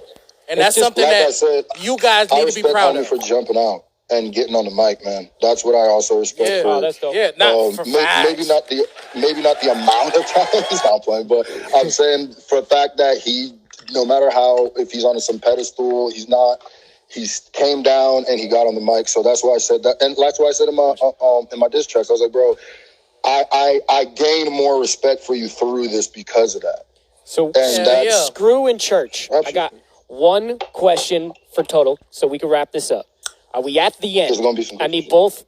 [SPEAKER 1] and that's something that you guys need to be proud of.
[SPEAKER 5] For jumping out and getting on the mic, man. That's what I also respect.
[SPEAKER 1] Yeah,
[SPEAKER 2] that's dope.
[SPEAKER 1] Yeah, not for
[SPEAKER 5] maybe not the amount of time he's not playing, but I'm saying for the fact that he. No matter if he's on some pedestal, he's not. He came down and he got on the mic. So that's why I said that, and that's why I said in my diss tracks, I was like, bro, I gained more respect for you through this because of that.
[SPEAKER 2] So Screw and Church. Absolutely. I got one question for total, so we can wrap this up. Are we at the end?
[SPEAKER 5] There's gonna be some.
[SPEAKER 2] I need both.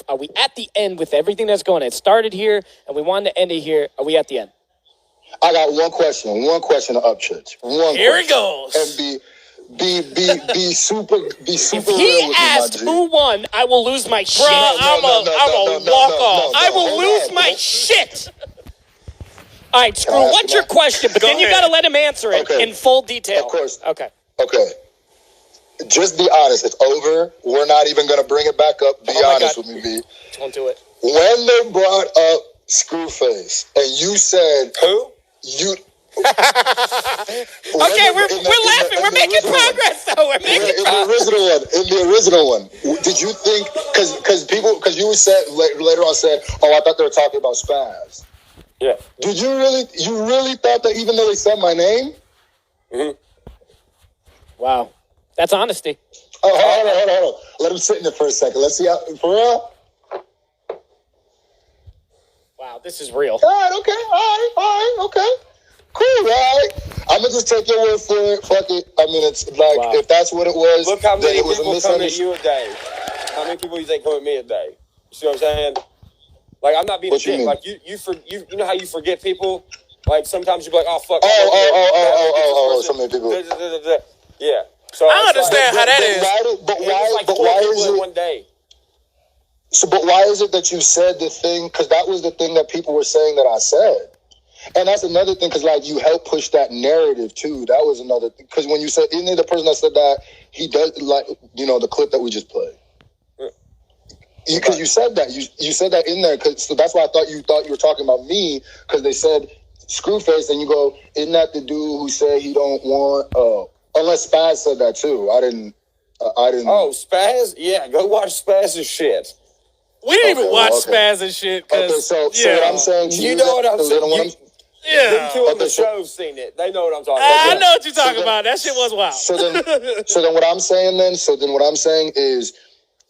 [SPEAKER 2] Are we at the end with everything that's going on? It started here, and we wanted to end it here. Are we at the end?
[SPEAKER 5] I got one question to Upchurch.
[SPEAKER 1] Here it goes.
[SPEAKER 5] And be super
[SPEAKER 2] If
[SPEAKER 5] real
[SPEAKER 2] he
[SPEAKER 5] with
[SPEAKER 2] asked
[SPEAKER 5] me, my G.
[SPEAKER 2] who won, I will lose my shit.
[SPEAKER 1] Bro, I'm a walk off.
[SPEAKER 2] I will lose my shit. All right, Screw, what's your question? But then you got to let him answer it in full detail.
[SPEAKER 5] Of course.
[SPEAKER 2] Okay.
[SPEAKER 5] Just be honest. It's over. We're not even going to bring it back up. Be honest with me, B.
[SPEAKER 2] Don't do it.
[SPEAKER 5] When they brought up Screwface and you said...
[SPEAKER 4] Who?
[SPEAKER 5] You...
[SPEAKER 2] Okay, we're laughing. We're making progress, though. We're making progress.
[SPEAKER 5] In the original one, did you think... Because you said... Later on said, oh, I thought they were talking about Spaz.
[SPEAKER 4] Yeah.
[SPEAKER 5] Did you really thought that even though they said my name?
[SPEAKER 4] Mm-hmm.
[SPEAKER 2] Wow. That's honesty.
[SPEAKER 5] Oh, hold on. Let him sit in it for a second. Let's see how... For real?
[SPEAKER 2] Wow, this is real.
[SPEAKER 5] All right, okay. Cool, all right. I'm going to just take your word for it. Fuck it. I mean, it's like, if that's what it was,
[SPEAKER 4] look how many
[SPEAKER 5] then it was
[SPEAKER 4] people
[SPEAKER 5] a
[SPEAKER 4] come at
[SPEAKER 5] misunderstanding.
[SPEAKER 4] you a day. How many people you think come at me a day? You see what I'm saying? Like, I'm not being a dick. Like, you know how you forget people? Like, sometimes you be like, oh, fuck.
[SPEAKER 5] So many people.
[SPEAKER 4] Yeah. So
[SPEAKER 1] I understand how that is.
[SPEAKER 5] But why is it...
[SPEAKER 4] one day?
[SPEAKER 5] So, but why is it that you said the thing? Because that was the thing that people were saying that I said. And that's another thing, because like you help push that narrative too. That was another thing. Because when you said, isn't it the person that said that he does, like, the clip that we just played? Because you said that. You said that in there. So that's why I thought you were talking about me, because they said Screwface, and you go, isn't that the dude who said he don't want, unless Spaz said that too. I didn't.
[SPEAKER 4] Oh, Spaz? Yeah, go watch Spaz's shit.
[SPEAKER 1] We didn't even watch Spaz and shit.
[SPEAKER 5] Okay, so what I'm saying to
[SPEAKER 4] you know what I'm saying.
[SPEAKER 1] Yeah.
[SPEAKER 4] Them two on the show seen it. They know what I'm talking about.
[SPEAKER 1] I know what you're talking about. That shit was wild.
[SPEAKER 5] So then what I'm saying is,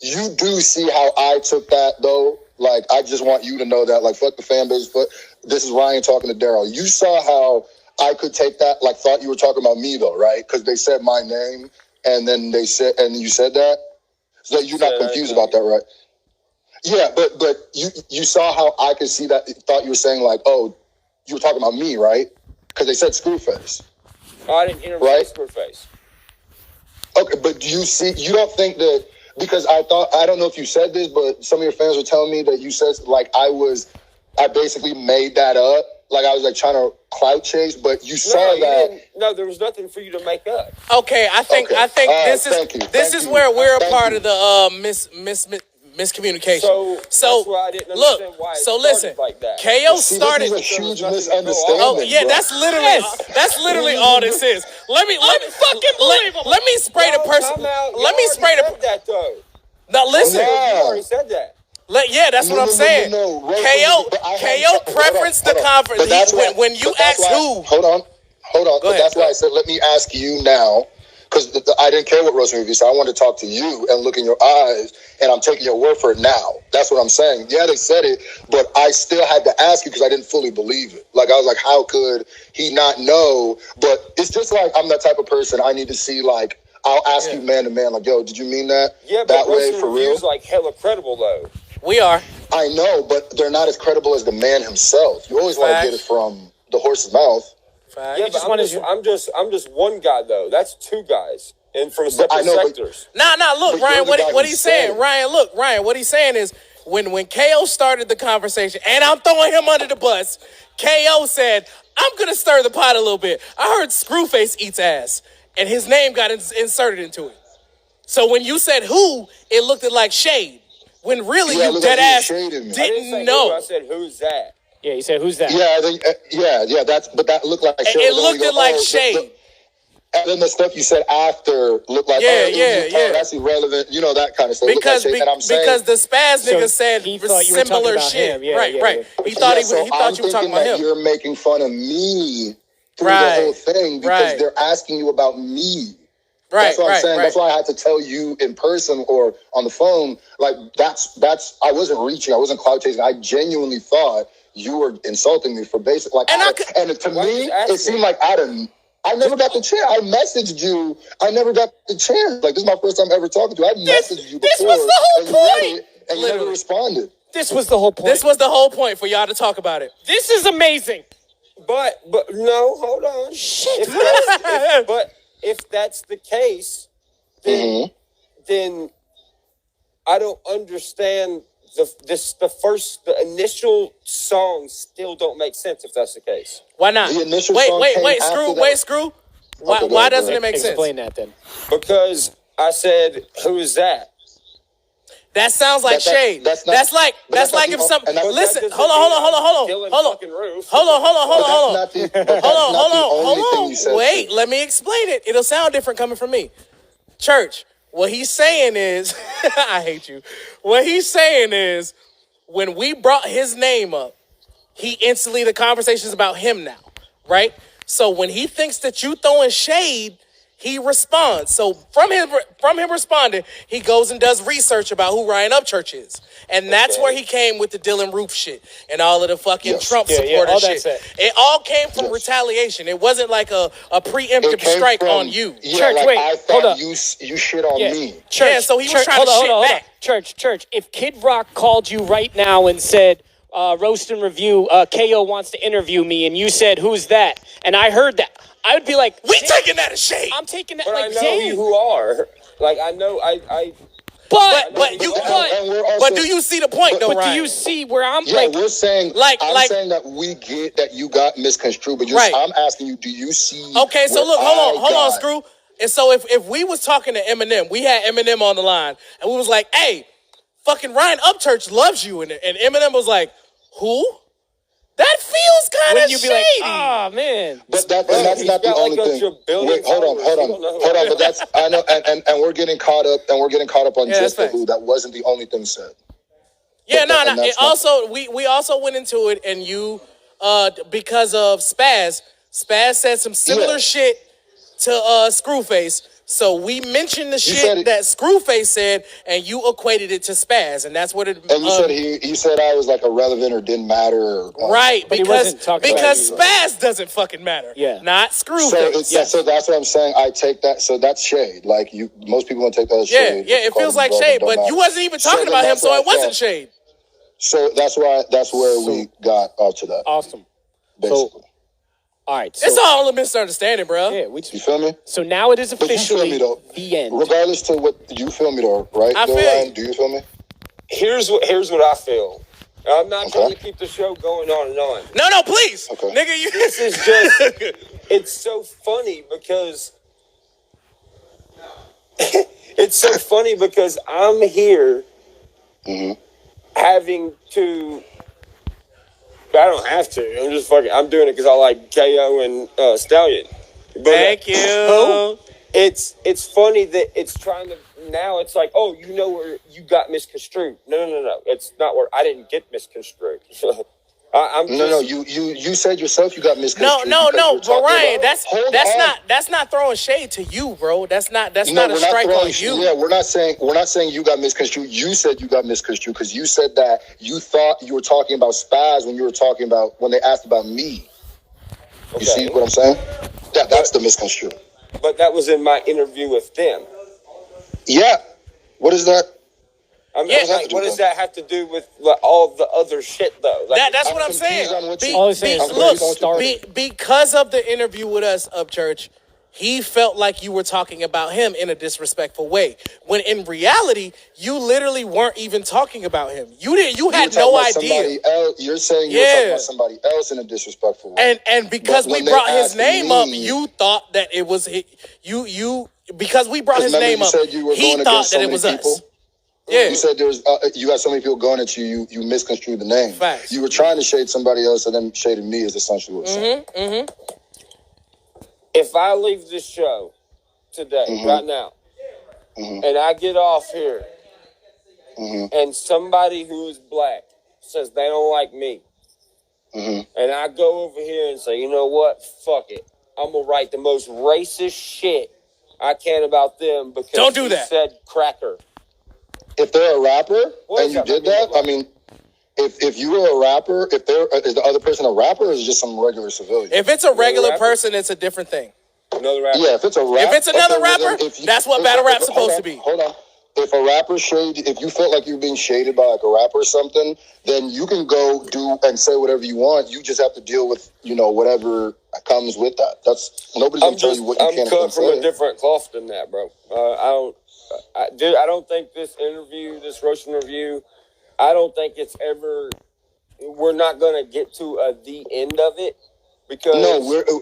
[SPEAKER 5] you do see how I took that though. Like, I just want you to know that, like, fuck the fan base, but this is Ryan talking to Daryl. You saw how I could take that, like, thought you were talking about me though, right? Because they said my name, and then you said that. So you're not confused about that, right? Yeah, but you saw how I could see that. Thought you were saying like, oh, you were talking about me, right? Because they said Screwface.
[SPEAKER 4] Oh, I didn't interview Screwface.
[SPEAKER 5] Okay, but you don't think that, because I don't know if you said this, but some of your fans were telling me that you said like I basically made that up. Like I was like trying to clout chase, but you saw that.
[SPEAKER 4] No, there was nothing for you to make up.
[SPEAKER 1] Okay, I think this is where we're a part of the miscommunication.
[SPEAKER 4] So that's why I didn't understand why it started like that.
[SPEAKER 1] KO started.
[SPEAKER 5] This is a huge misunderstanding.
[SPEAKER 1] Oh yeah,
[SPEAKER 5] bro.
[SPEAKER 1] that's literally all this is. Let me fucking believe him. Let me spray the person. Let me spray the.
[SPEAKER 4] That though.
[SPEAKER 1] Now listen.
[SPEAKER 4] You already said that.
[SPEAKER 1] That's what I'm saying. KO preferenced the conference. When you asked who.
[SPEAKER 5] Hold on. But that's why I said, let me ask you now, because I didn't care what Roasting Review said. I wanted to talk to you and look in your eyes, and I'm taking your word for it now. That's what I'm saying. Yeah, they said it, but I still had to ask you because I didn't fully believe it. Like, I was like, how could he not know? But it's just like, I'm that type of person. I need to see, like, I'll ask you man to man, like, yo, did you mean that?
[SPEAKER 4] Yeah, but
[SPEAKER 5] that way for real?
[SPEAKER 4] Review's like hella credible, though.
[SPEAKER 1] We are.
[SPEAKER 5] I know, but they're not as credible as the man himself. You always want to get it from the horse's mouth.
[SPEAKER 4] Yeah, but I'm just one guy though. That's two guys, and from separate sectors.
[SPEAKER 1] Look, Ryan. What he's saying, Ryan. Look, Ryan. What he's saying is when KO started the conversation, and I'm throwing him under the bus. KO said, "I'm gonna stir the pot a little bit." I heard Screwface eats ass, and his name got inserted into it. So when you said who, it looked like shade. When really you dead ass didn't know.
[SPEAKER 4] I said, who's that?
[SPEAKER 2] Yeah, you said, who's that?
[SPEAKER 5] Yeah, I think, but that looked like shade.
[SPEAKER 1] It looked like shade.
[SPEAKER 5] And then the stuff you said after looked like, that's irrelevant, that kind of stuff.
[SPEAKER 1] Because the Spaz nigga said similar shit. Right. He thought you were talking about him.
[SPEAKER 5] You're making fun of me through the whole thing because they're asking you about me. That's what I'm saying. That's why I had to tell you in person or on the phone. Like that's. I wasn't reaching. I wasn't cloud chasing. I genuinely thought you were insulting me for basic. Like, and to me, it seemed like Adam. I never got the chance. I messaged you. I never got the chance. Like this is my first time ever talking to you. I messaged you before. This was the whole point. And you never responded.
[SPEAKER 2] This was the whole point.
[SPEAKER 1] This was the whole point for y'all to talk about it.
[SPEAKER 2] This is amazing.
[SPEAKER 4] But no, hold on.
[SPEAKER 2] Shit.
[SPEAKER 4] If that's the case, then I don't understand the initial songs still don't make sense if that's the case.
[SPEAKER 1] Why not?
[SPEAKER 5] The initial
[SPEAKER 1] Screw. Why doesn't it make sense?
[SPEAKER 2] Explain that then.
[SPEAKER 4] Because I said, who is that?
[SPEAKER 1] That sounds like shade. That's like if some. Listen, hold on. Wait, let me explain it. It'll sound different coming from me. Church, what he's saying is, I hate you. What he's saying is, when we brought his name up, he instantly, the conversation's about him now, right? So when he thinks that you throwing shade, he responds. So from him responding, he goes and does research about who Ryan Upchurch is. And that's where he came with the Dylan Roof shit and all of the fucking Trump supporter shit. It all came from retaliation. It wasn't like a preemptive strike on you.
[SPEAKER 5] Yeah,
[SPEAKER 2] Church, wait, hold up.
[SPEAKER 5] You shit on me.
[SPEAKER 2] Church,
[SPEAKER 1] so he was trying to shit back.
[SPEAKER 2] Church, if Kid Rock called you right now and said, Roast and Review, KO wants to interview me, and you said, who's that? And I heard that. I would be like,
[SPEAKER 1] we taking that as shade.
[SPEAKER 2] I'm taking that
[SPEAKER 4] but
[SPEAKER 2] like
[SPEAKER 4] I know you who are. Like, I know,
[SPEAKER 1] But you.
[SPEAKER 5] and we're also,
[SPEAKER 1] But do you see the point, though,
[SPEAKER 2] But
[SPEAKER 1] Ryan?
[SPEAKER 2] do you see where I'm
[SPEAKER 5] Yeah,
[SPEAKER 2] like?
[SPEAKER 5] we're saying, I'm saying that we get that you got misconstrued, but I'm asking you, do you see?
[SPEAKER 1] Okay, so
[SPEAKER 5] where
[SPEAKER 1] look, hold on,
[SPEAKER 5] got-
[SPEAKER 1] Screw. And so if we was talking to Eminem, we had Eminem on the line, and we was like, hey, fucking Ryan Upchurch loves you. And Eminem was like, who? That feels kind of
[SPEAKER 2] Wouldn't you be like,
[SPEAKER 1] shady.
[SPEAKER 2] oh man?
[SPEAKER 5] But that's not the only thing. Wait, hold on. But that's I know, and we're getting caught up, on just the who. That wasn't the only thing said.
[SPEAKER 1] Yeah,
[SPEAKER 5] But
[SPEAKER 1] no. And also, we also went into it, and you, because of Spaz said some similar shit to Screwface. So we mentioned the shit that Screwface said, and you equated it to Spaz, and that's what it.
[SPEAKER 5] And you said he said I was like irrelevant or didn't matter.
[SPEAKER 1] Right,
[SPEAKER 2] but
[SPEAKER 1] because
[SPEAKER 2] because
[SPEAKER 1] Spaz doesn't fucking matter.
[SPEAKER 2] Yeah,
[SPEAKER 1] not Screwface.
[SPEAKER 5] So that's what I'm saying. I take that. So that's shade. Like most people don't take that as shade.
[SPEAKER 1] Yeah, it feels like shade, but you wasn't even talking about him, so it wasn't shade.
[SPEAKER 5] So that's where we got up to that.
[SPEAKER 2] Awesome.
[SPEAKER 5] Basically.
[SPEAKER 2] All right,
[SPEAKER 1] it's all a misunderstanding, bro.
[SPEAKER 2] Yeah,
[SPEAKER 5] you feel me?
[SPEAKER 2] So now it is officially the end.
[SPEAKER 5] Regardless to what you feel me though, right?
[SPEAKER 1] I feel
[SPEAKER 5] Ryan, do you feel me?
[SPEAKER 4] Here's what I feel. I'm not trying to keep the show going on and on.
[SPEAKER 1] No, please, nigga.
[SPEAKER 4] This is just. It's so funny because. It's so funny because I'm here, having to. I don't have to. I'm just fucking. I'm doing it because I like KO and Stallion. But,
[SPEAKER 1] Thank you.
[SPEAKER 4] It's funny that it's trying to. Now it's like, oh, you know where you got misconstrued. No. It's not where I didn't get misconstrued. You said yourself you got misconstrued.
[SPEAKER 1] No. But Ryan, that's not throwing shade to you, bro. That's not a strike on you.
[SPEAKER 5] Yeah, we're not saying you got misconstrued. You said you got misconstrued because you said that you thought you were talking about Spaz when they asked about me. You see what I'm saying? That's the misconstrued.
[SPEAKER 4] But that was in my interview with them.
[SPEAKER 5] Yeah. What is that?
[SPEAKER 4] I mean, what does that have to do with all the other shit, though?
[SPEAKER 1] That's what I'm saying. Because of the interview with us, Upchurch, he felt like you were talking about him in a disrespectful way. When in reality, you literally weren't even talking about him. You had no idea.
[SPEAKER 5] You're saying you were talking about somebody else in a disrespectful way.
[SPEAKER 1] And because we brought his name up, you thought that it was you. Because we brought his name up, he thought that it was us. Yeah.
[SPEAKER 5] You said you got so many people going at you. You misconstrued the name.
[SPEAKER 1] Facts.
[SPEAKER 5] You were trying to shade somebody else, and then shading me is essentially what you're saying.
[SPEAKER 4] If I leave this show today, right now, and I get off here, and somebody who is black says they don't like me, and I go over here and say, you know what? Fuck it. I'm gonna write the most racist shit I can about them because
[SPEAKER 1] don't do that.
[SPEAKER 4] Said cracker.
[SPEAKER 5] If they're a rapper and you did that, I mean, if you were a rapper, is the other person a rapper or is it just some regular civilian?
[SPEAKER 1] If it's a regular person, it's a different thing.
[SPEAKER 4] Another rapper.
[SPEAKER 5] Yeah, if it's a rapper.
[SPEAKER 1] If it's another rapper, that's what battle rap's supposed to be.
[SPEAKER 5] Hold on. If a rapper if you felt like you're being shaded by like a rapper or something, then you can go do and say whatever you want. You just have to deal with, whatever comes with that. Nobody's going to tell you what you can and can't say.
[SPEAKER 4] I'm cut from a different cloth than that, bro. I don't think this roasting review, I don't think it's ever. We're not going to get to the end of it because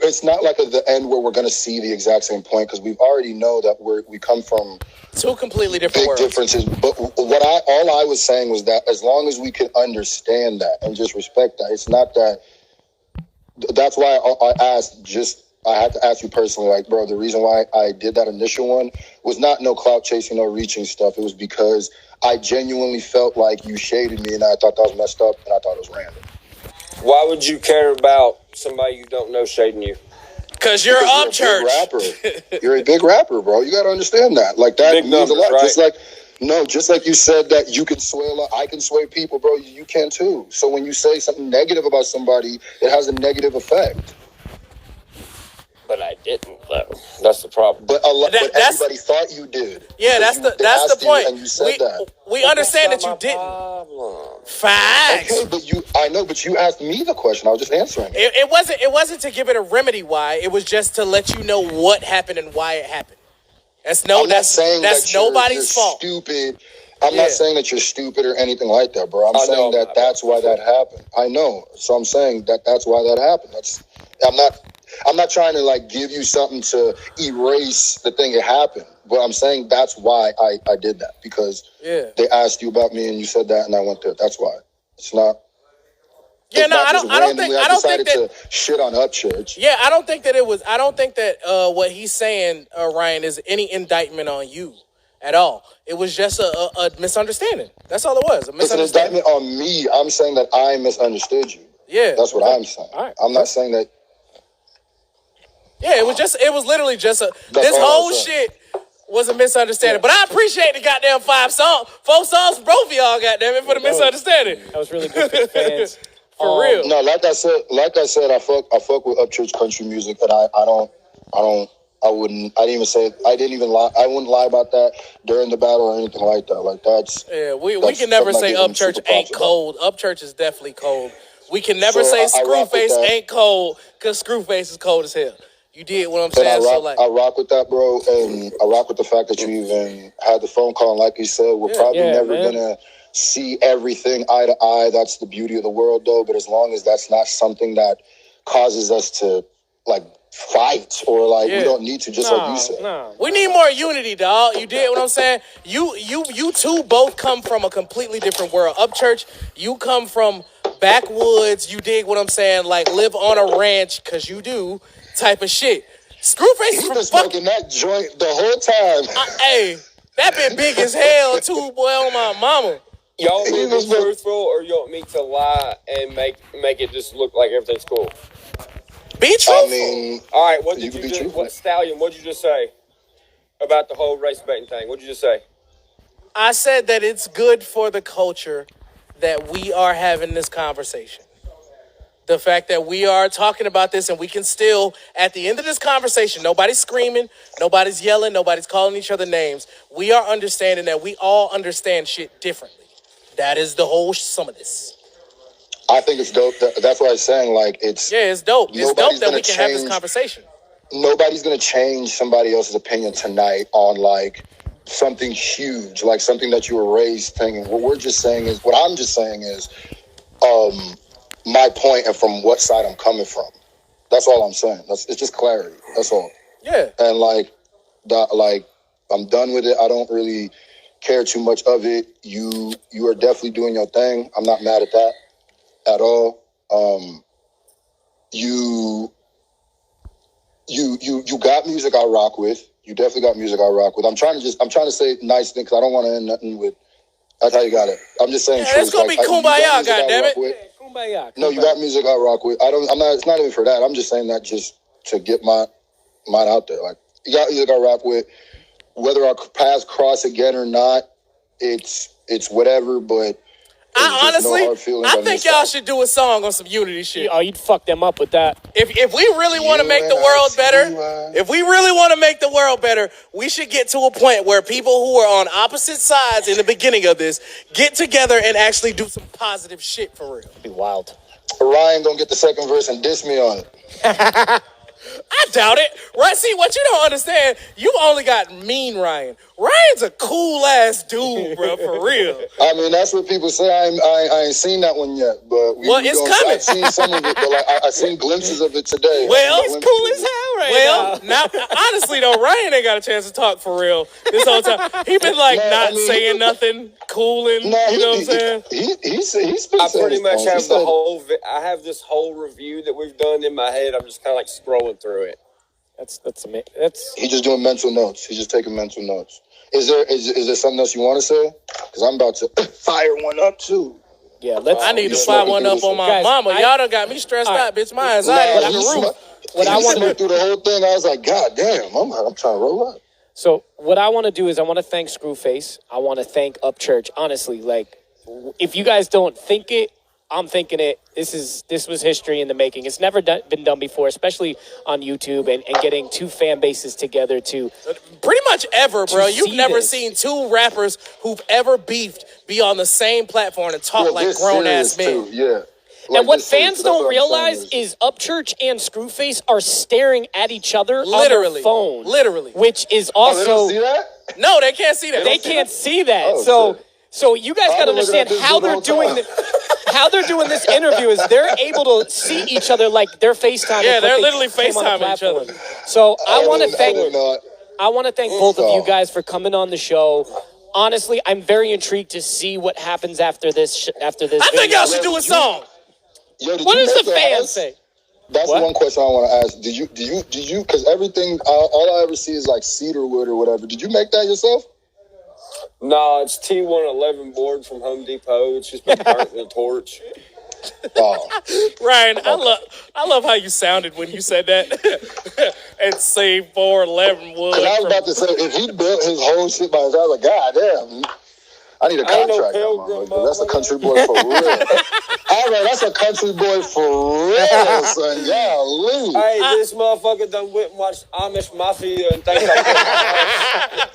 [SPEAKER 5] it's not like at the end where we're going to see the exact same point because we already know that we come from
[SPEAKER 1] two completely different worlds.
[SPEAKER 5] Differences. But all I was saying was that as long as we can understand that and just respect that, it's not that. That's why I asked I had to ask you personally, like, bro, the reason why I did that initial one was not no clout chasing or reaching stuff. It was because I genuinely felt like you shaded me and I thought that was messed up and I thought it was random.
[SPEAKER 4] Why would you care about somebody you don't know shading you?
[SPEAKER 1] Because you're
[SPEAKER 5] Upchurch. You're a big rapper, bro. You got to understand that. Like, that means a lot.
[SPEAKER 4] Right?
[SPEAKER 5] Just like you said that you can sway a lot, I can sway people, bro. You can too. So when you say something negative about somebody, it has a negative effect.
[SPEAKER 4] But I didn't, though. That's the problem.
[SPEAKER 5] But everybody thought you did.
[SPEAKER 1] Yeah, that's the point.
[SPEAKER 5] And you said that.
[SPEAKER 1] We understand that you didn't. Facts.
[SPEAKER 5] Okay, but you asked me the question. I was just answering.
[SPEAKER 1] It wasn't to give it a remedy why. It was just to let you know what happened and why it happened. That's
[SPEAKER 5] I'm not saying that
[SPEAKER 1] nobody's
[SPEAKER 5] you're
[SPEAKER 1] fault.
[SPEAKER 5] stupid. I'm not saying that you're stupid or anything like that, bro. I'm saying that that's why that happened. I know. So I'm saying that that's why that happened. I'm not trying to like give you something to erase the thing that happened, but I'm saying that's why I did that, because they asked you about me and you said that and I went there. That's why. It's not.
[SPEAKER 1] Yeah,
[SPEAKER 5] it's
[SPEAKER 1] no,
[SPEAKER 5] not
[SPEAKER 1] I
[SPEAKER 5] just
[SPEAKER 1] don't. I don't
[SPEAKER 5] randomly
[SPEAKER 1] think. I don't think
[SPEAKER 5] decided
[SPEAKER 1] that.
[SPEAKER 5] to shit on Upchurch.
[SPEAKER 1] Yeah, I don't think that it was. I don't think that what he's saying, Ryan, is any indictment on you at all. It was just a misunderstanding. That's all it was. A
[SPEAKER 5] It's an
[SPEAKER 1] misunderstanding.
[SPEAKER 5] indictment on me. I'm saying that I misunderstood you.
[SPEAKER 1] Yeah,
[SPEAKER 5] That's what I'm saying.
[SPEAKER 2] All right.
[SPEAKER 5] I'm not saying that.
[SPEAKER 1] Yeah, it was just. It was literally just a.
[SPEAKER 5] That's
[SPEAKER 1] This
[SPEAKER 5] all
[SPEAKER 1] whole
[SPEAKER 5] I'm saying.
[SPEAKER 1] shit was a misunderstanding. But I appreciate the goddamn 4 songs from both of y'all, goddamn it, for the misunderstanding.
[SPEAKER 2] That was really good for the fans.
[SPEAKER 1] For real.
[SPEAKER 5] No, like I said, I fuck with Upchurch country music, and I wouldn't lie about that during the battle or anything like that. Like that's.
[SPEAKER 1] Yeah, we
[SPEAKER 5] that's
[SPEAKER 1] can never
[SPEAKER 5] something
[SPEAKER 1] say
[SPEAKER 5] I give them
[SPEAKER 1] Upchurch
[SPEAKER 5] super
[SPEAKER 1] ain't
[SPEAKER 5] props about.
[SPEAKER 1] cold. Upchurch is definitely cold. We can never
[SPEAKER 5] So
[SPEAKER 1] say
[SPEAKER 5] I rock with
[SPEAKER 1] Screwface
[SPEAKER 5] that.
[SPEAKER 1] ain't cold, because Screwface is cold as hell. You did what I'm
[SPEAKER 5] And
[SPEAKER 1] saying. So like,
[SPEAKER 5] I rock with that, bro, and I rock with the fact that you even had the phone call. And like you said, we're probably never gonna see everything eye to eye. That's the beauty of the world, though. But as long as that's not something that causes us to like fight or like we don't need to, just like you said.
[SPEAKER 1] we need more unity, dog. You did what I'm saying. You two both come from a completely different world. Upchurch, you come from backwoods. You dig what I'm saying? Like live on a ranch, cause you do type of shit. Screwface is
[SPEAKER 5] He's
[SPEAKER 1] from
[SPEAKER 5] been smoking that joint the whole time.
[SPEAKER 1] Hey, that been big as hell too, boy. On my mama.
[SPEAKER 4] Y'all want me to be truthful, or you want me to lie and make it just look like everything's cool?
[SPEAKER 1] Be truthful.
[SPEAKER 5] I mean,
[SPEAKER 4] all right. What did
[SPEAKER 5] you
[SPEAKER 4] you
[SPEAKER 5] be
[SPEAKER 4] just?
[SPEAKER 5] truthful.
[SPEAKER 4] Stallion? What did you just say about the whole race baiting thing? What did you just say?
[SPEAKER 1] I said that it's good for the culture that we are having this conversation. The fact that we are talking about this and we can still, at the end of this conversation, nobody's screaming, nobody's yelling, nobody's calling each other names. We are understanding that we all understand shit differently. That is the whole sum of this.
[SPEAKER 5] I think it's dope. That's what I was saying. Like it's
[SPEAKER 1] dope. It's dope that we can
[SPEAKER 5] change,
[SPEAKER 1] have this conversation.
[SPEAKER 5] Nobody's gonna change somebody else's opinion tonight on like something huge, like something that you were raised thinking. What I'm just saying is, my point and from what side I'm coming from. That's all I'm saying. It's just clarity. That's all.
[SPEAKER 1] Yeah.
[SPEAKER 5] And like I'm done with it. I don't really care too much of it. You are definitely doing your thing. I'm not mad at that at all. You got music I rock with. You definitely got music I rock with. I'm trying to say nice things because I don't want to end nothing with. That's how you got it. I'm just saying.
[SPEAKER 1] Yeah, it's gonna be kumbaya, goddammit.
[SPEAKER 2] Kumbaya.
[SPEAKER 5] No, you got music I rock with. I'm not. It's not even for that. I'm just saying that just to get mine out there. Like you got music I rock with. Whether our paths cross again or not, it's whatever. But
[SPEAKER 1] I think y'all should do a song on some unity shit.
[SPEAKER 2] Oh, you'd fuck them up with that.
[SPEAKER 1] If we really want to make the world better, we should get to a point where people who are on opposite sides in the beginning of this get together and actually do some positive shit for real.
[SPEAKER 2] It'd be wild.
[SPEAKER 5] Ryan gonna get the second verse and diss me on it.
[SPEAKER 1] I doubt it. Right? See, what you don't understand, you only got mean Ryan. Ryan's a cool ass dude, bro, for real.
[SPEAKER 5] I mean, that's what people say. I ain't seen that one yet, but
[SPEAKER 1] it's coming.
[SPEAKER 5] I've seen some of it, but like I seen glimpses of it today.
[SPEAKER 1] Well,
[SPEAKER 2] it's cool as hell
[SPEAKER 1] now. Honestly though, Ryan ain't got a chance to talk for real this whole time. He been like saying nothing, cooling. You know what I'm saying?
[SPEAKER 5] He's
[SPEAKER 4] I pretty much have I have this whole review that we've done in my head. I'm just kind of like scrolling through it.
[SPEAKER 2] That's amazing.
[SPEAKER 5] He's just doing mental notes. He's just taking mental notes. Is there something else you want to say? Because I'm about to fire one up too.
[SPEAKER 2] Yeah,
[SPEAKER 1] I need to fire one up on my mama. Y'all done got me stressed out, bitch. My anxiety on the roof.
[SPEAKER 5] What I want to through the whole thing, I was like, God damn, I'm trying to roll up.
[SPEAKER 2] So what I want to do is I want to thank Screwface. I want to thank Upchurch. Honestly, like if you guys don't think it, I'm thinking it. This was history in the making. It's never been done before, especially on YouTube and getting two fan bases together to
[SPEAKER 1] pretty much ever, bro. You've never seen two rappers who've ever beefed be on the same platform and talk like grown ass men.
[SPEAKER 5] Yeah. Like
[SPEAKER 2] And what
[SPEAKER 5] this city,
[SPEAKER 2] fans
[SPEAKER 5] so that's
[SPEAKER 2] don't
[SPEAKER 5] what I'm saying
[SPEAKER 2] realize is Upchurch and Screwface are staring at each other on
[SPEAKER 1] Literally.
[SPEAKER 2] their phone.
[SPEAKER 1] Literally.
[SPEAKER 2] Which is
[SPEAKER 5] Oh, they don't
[SPEAKER 2] also...
[SPEAKER 5] see that?
[SPEAKER 1] No, they can't see that.
[SPEAKER 2] They can't see that.
[SPEAKER 5] Oh, shit.
[SPEAKER 2] So you guys got to
[SPEAKER 5] been looking
[SPEAKER 2] understand
[SPEAKER 5] at this
[SPEAKER 2] how
[SPEAKER 5] dude the
[SPEAKER 2] they're
[SPEAKER 5] whole
[SPEAKER 2] doing
[SPEAKER 5] time.
[SPEAKER 2] how they're doing this interview is they're able to see each other like they're FaceTiming.
[SPEAKER 1] Yeah,
[SPEAKER 2] but
[SPEAKER 1] they're
[SPEAKER 2] they
[SPEAKER 1] literally
[SPEAKER 2] came on the
[SPEAKER 1] FaceTiming each other.
[SPEAKER 2] platform. So I want to thank
[SPEAKER 5] did not.
[SPEAKER 2] both of you guys for coming on the show. Honestly, I'm very intrigued to see what happens after this.
[SPEAKER 1] I think
[SPEAKER 2] video.
[SPEAKER 1] y'all should do a song.
[SPEAKER 5] Yo, did
[SPEAKER 2] What
[SPEAKER 5] you
[SPEAKER 2] does
[SPEAKER 5] make
[SPEAKER 2] the
[SPEAKER 5] your
[SPEAKER 2] fans
[SPEAKER 5] house?
[SPEAKER 2] say?
[SPEAKER 5] That's
[SPEAKER 2] What?
[SPEAKER 5] the one question I want to ask. Did you, because everything, all I ever see is like cedar wood or whatever. Did you make that yourself?
[SPEAKER 4] No, it's T111 board from Home Depot. It's just been burnt with a torch.
[SPEAKER 5] Oh.
[SPEAKER 1] Ryan, I love how you sounded when you said that. And say 411 wood.
[SPEAKER 5] Because I was about to say, if he built his whole shit by himself, I was like, God damn. I need a
[SPEAKER 4] I ain't no
[SPEAKER 5] contract.
[SPEAKER 4] pilgrim,
[SPEAKER 5] That's a country boy for real. All right, that's a country boy for real, son. Golly.
[SPEAKER 4] Hey, this motherfucker done went and watched Amish Mafia and things like that.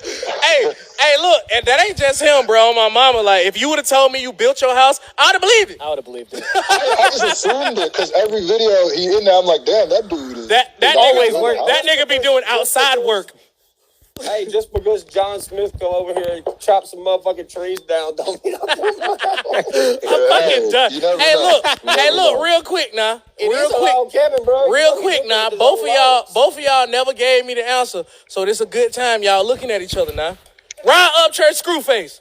[SPEAKER 1] Hey, look, and that ain't just him, bro. My mama, like, if you would have told me you built your house, I'd have believed it.
[SPEAKER 2] I would have believed it.
[SPEAKER 5] I just assumed it because every video he in there, I'm like, damn, that dude is.
[SPEAKER 1] That
[SPEAKER 5] is
[SPEAKER 1] always
[SPEAKER 5] in
[SPEAKER 1] work.
[SPEAKER 5] the
[SPEAKER 1] That
[SPEAKER 5] house.
[SPEAKER 1] nigga be doing outside work.
[SPEAKER 4] Hey, just because John Smith come over here and chop some motherfucking trees down, don't mean I'm doing
[SPEAKER 1] I'm fucking done.
[SPEAKER 5] you never
[SPEAKER 1] Hey,
[SPEAKER 5] know.
[SPEAKER 1] look,
[SPEAKER 5] You never know.
[SPEAKER 1] real quick now. Real quick.
[SPEAKER 4] Log cabin, bro.
[SPEAKER 1] Real quick now, both of y'all never gave me the answer, so this a good time y'all looking at each other now. Ryan Upchurch, Screwface,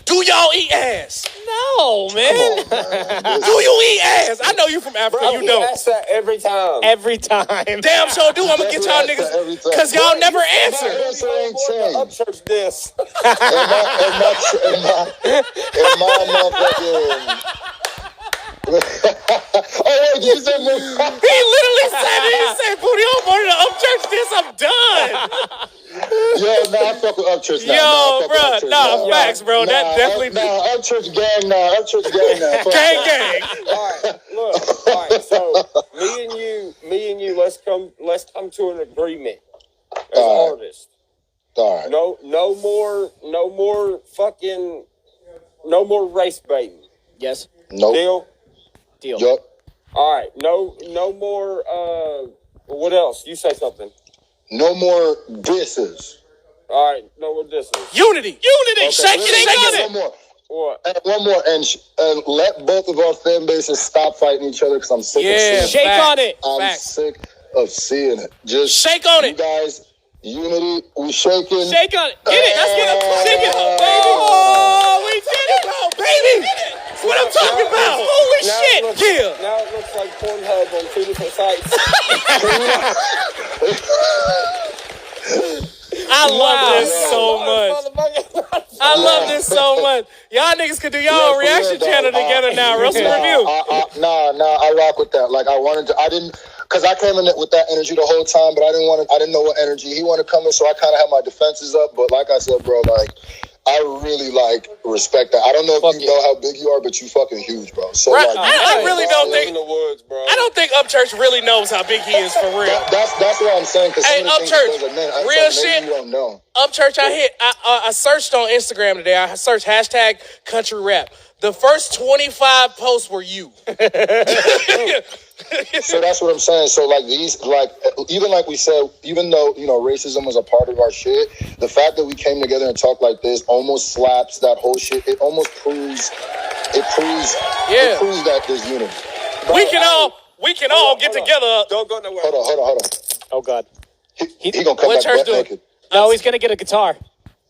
[SPEAKER 1] do y'all eat ass?
[SPEAKER 2] No, man.
[SPEAKER 1] Do you eat ass? I know you from Africa, you don't.
[SPEAKER 4] ask that every time.
[SPEAKER 2] Every time.
[SPEAKER 1] Damn sure do. I'm gonna get y'all niggas, cause y'all never answer.
[SPEAKER 5] Answer ain't changed.
[SPEAKER 4] Upchurch this.
[SPEAKER 5] In my motherfucking. Oh wait, did you say more?
[SPEAKER 1] He literally said it. He said, "Booty, I'm more to Upchurch this. I'm done."
[SPEAKER 5] Yo, I fuck with Upchurch now.
[SPEAKER 1] Yo, bro, facts, bro. That definitely
[SPEAKER 5] Upchurch gang now. Upchurch gang now.
[SPEAKER 1] gang.
[SPEAKER 4] All right, look. All right, so me and you, let's come to an agreement as
[SPEAKER 5] All right.
[SPEAKER 4] artists.
[SPEAKER 5] All right.
[SPEAKER 4] No more race baiting.
[SPEAKER 2] Yes.
[SPEAKER 5] Nope.
[SPEAKER 2] Deal.
[SPEAKER 5] Yup.
[SPEAKER 4] All right, no more. What else? You say something.
[SPEAKER 5] No more disses.
[SPEAKER 4] All right, no more disses.
[SPEAKER 1] Unity.
[SPEAKER 5] Okay,
[SPEAKER 1] Shake it.
[SPEAKER 5] One more.
[SPEAKER 4] What?
[SPEAKER 5] And one more. And let both of our fan bases stop fighting each other because I'm sick of seeing it.
[SPEAKER 2] Shake on it.
[SPEAKER 5] I'm
[SPEAKER 1] Facts.
[SPEAKER 5] sick of seeing it. Just
[SPEAKER 1] Shake on
[SPEAKER 5] you
[SPEAKER 1] it.
[SPEAKER 5] guys, unity, we shaking.
[SPEAKER 2] Shake on it. Get it. Let's get it. Shake it.
[SPEAKER 1] Oh, we did it, bro, baby. That's what I'm talking about. Holy shit. Yeah.
[SPEAKER 4] Now it looks like Pornhub on 2 different sites.
[SPEAKER 1] I love this so much. I love this so much. Y'all niggas could do y'all own reaction channel together now. Roast and review.
[SPEAKER 5] I rock with that. Like I didn't, because I came in it with that energy the whole time, but I didn't know what energy he wanted to come in, so I kind of had my defenses up. But like I said, bro, like I really respect that. I don't know if you know how big you are, but you fucking huge, bro. So
[SPEAKER 1] Right.
[SPEAKER 5] like,
[SPEAKER 1] I really don't
[SPEAKER 4] Live
[SPEAKER 1] think.
[SPEAKER 4] in the woods, bro.
[SPEAKER 1] I don't think Upchurch really knows how big he is for real.
[SPEAKER 5] that's what I'm saying. Because
[SPEAKER 1] Hey, Upchurch, real
[SPEAKER 5] shit.
[SPEAKER 1] shit.
[SPEAKER 5] You don't know.
[SPEAKER 1] Upchurch, I searched on Instagram today. I searched hashtag country rap. The first 25 posts were you.
[SPEAKER 5] So that's what I'm saying. So like even like we said, even though racism was a part of our shit, the fact that we came together and talked like this almost slaps that whole shit. It almost proves that there's unity.
[SPEAKER 1] We can all get together.
[SPEAKER 4] Don't go nowhere.
[SPEAKER 5] Hold on.
[SPEAKER 2] Oh, God.
[SPEAKER 5] He gonna come
[SPEAKER 1] What
[SPEAKER 5] back
[SPEAKER 1] church
[SPEAKER 5] butt
[SPEAKER 1] doing?
[SPEAKER 5] naked.
[SPEAKER 2] No, he's going to get a guitar.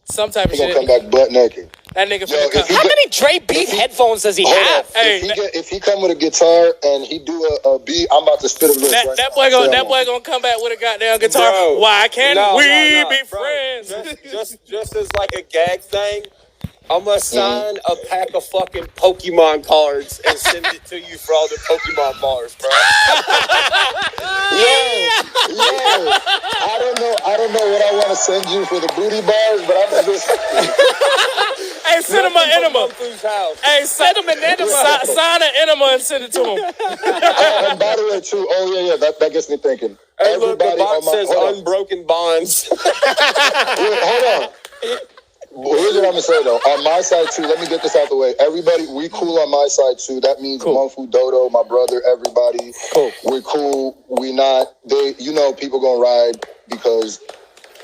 [SPEAKER 1] Some type of
[SPEAKER 5] He gonna
[SPEAKER 1] shit.
[SPEAKER 5] come back butt naked.
[SPEAKER 1] That nigga
[SPEAKER 5] Yo,
[SPEAKER 1] finna come.
[SPEAKER 5] if he
[SPEAKER 2] How
[SPEAKER 5] get-
[SPEAKER 2] many Dre Beat headphones does he
[SPEAKER 5] Hold on.
[SPEAKER 2] have?
[SPEAKER 1] Hey,
[SPEAKER 5] if he come with a guitar and he do a beat, I'm about to spit a verse. right
[SPEAKER 1] That
[SPEAKER 5] now.
[SPEAKER 1] boy
[SPEAKER 5] Tell me.
[SPEAKER 1] gonna come back with a goddamn guitar.
[SPEAKER 4] Bro,
[SPEAKER 1] Why can't
[SPEAKER 4] no,
[SPEAKER 1] we
[SPEAKER 4] no,
[SPEAKER 1] be
[SPEAKER 4] bro.
[SPEAKER 1] friends?
[SPEAKER 4] Just as like a gag thing, I'm gonna sign a pack of fucking Pokemon cards and send it to you for all the Pokemon bars, bro.
[SPEAKER 5] Yo, I don't know what I want to send you for the booty bars, but I'm gonna just.
[SPEAKER 1] Hey, send him an enema.
[SPEAKER 4] Whose house?
[SPEAKER 1] Hey, send him an enema. Sign an enema and send it to him.
[SPEAKER 5] And by the way, too. Oh yeah, that gets me thinking.
[SPEAKER 4] Hey, look, the box says
[SPEAKER 5] hold on.
[SPEAKER 4] unbroken bonds.
[SPEAKER 5] Wait, hold on. Here's shit I'm gonna say though. On my side too, let me get this out the way. Everybody, we cool on my side too. That means Monfu, Dodo, my brother, everybody.
[SPEAKER 2] Cool.
[SPEAKER 5] We're cool. We not. They, people gonna ride because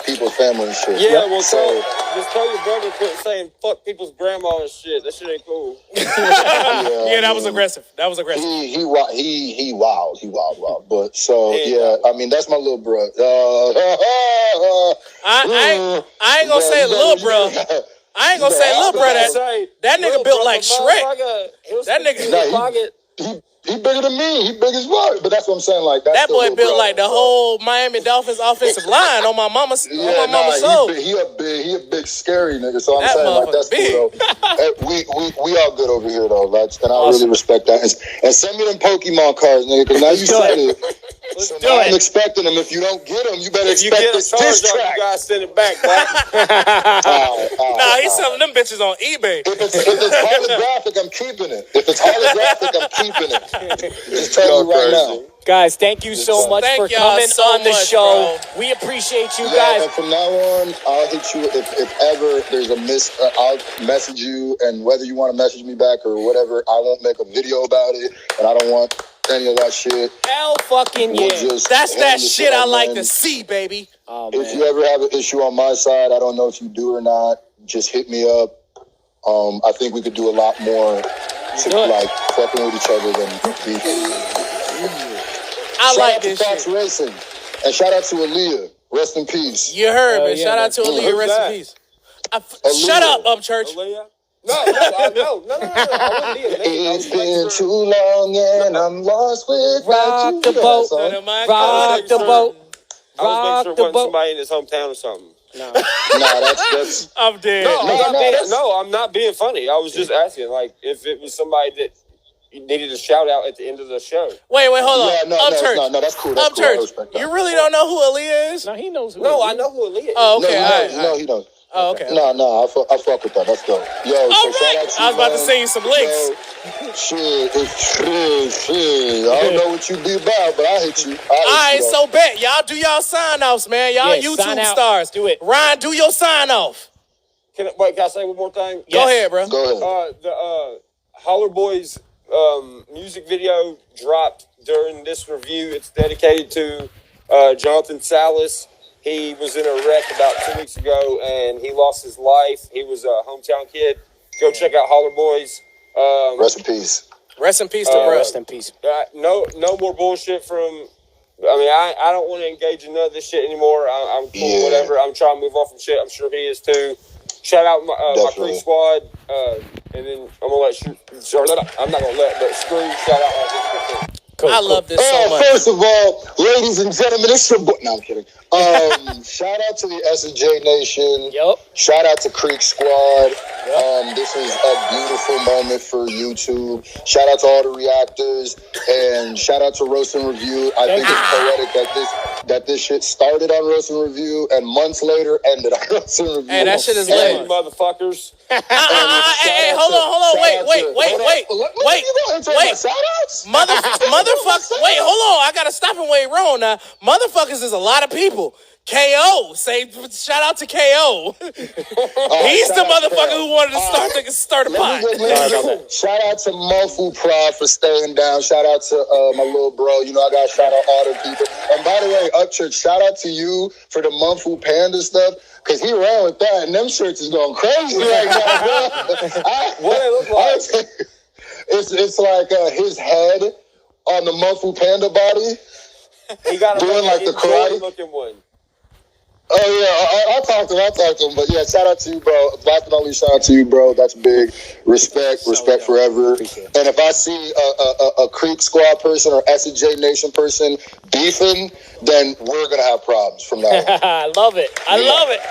[SPEAKER 5] people's family and shit.
[SPEAKER 4] Yeah, well,
[SPEAKER 5] so
[SPEAKER 4] just tell your brother quit saying fuck people's grandma and shit. That shit ain't cool.
[SPEAKER 1] Yeah, that was aggressive. That was aggressive.
[SPEAKER 5] He wild. But so I mean that's my little bro.
[SPEAKER 1] I ain't gonna say little bro. I ain't gonna say little bro. That nigga built like Shrek. That nigga.
[SPEAKER 5] He bigger than me. He big as fuck. But that's what I'm saying. Like that
[SPEAKER 1] boy built like the whole Miami Dolphins offensive line on my mama's soul.
[SPEAKER 5] He a big scary nigga. So I'm saying like that's cool though. we all good over here though. And I really respect that. And send me them Pokemon cards, nigga. Because now you said it. So now I'm expecting them. If you don't get them, you better expect this diss track.
[SPEAKER 4] You gotta send it back, bro.
[SPEAKER 1] Nah, he's selling them bitches on eBay.
[SPEAKER 5] If it's holographic, I'm keeping it. If it's holographic, I'm keeping it. Just tell you right now.
[SPEAKER 2] Guys, thank you so much for coming on the show. Bro. We appreciate you guys.
[SPEAKER 5] And from now on, I'll hit you if ever there's a I'll message you, and whether you want to message me back or whatever, I won't make a video about it, and I don't want any of that shit.
[SPEAKER 2] Hell fucking yeah.
[SPEAKER 1] That's that shit I like to see, baby.
[SPEAKER 2] Oh, man.
[SPEAKER 5] If you ever have an issue on my side, I don't know if you do or not, just hit me up. I think we could do a lot more to like fucking with each other than beefing.
[SPEAKER 1] I like this shit.
[SPEAKER 5] Shout out to Fox Racing. And shout out to Aaliyah. Rest in peace.
[SPEAKER 1] You heard me. Shout out to Aaliyah. Rest in peace. Shut up, Upchurch.
[SPEAKER 4] Aaliyah? No. I wouldn't be a name.
[SPEAKER 5] It's been too long and I'm lost without you.
[SPEAKER 2] Rock the boat. Rock the boat.
[SPEAKER 4] I was making sure it wasn't somebody in his hometown or something.
[SPEAKER 2] No,
[SPEAKER 5] that's
[SPEAKER 1] I'm dead.
[SPEAKER 4] No, I'm not being funny. I was just asking, like, if it was somebody that you needed a shout out at the end of the show.
[SPEAKER 1] Wait, hold on. Upchurch.
[SPEAKER 5] No, that's cool.
[SPEAKER 1] Upchurch. You really don't know who Aaliyah is?
[SPEAKER 2] No, he knows who.
[SPEAKER 4] No, I know who Aaliyah is.
[SPEAKER 1] Oh, okay.
[SPEAKER 5] No, he don't.
[SPEAKER 1] Oh, okay.
[SPEAKER 5] No, I fuck with that. Let's go. Yo,
[SPEAKER 1] all
[SPEAKER 5] so
[SPEAKER 1] right.
[SPEAKER 5] Shout out to
[SPEAKER 1] I was about to send you some links.
[SPEAKER 5] Shit. I don't know what you be about, but I hit you.
[SPEAKER 1] All right, so bet. Y'all do y'all sign-offs, man. Y'all YouTube stars.
[SPEAKER 2] Do it.
[SPEAKER 1] Ryan, do your sign-off.
[SPEAKER 4] Can I say one more thing?
[SPEAKER 1] Go ahead, bro.
[SPEAKER 5] Go ahead.
[SPEAKER 4] The Holler Boys music video dropped during this review. It's dedicated to Jonathan Salas. He was in a wreck about 2 weeks ago, and he lost his life. He was a hometown kid. Go check out Holler Boys.
[SPEAKER 5] Rest in peace.
[SPEAKER 1] Rest in peace to bro.
[SPEAKER 2] Rest in peace.
[SPEAKER 4] No more bullshit from... I mean, I don't want to engage in none of this shit anymore. I'm cool, whatever. I'm trying to move off from shit. I'm sure he is too. Shout out my crew squad. And then I'm going to I'm not going to let, but screw, shout out.
[SPEAKER 1] I love this so much.
[SPEAKER 5] First of all, ladies and gentlemen, it's your boy. No, I'm kidding. Shout out to the S&J Nation.
[SPEAKER 2] Yep.
[SPEAKER 5] Shout out to Creek Squad. This is a beautiful moment for YouTube. Shout out to all the reactors, and shout out to Roast and Review. I think it's poetic that this shit started on Roast and Review and months later ended on Roast and Review.
[SPEAKER 1] Hey, that shit is lit,
[SPEAKER 4] motherfuckers.
[SPEAKER 1] Hey, hold on. Wait. Motherfucker. Wait, hold on. I gotta stop and wait wrong now. Motherfuckers is a lot of people. KO. Say shout out to KO. He's the motherfucker who wanted to start a pot.
[SPEAKER 5] Shout out to Mofu Prod for staying down. Shout out to my little bro. You know, I gotta shout out all the people. And by the way, Upchurch, shout out to you for the Mofu Panda stuff. Cause he ran with that and them shirts is going crazy right now, bro.
[SPEAKER 4] What it look like?
[SPEAKER 5] It's like his head on the Mofu Panda body.
[SPEAKER 4] He got
[SPEAKER 5] doing like the karate
[SPEAKER 4] looking one.
[SPEAKER 5] Oh yeah, I'll talk to him. But yeah, shout out to you, bro. Last but not least, shout out to you, bro. That's big. Respect forever. And if I see a Creek Squad person or S&J Nation person beefing, then we're gonna have problems from now on.
[SPEAKER 2] I love it. I love it.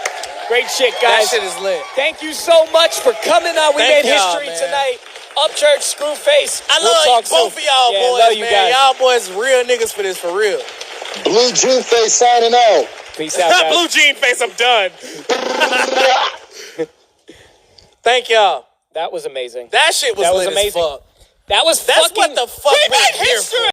[SPEAKER 2] Great shit, guys.
[SPEAKER 1] That shit is lit.
[SPEAKER 2] Thank you so much for coming on. We made history tonight. Upchurch, Screwface.
[SPEAKER 1] I love both of y'all boys, man.
[SPEAKER 2] Guys.
[SPEAKER 1] Y'all boys real niggas for this, for real.
[SPEAKER 5] Blue Jean Face signing out.
[SPEAKER 2] Peace out, guys.
[SPEAKER 1] Blue Jean Face, I'm done. Thank y'all.
[SPEAKER 2] That was amazing.
[SPEAKER 1] That shit was lit amazing. As fuck.
[SPEAKER 2] That was
[SPEAKER 1] That's
[SPEAKER 2] fucking...
[SPEAKER 1] what the fuck
[SPEAKER 2] we
[SPEAKER 1] we're
[SPEAKER 2] made
[SPEAKER 1] here
[SPEAKER 2] history.
[SPEAKER 1] for.